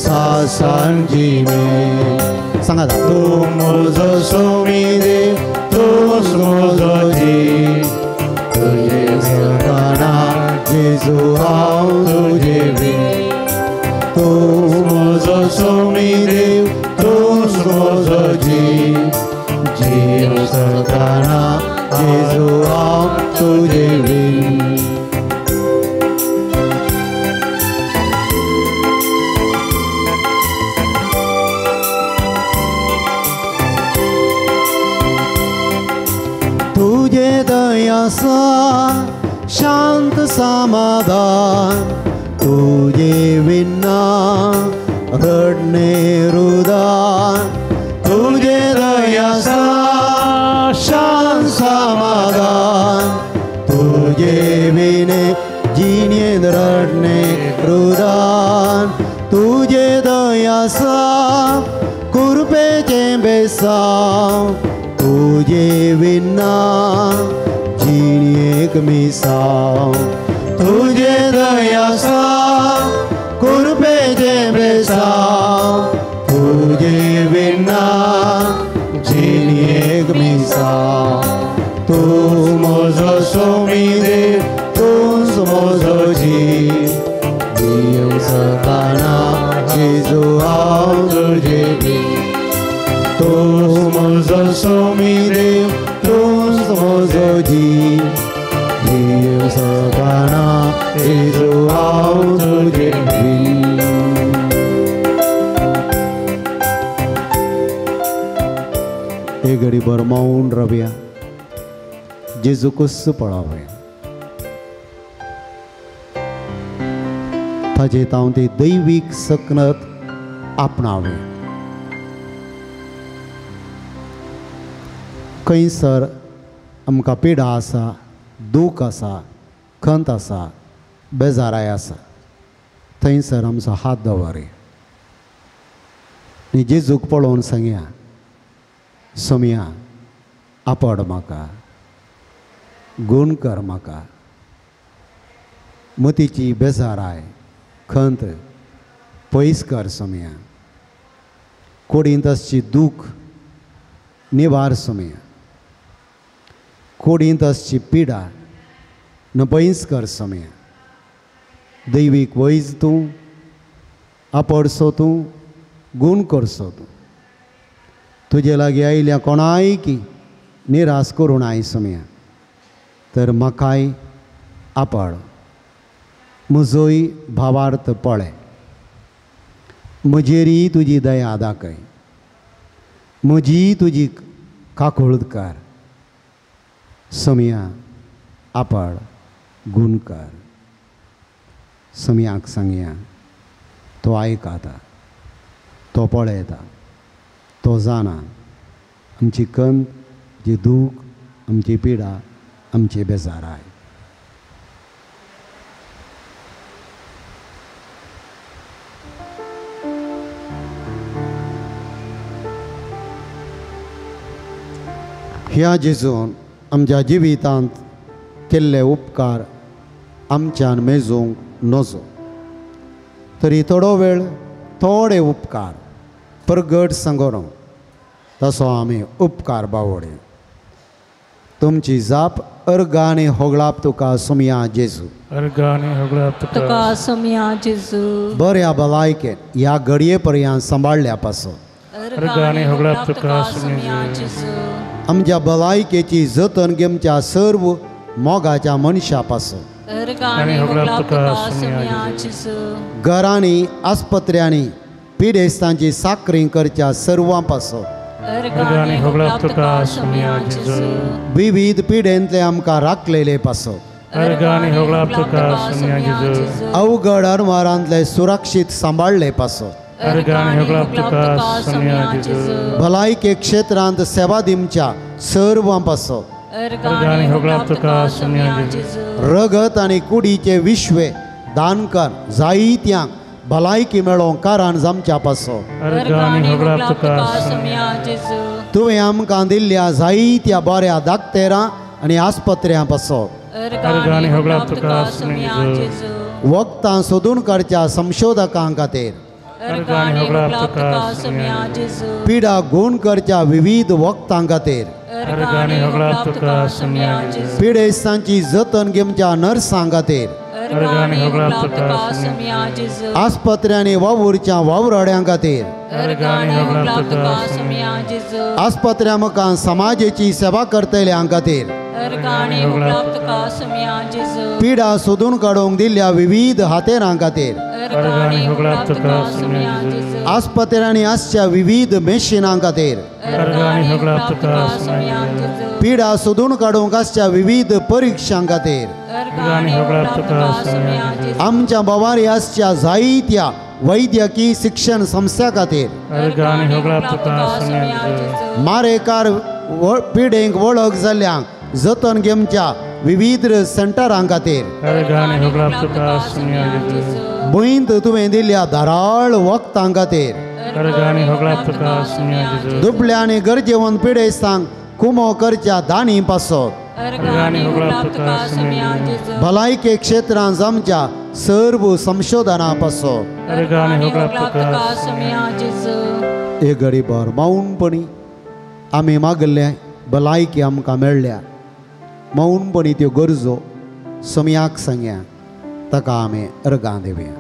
सासान जीने सांगा तूं म्हजो सोमी देव तूंच म्हजो जीव तुझे सगळा जेजू हांव तुजे बीन तूं म्हजो सोमी देव तूंच म्हजो जीव जीव सगळा जेजू हांव तुजे बीन तुझे दयासा शांत समाधान तुझे विना रडणे रुदान तुझे दयासा शांत समाधान तुझे विने जिणेंत रडणे रुदान तुझे दयासा कुरपेचें बेसांव तुझे विना जिणेक मिसांव तुझे दयासा कुरपेचे बेसांव तुझे विना जिणेक मिसांव तूं म्हजो सोमी देव तूंच म्हजो जीव जीव सगळा जेजू हांव तुजे बीन तूं म्हजो सोमी देव तूंच म्हजो जीव जीव सगळा जेजू हांव तुजे बीन एक घडीभर मौन रावया जेजू कसो पळावया ताचे हांव ती दैवीक सकनत आपणावें खंयसर आमकां पिडा आसा दूख आसा खंत आसा बेजाराय आसा थंयसर आमचो हात दवरया आनी जेजूक पळोवन सांगया सोम्या आपड म्हाका गूण कर म्हाका मतीची बेजाराय खंत पयस कर सोम्या कोडींत आसची दूख निवार सोम्या कोडींत आसची पिडा न पयस कर सोम्या दैवीक वैज तूं आपडसो तूं गूण करसो तूं तुजे लागीं आयल्या कोणाय की निराश करूं नाय सोम्या तर म्हाकाय आपड म्हजोय भावार्थ पळय म्हजेरी तुजी दया दाखय म्हजी तुजी काकूळट कर सोम्या आपड गूण कर सोम्याक सांगया तो आयकता तो पळयता तो जाणा आमची खंत जी दूख आमची पिडा आमची बेजाराय ह्या जेजून आमच्या जिवितांत केल्ले उपकार आमच्यान मेजूंक नजो, तरी थोडो वेळ थोडे उपकार प्रगट सांगोरो तसो आमी उपकार बावडे. तुमची जाप अर्गानी होगळाप तुका सुमिया जेजू. अर्गानी होगळाप तुका सुमिया जेजू. बऱ्या भलायकेन ह्या घडये पर्यंत सांबाळल्या पासो अर्गानी होगळाप तुका सुमिया जेजू. आमच्या भलायकेची जतन घेवच्या सर्व मोगाच्या मनशा पासो अर्गानी होगळाप तुका सुमिया जेजू. घरांनी आस्पत्र्यांनी पिडेस्तांची साखरी करच्या सर्वां पासो अर्गानी होगळाप तुका सुमिया जेजू. विविध पिडेंतले आमकां राखलेले पासो अर्गानी होगळाप तुका सुमिया जेजू. अवघड अनवारांतले सुरक्षीत सांबाळले पासो अर्गानी होगळाप तुका सुमिया जेजू. भलायके क्षेत्रांत सेवा दिवच्या सर्वां पासो अर्गानी होगळाप तुका सुमिया जेजू. रगत आनी कुडीचे विश्वे दानकार जायत्यांक भलायकी मेळोवंक कारण जमच्या पासो अर्गानी होगळाप तुका सुमिया जेजू. तुवें आमकां दिल्ल्या जायत्या बऱ्या दाक्तेरां आनी आस्पत्र्यां पासो अर्गानी होगळाप तुका सुमिया जेजू. वखदां सोदून काडच्या संशोधकां खातीर अर्गानी होगळाप तुका सुमिया जेजू. पिडा गूण करच्या विविध वखदां खातीर अर्गानी होगळाप तुका सुमिया जेजू. पिडेस्तांची जतन घेवच्या नर्सां खातीर अर्गानी होगळाप तुका सुमिया जेजू. आस्पत्र्यांनी वावुरच्या वावरड्यां खातीर अर्गानी होगळाप तुका सुमिया जेजू. आस्पत्र्यां मुखार समाजाची सेवा करतल्यांं खातीर अर्गानी होगळाप तुका सुमिया जेजू. पिडा सोदून काडूंक दिल्ल्या विविध हातेरां खातीर अर्गानी होगळाप तुका सुमिया जेजू. आस्पत्र्यांनी आसच्या विविध मेशिनां खातीर अर्गानी होगळाप तुका सुमिया जेजू. पिडा सोदून काडूंक आसच्या विविध परीक्षां खातीर अर्गानी होगळाप तुका सुमिया जेजू. आमच्या बोवारी आसच्या जायत्या वैद्यकीय शिक्षण संस्था खातीर अर्गानी होगळाप तुका सुमिया जेजू. मारेकार पिडेंक वळख जाल्ल्यांक जतन घेवच्या विविध सेंटरां खातीर अर्गानी होगळाप तुका सुमिया जेजू. भुंयत तुवें दिल्ल्या धाराळ वखदां खातीर अर्गानी होगळाप तुका सुमिया जेजू. दुबळ्या आनी गरजेवंत पिडेस्तांक कुमो करच्या दानी पासो अर्गानी होगळाप तुका सुमिया जेजू. भलायके क्षेत्रांत जमच्या सर्व संशोधनां पासो अर्गानी होगळाप तुका तुका सुमिया जेजू. एक घडीभर मौनपणी आमी मागल्ले भलायकी आमकां मेळ्ळ्या. मौनपणी त्यो गरजो सुमयाक सांगया, ताका आमी अर्गां दिवया.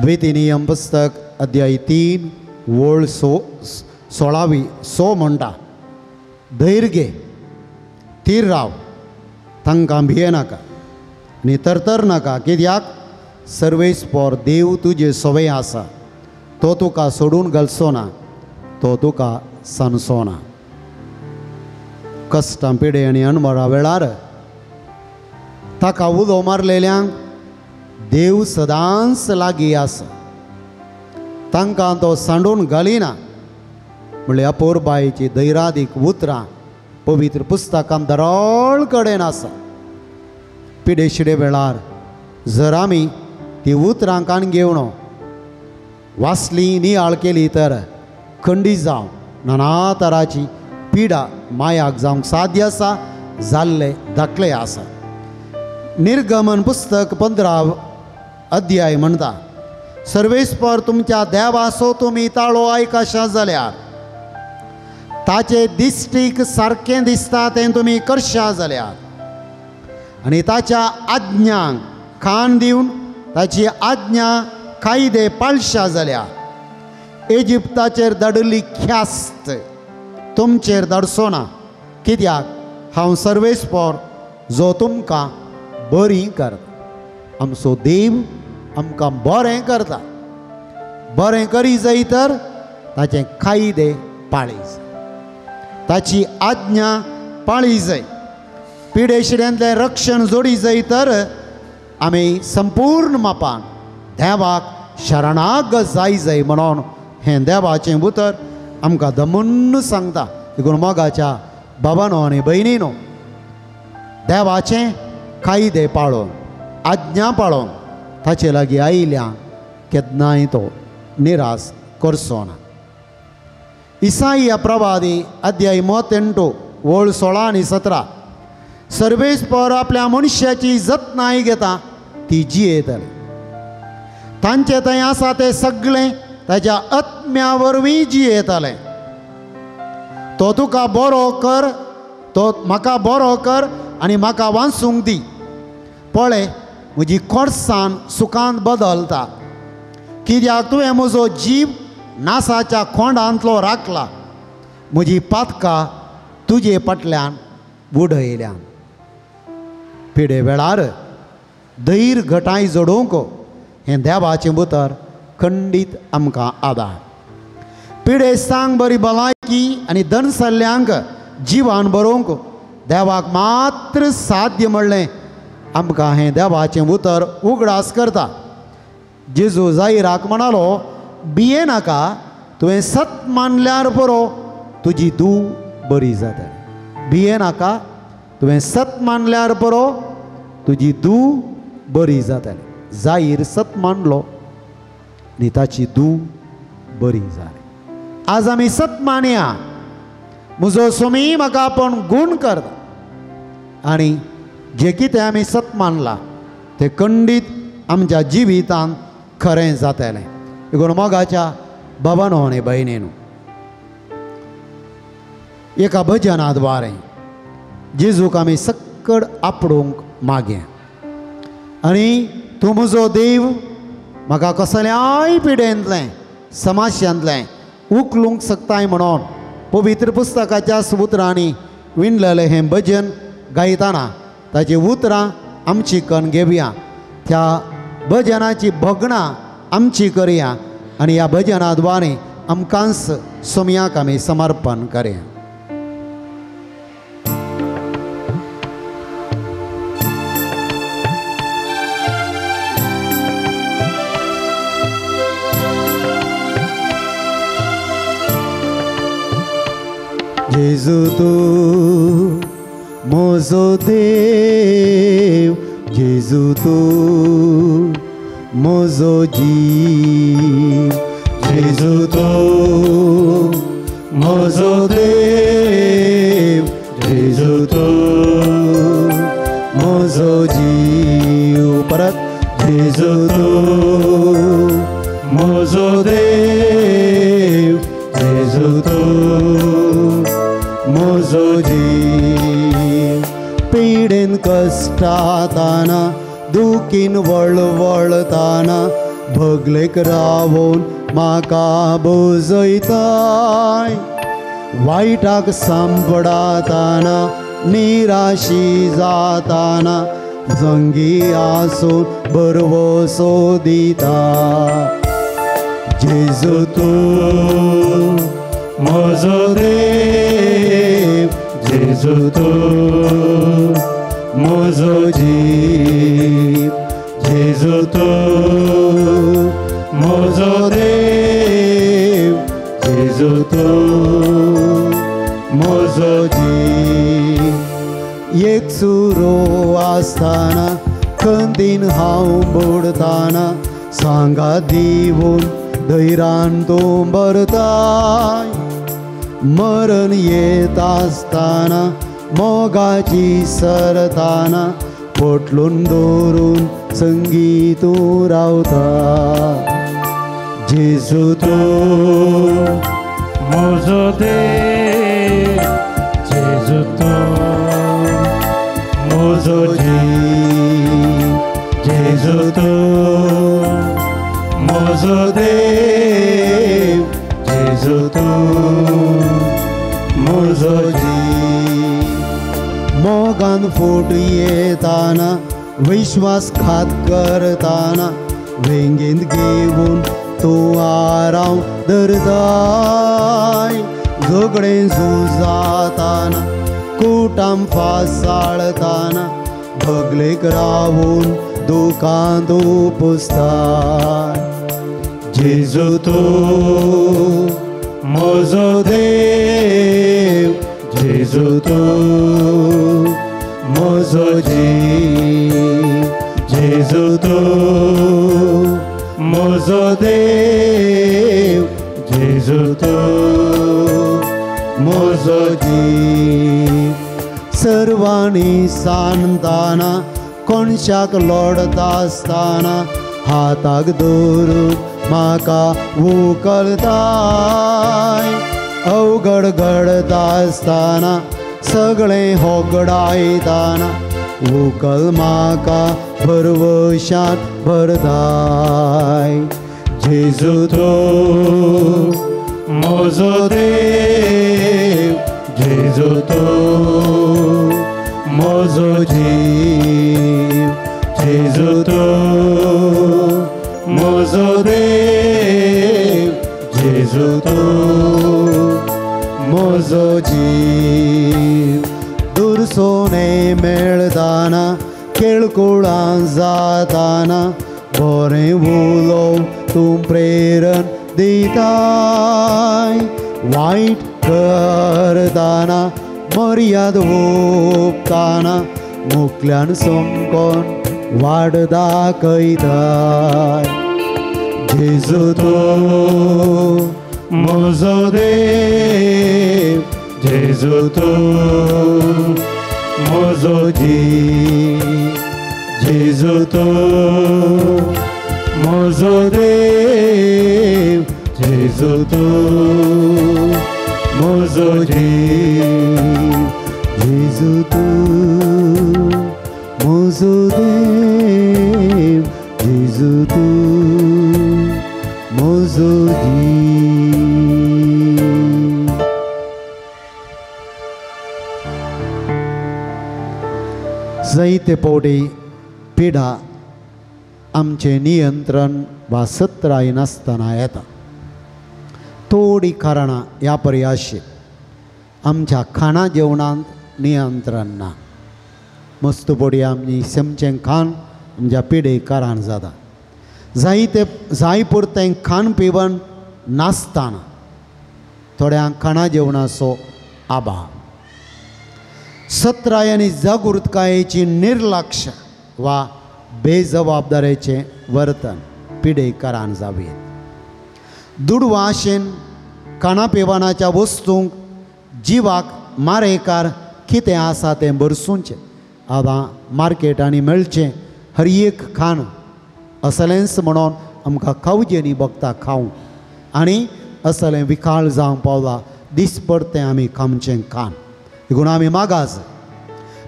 द्वितीनियम पुस्तक अध्याय 3 वोळ 16 म्हणटा, धैर्य घे, थीर राव, तांकां भिये नाका आनी तरतर नाका, कित्याक सर्वेस्पर देव तुजे सोवे आसा. तो तुका सोडून घालचो ना, तो तुका सांडचो ना. कश्टां पिडे आनी अणभरा वेळार ताका उलो मारलेल्यांक देव सदांच लागीं आसा. तांकां तो सांडून घालिना म्हणल्यार अपोरबायेची दैरादीक उतरां पवित्र पुस्तकांत दरोळ कडेन आसा. पिडेशिडे वेळार जर आमी ती उतरां कान घेवनो वाचली नियाळ केली तर खंडी जावं नाना तराची पिडा मायाक जावंक साध्य आसा, जाल्ले दाखले आसा. निर्गमन पुस्तक 15 अध्याय म्हणटा, सर्वेस्पर तुमच्या देवाचो तुमी ताळो आयकशा जाल्यार ताचे दिश्टीक सारकें दिसता तें तुमी करशा जाल्यार आनी ताच्या आज्ञांक खाण दिवन ताची आज्ञा कायदे पाळशा जाल्यार इजिप्ताचेर धाडिल्ली ख्यास्त तुमचेर धाडचो ना. कित्याक हांव सर्वेस्पर जो तुमकां बरी करता. आमचो देव आमकां बरें करता. बरें करी जाय तर ताचे कायदे पाळी जाय, ताची आज्ञा पाळी जाय. पिडेशिड्यांतलें रक्षण जोडी जाय तर आमी संपूर्ण मापान देवाक शरणागत जाय म्हणून हें देवाचें उतर आमकां दमून सांगता. देखून मोगाच्या बाबांनो आनी भयणीनो, देवाचें कायदे पाळोवन आज्ञा पाळोवन ताचे लागीं आयिल्ल्या केन्नाय तो निराश करचो ना. इसाई प्रवादी अध्याय 38 ओळ 16 आनी 17. सर्वेस्पर आपल्या मनशाची जतनाय घेता ती जियेतली. तांचे थंय आसा तें सगळें ताच्या आत्म्या वरवीं जियेतलें. तो तुका बरो कर, तो म्हाका बरो कर आनी म्हाका वाचूंक दी. पळय, म्हजी खोर्साण सुखांत बदलता, कित्याक तुवें म्हजो जीव नासाच्या खोंडांतलो राखला. म्हजी पातकां तुजे फाटल्यान बुडयल्या. पिडे वेळार धैर्य घटाय जोडूंक हें देवाचें उतर खंडीत आमकां आदार. पिडे सांग बरी भलायकी आनी धनसल्ल्यांक जिवान भरोवंक देवाक मात्र साध्य म्हणलें आमकां हें देवाचें उतर उगडास करता. जेजू जायराक म्हणालो, भिये नाका, तुवें सत मानल्यार पुरो तुजी धूव बरी जातली. भिये नाका, तुवें सत मानल्यार पुरो तुजी धूव बरी जातली. जाहीर सत मानलो आनी ताची धूव बरी जाली. आज आमी सत मानया. म्हजो स्वामी म्हाका आपण गूण करता आनी जे कितें आमी सत मानला तें खंडीत आमच्या जिवितांत खरें जातलें. देखून मोगाच्या बाबांनो आनी भयणीनो, एका भजनाद्वारे जेजूक आमी सक्कड आपडूंक मागया. आनी तूं म्हजो देव म्हाका कसल्याय पिडेंतलें समस्यांतलें उखलूंक शकताय म्हणून पवित्र पुस्तकाच्या सुत्रांनी विणलेलें हें भजन गायतना ताची उतरां आमची कन्न घेवया. त्या भजनाची भगणां आमची करया आनी ह्या भजनाद्वारे आमकांच सोम्याक आमी समर्पण करया. जेजू तू म्हजो देव, जेजू तू म्हजो जीव. जेजू तू म्हजो देव, जेजू तू म्हजो जीव. परत जेजू तू म्हजो देव, जेजू तू म्हजो जीव. पिडेन कश्टाताना दुखीन वळवळताना भगलेक रावून म्हाका बुजयताय. वायटाक सांपडाताना निराशी जाताना जंगी आसून बरवसो दिता. जेजू तू म्हजो देव, जेजू तू म्हजो जीव. जेजू तू म्हजो देव, जेजू तू म्हजो जीव. एक सुरो आसतना खंतीन हांव बुडताना सांगा दिवून धैर्यान तूं भरताय. मरण येत आसतना मोगाची सरताना पोटलून दवरून संगी तूं रावता. जेजू तू म्हजो देव, जेजू तू म्हजो जीव. जेजू तू म्हजो देव, जेजू तू म्हजो जीव. मोगान फूट येताना विश्वासघात करताना वेंगेंत घेवन तूं आराम धरताय. झगडें झुजाताना कुटाम फासाळताना भगलेक रावून दुखांत पुसताय. जेजू तू म्हजो देव, जेजू तूं म्हजो जीव, जेजू तूं म्हजो देव, जेजू तूं म्हजो जीव. सर्वांनी सांगताना कोणशाक लोडता आसतना हाताक धरून म्हाका व्हंकलताय. अवघड घडता आसतना सगळें होगडायताना व्हंकल म्हाका भरवशात भरताय. जेजू तूं म्हजो देव, जेजू तूं म्हजो जीव, जेजू तूं म्हजो देव, जेजू तूं म्हजो जीव. दुरसोने मेळताना केळकुळां जाताना बरें उलोव तूं प्रेरण दिताय. वायट करताना मर्याद ओंपताना मुखल्यान समकोन वाट दाखयताय. जेजू तूं म्हजो देव, जेजू तूं म्हजो जीव, जेजू तूं म्हजो देव, जेजू तूं म्हजो जीव, जेजू तूं म्हजो देव, जेजू तूं म्हजो जीव. जायते फावटी पिडा आमचे नियंत्रण वा सत्राय नासतना येता. थोडी कारणां ह्या परी आशिल्लीं. आमच्या खाणा जेवणांत नियंत्रण ना. मस्त पडी आमी सेमचें खाण आमच्या पिडेक कारण जाता. जाय पुरतें खाण पिवण नासतना थोड्यांक खाणा जेवणाचो अभाव. सत्राय आनी जागृतकायेची निर्लक्ष वा बेजबाबदारेचें वर्तन पिडेक कारण जावं. दुडवाशेन खाणा पिवणाच्या वस्तूंक जिवाक मारेकार कितें आसा तें भरसूंचें. आतां मार्केटांनी मेळचें हर एक खाण असलेंच म्हणून आमकां खावचें न्ही बगता खावंक. आनी असलें विकाळ जावंक पावला दिसपरतें आमी खावचें खाण. देखून आमी मागास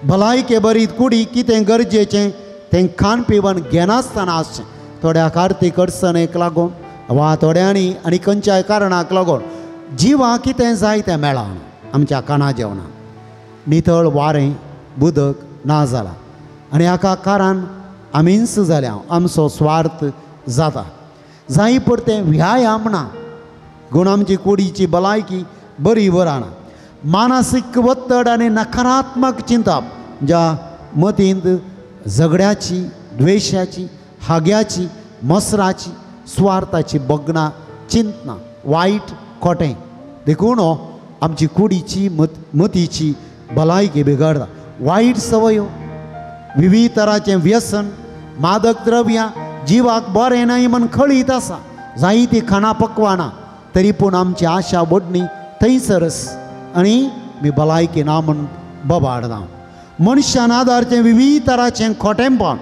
भलायके बरी कुडी कितें गरजेचें तें खाण पिवण घेनासतना आसचें. थोड्याक आर्थीक अडचणेक लागून वा थोड्यांनी आनी खंयच्याय कारणाक लागून जिवाक कितें जाय तें मेळना आमच्या खाणा जेवणाक. नितळ वारें उदक ना जालां आनी हाका कारण आमीच जाल्या. आमचो स्वार्थ जाता. जाय परतें व्यायाम ना. गूण आमची कुडीची भलायकी बरी वराना. मानसीक वत्तड आनी नकारात्मक चिंता ज्या मतींत झगड्याची, द्वेशाची, हाग्याची, मसराची, स्वार्थाची बगना चिंतना, वायट खोटें देखून आमची कुडीची मतीची भलायकी बिगडटा. वायट संवयो, विविध तरांचें व्यसन, मादक द्रव्यां जिवाक बरें न्हय म्हण खळीत आसा. जायतीं खाणां पकवाना तरी पूण आमची आशा बडणी थंयसरच आनी मी भलायकी ना म्हण बोबाडना. मनशान आदारचें विविध तरांचें खोटेंपण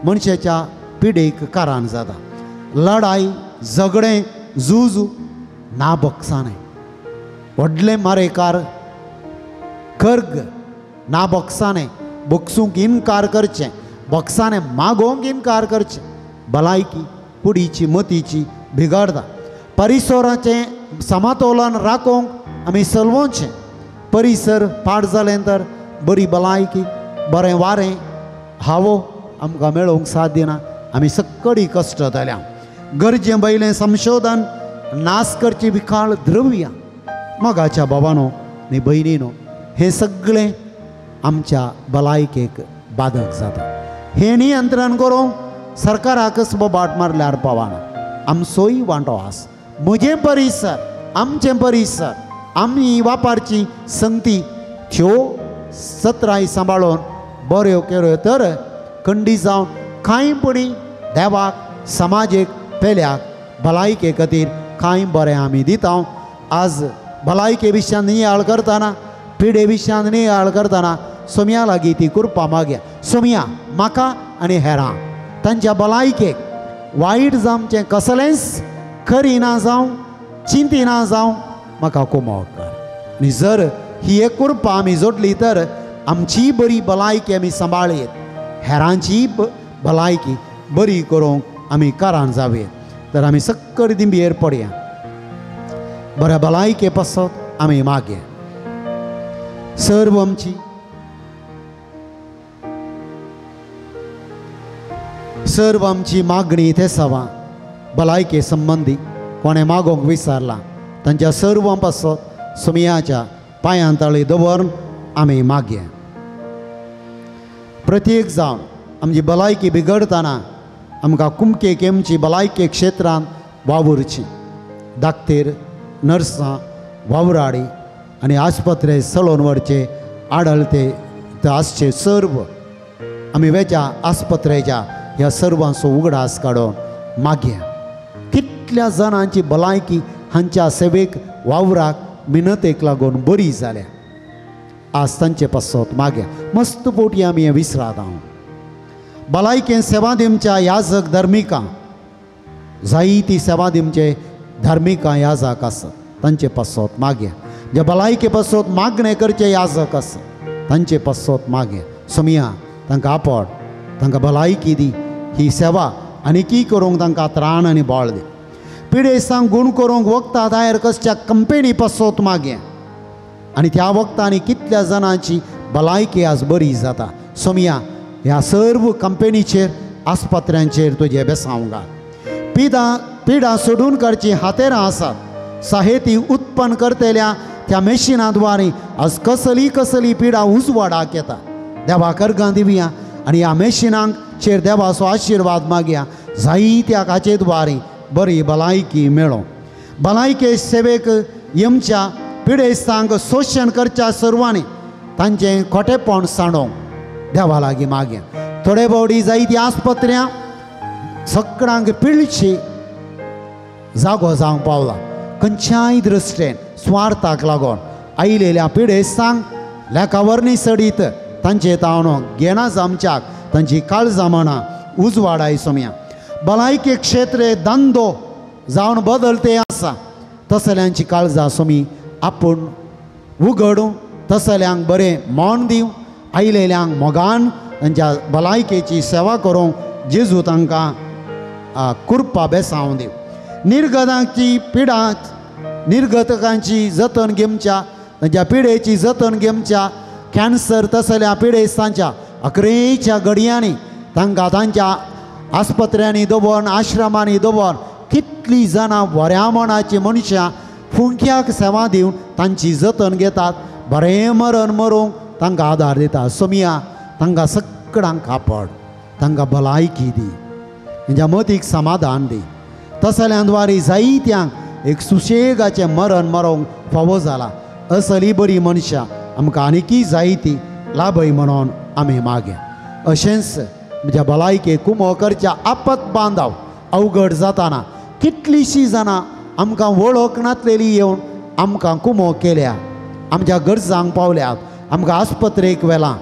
मनशाच्या पिडेक कारण जाता. लढाई, झगडें, झूज ना बक्षांनी. व्हडले मारेकार कर्ग ना बक्षांनी बक्षूंक इन्कार करचें, बक्षांनी मागोवंक इन्कार करचें. भलायकी कुडीची मतीची बिगडटा. परिसराचें समतोलन राखोवंक आमी चलवचें. परिसर पाड जालें तर बरी भलायकी, बरें वारें, हावो आमकां मेळोवंक साध्य ना. आमी सक्कडी कश्ट जाल्या. गरजे बैलें संशोधन, नाश करची विकाळ द्रव्यां. मोगाच्या बाबांनो आनी भयणीनो, हें सगळें आमच्या भलायकेक बाधक जाता. हें नियंत्रण करूंक सरकाराकच बोबाट मारल्यार पावना. आमचोय वांटो आसा. म्हजें परिसर, आमचें परिसर, आमी वापरची संगती त्यो सत्राय सांबाळून बऱ्यो केल्यो तर खंडी जावन कांयपणी देवाक समाजीक पेल्याक भलायके खातीर कांय बरें आमी दिता. आज भलायके विशयान नियाळ करतना पिडे विशयान नियाळ करतना सोम्या लागीं ती कृपा मागया. सोम्या म्हाका आनी हेरां तांच्या भलायकेक वायट जावचें कसलेंच करिना जावं चिंतिना जावं म्हाका कुमोग कर. आनी जर ही एक कृपा आमी जोडली तर आमची बरी भलायकी आमी सांबाळीत, हेरांची भलायकी बरी करूंक आमी कारान जावेत. तर आमी सक्कर दिंबयेर पडया, बऱ्या भलायके पासत आमी मागया. सर्व आमची मागणी ते सवा भलायके संबंधी कोणें मागोंक विचारला तांच्या सर्व पासत सोमयाच्या पांयां तळी दवरून आमी मागया. प्रत्येक जावन आमची भलायकी बिगडतना आमकां कुमकेक आमची भलायके क्षेत्रांत वावुरची. धाकटेर नर्सां वावराडी आनी आस्पत्रे चलोवन व्हरचे आडळते आसचे सर्व आमी वेच्या आस्पत्रेच्या ह्या सर्वांचो उगडास काडून मागया. कितल्या जाणांची भलायकी हांच्या सेवेक वावराक मिनतेक लागून बरी जाल्या. आज तांचे पासत मागया. मस्त पोटी आमी हें विसरात. हांव भलायकेन सेवा दिवच्या याजक धर्मिकां जायती सेवा दिवचे धर्मिकां याजक आसात तांचे पासत मागया. जे भलायके पासत मागणे करचे याजक आसात तांचे पासत मागया. सोमया तांकां आपड, तांकां भलायकी दी, ही सेवा आनीकी करूंक तांकां त्राण आनी बळ दी. पिडेस्तांक गूण करूंक वखदां तयार कसच्या कंपनी पासत मागया. आनी त्या वखदांनी कितल्या जाणांची भलायकी आज बरी जाता. सोमया ह्या सर्व कंपनीचेर आस्पत्र्यांचेर तुजें बेसांव घाल. पिडा सोडून काडची हातेरां आसात. साहेती उत्पन्न करतेल्या त्या मेशिनाद्वारे आज कसली पिडा उजवाडाक येता. देवाक अर्गां दिवया आनी ह्या मेशिनांक चेर देवाचो आशिर्वाद मागया. जायत्या हाचे द्वारे बरी भलायकी मेळो. भलायके सेवेक येवच्या पिडेस्तांक शोशण करच्या सर्वांनी तांचें खोटेपण सांडोवंक देवा लागीं मागया. थोडे फावटी जायती आस्पत्र्यां सगळ्यांक पिळची जागो जावंक पावला. खंयच्याय दृश्टेन स्वार्थाक लागून आयिल्ल्या पिडेस्तांक लेखावरणी सडीत तांचे तावणो घेना जावच्याक तांची काळजां मना उजवाडाय. सोम्या भलायके क्षेत्रे धंदो जावन बदलते आसा तसल्यांची काळजां सोमी आपूण उगडूं, तसल्यांक बरें मोन दिवं, आयिल्ल्यांक मोगान तांच्या भलायकेची सेवा करूंक जेजू तांकां कृपा बेसांव दिवं. निर्गतांची पिडा निर्गतकांची जतन घेवच्या, तांच्या पिडेची जतन घेवच्या. कॅन्सर तसल्या पिडेस्तांच्या अकरेच्या घडयांनी तांकां तांच्या आस्पत्र्यांनी दवरून आश्रमांनी दवरून कितलीं जाणां बऱ्या मनाची मनशां फुंक्याक सेवा दिवन तांची जतन घेतात. बरें मरण मरूंक तांकां आदार दितात. सोमया तांकां सगळ्यांक कापड, तांकां भलायकी दी, तांच्या मतीक समाधान दी. तसल्या द्वारे जायत्यांक एक सुशेगाचें मरण मरोंक फावो जाला. असली बरी मनशां आमकां आनिकी जायती लाभय म्हणून आमी मागया. अशेंच म्हज्या भलायकेक कुमो करच्या आपत बांदव अवघड जाताना कितलींशीं जाणां आमकां वळख नासलेली येवन आमकां कुमो केल्या, आमच्या गरजांक पावल्यात, आमकां आस्पत्रेक व्हेलां.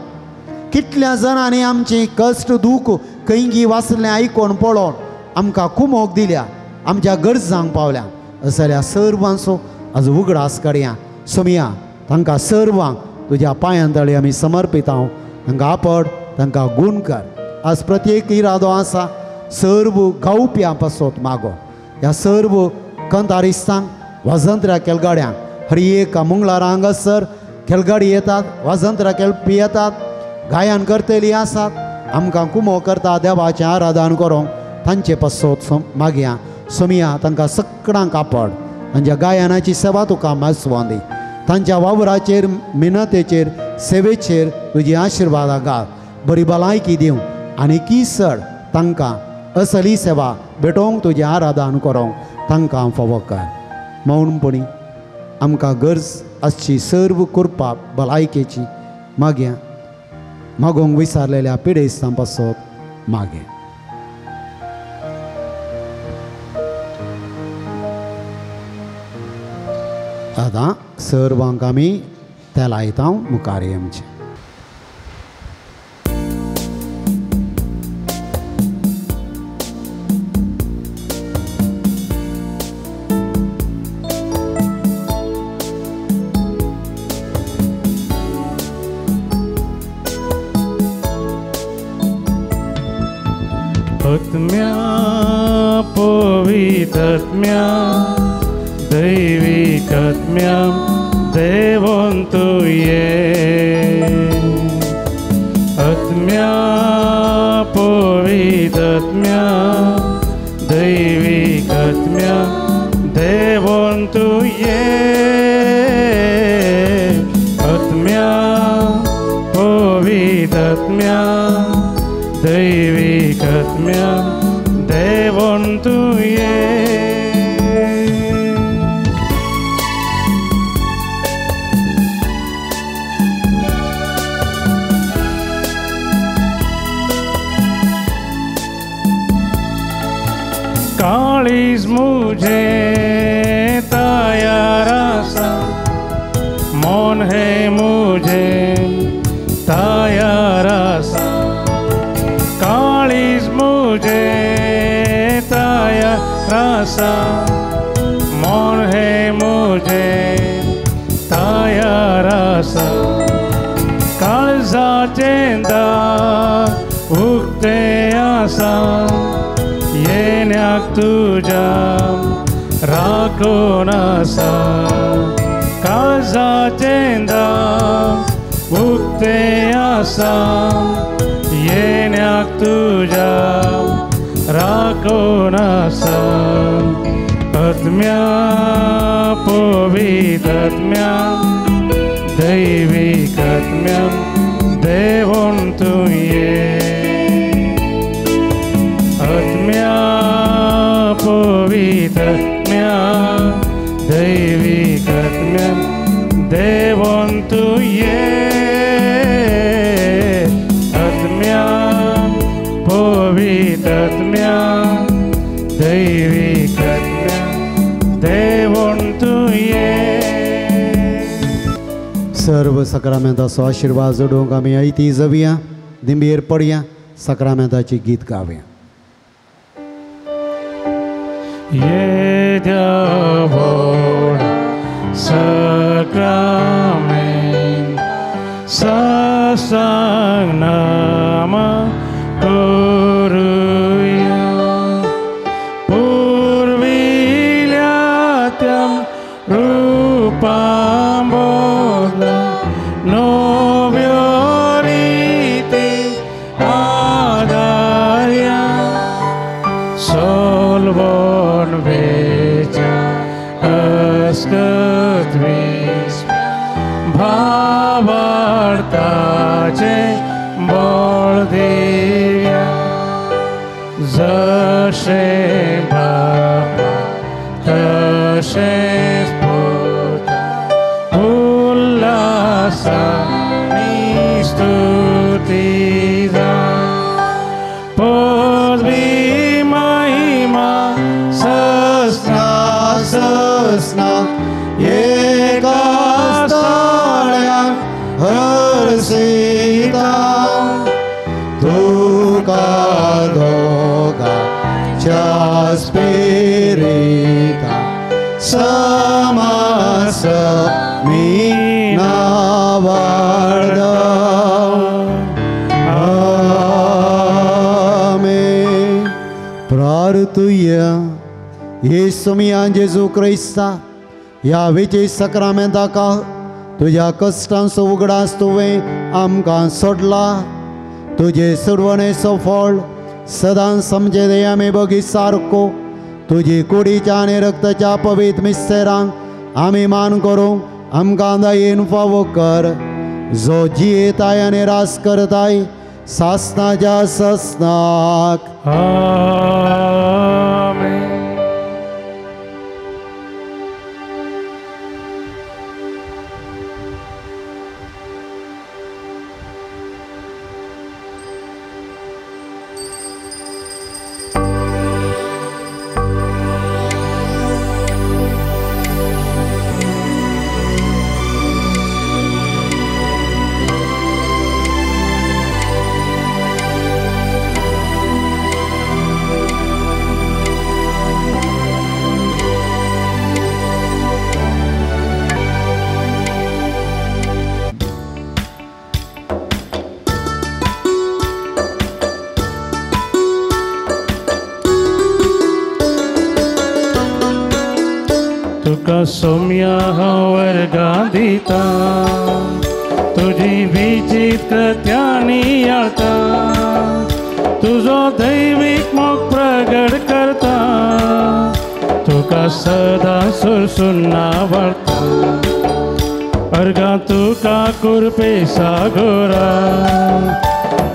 कितल्या जाणांनी आमचें कश्ट दूख खंयगी वाचलें आयकोन पळोवन आमकां कुमोक दिल्या, आमच्या गरजांक पावल्या. असल्या सर्वांचो आज उगडास काडया. सोमया तांकां सर्वांक तुज्या पांयां तळी आमी समर्पिता. तांकां आपड, तांकां गूण कर. आज प्रत्येक इरादो आसा सर्व गावप्यां पासत मागो. ह्या सर्व कंतारिस्तांक वाजंत्र्या केलगाड्यांक हर एक मंगळारां हांगासर केलगाडी येतात, वाजंत्र्या केलपी येतात, गायन करतेलीं आसात. आमकां कुमो करता देवाचें आराधन करूंक तांचे पासत मागया. सोमया तांकां सगळ्यांक आपड, तांच्या गायनाची सेवा तुका मागसोवन दी. तांच्या वावराचेर मिनतेचेर सेवेचेर तुजी आशिर्वाद घाल. बरी भलायकी दिवं आनी किसड तांकां असली सेवा भेटोवंक तुजें आराधन करूंक तांकां फावो कर. मौनपणी आमकां गरज अशी सर्व कृपा भलायकेची माग्या मागोंक विसारलेल्या पिडेस्तां पासत मागे. आतां सर्वांक आमी त्या लायता मुखार येवचें. आत्म्या पवित्रात्म्या दैविक आत्म्या देवोन तूं ये. आत्म्या पवित्रात्म्या दैविक आत्म्या देवोन तूं ये. आत्म्या पवित्रात्म्या दैविक आत्म्या देवोन तूं ये. काळीज मुझे तयार आसा मन है मुझे तयार आसा. काळीज मुझे तयार आसा मन है मुझे तयार आसा. काळजाचें दार उक्तें आसा येण्याक तुज्या राखून आसा. काळजाचें दार उक्तें आसा येण्याक तुज्या राखून आसा. आत्म्या पवित्र आत्म्या दैविक आत्म्या देवोन तूं ये. आत्म्या पवित्र आत्म्या दैविक आत्म्या देवोन तूं ये. आत्म्या पवित्र आत्म्या दैविक आत्म्या देवोन तूं ये. सर्व सक्रामेंताचो आशिर्वाद जोडूंक आमी ऐती जवया, दिंबेर पडया, सक्रामेंताची गीत गावया. ये देवोन सक्रामेंट सासांग नामा करुया. पूर्विल्यात्यं रूपां बोधला नव्यो रीति आदार्या. Solvon vecha ascătvis भावार्थाचे बोलदिव्या. जशे बापा तशेच पुता उल्हासानी स्तुती जा. पदवी महिमा सस्ना सस्ना एका स्थळ्यान हरसिता. तुका दोगाच्या स्पिरिता समास मी नावाळदा. आमेन. प्रार्थुया. येसु मियां जेजू क्रिस्ता ह्या विजय सक्रामेंताका तुज्या कश्टांचो उगडास तुवें आमकां सोडला. तुजे सुरवणेचो फळ सदां समजे आमी बगी सारको तुजी कुडीच्या आनी रक्ताच्या पवित्र मिस्तेरांक आमी मान करूंक आमकां दयेन फावो कर. जो जियेताय आनी रास करताय सासनाच्या ससनाक. आमेन. तुका सौम्य वर्गां दिता तुझी विचित कृत्यांनी आळता तुझो दैवीक मोग प्रगट करता तुका सदा सुरसुन्ना वळता अर्गा तुका कुरपे सागोरा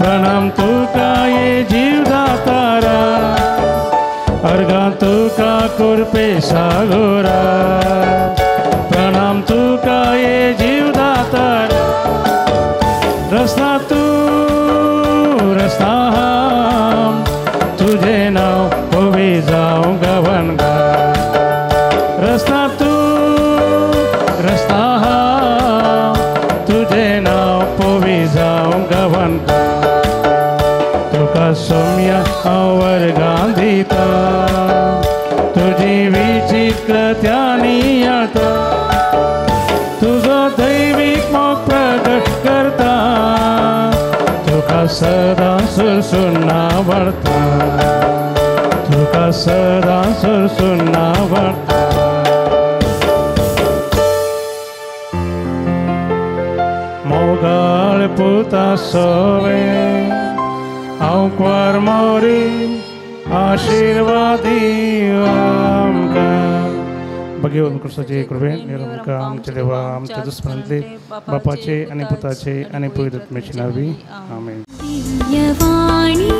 प्रणाम तुका ये जीवदातारा अर्गा तुका कुरपे सागोरा प्रणाम तुका ये जीवदातारा रस्ता तू रस्ता हम तुझे नाव उभी जाऊं गवनगा रस्ता तू रस्ता हम तुझे नाव उभी जाऊं गवनगा तुका सौम्य वर्गां दिता तुझी विचित कृत्यांनी आळता तुझो दैवीक मोग प्रगट करता तुका सदा सुरसुन्ना वळता तुका सदा सुरसुन्ना वळता मोगाळ पुता सोवे हांव क्वार मोरी आशीर्वादी आमकां भगवंत कृष्णाचे कृपेन निरंकार आमचे देवा आमच्या दुस्मनांतले बापाचे आणि पुताचे आणि पवित्र आत्म्याचे नावी आमेन. दिव्यवाणी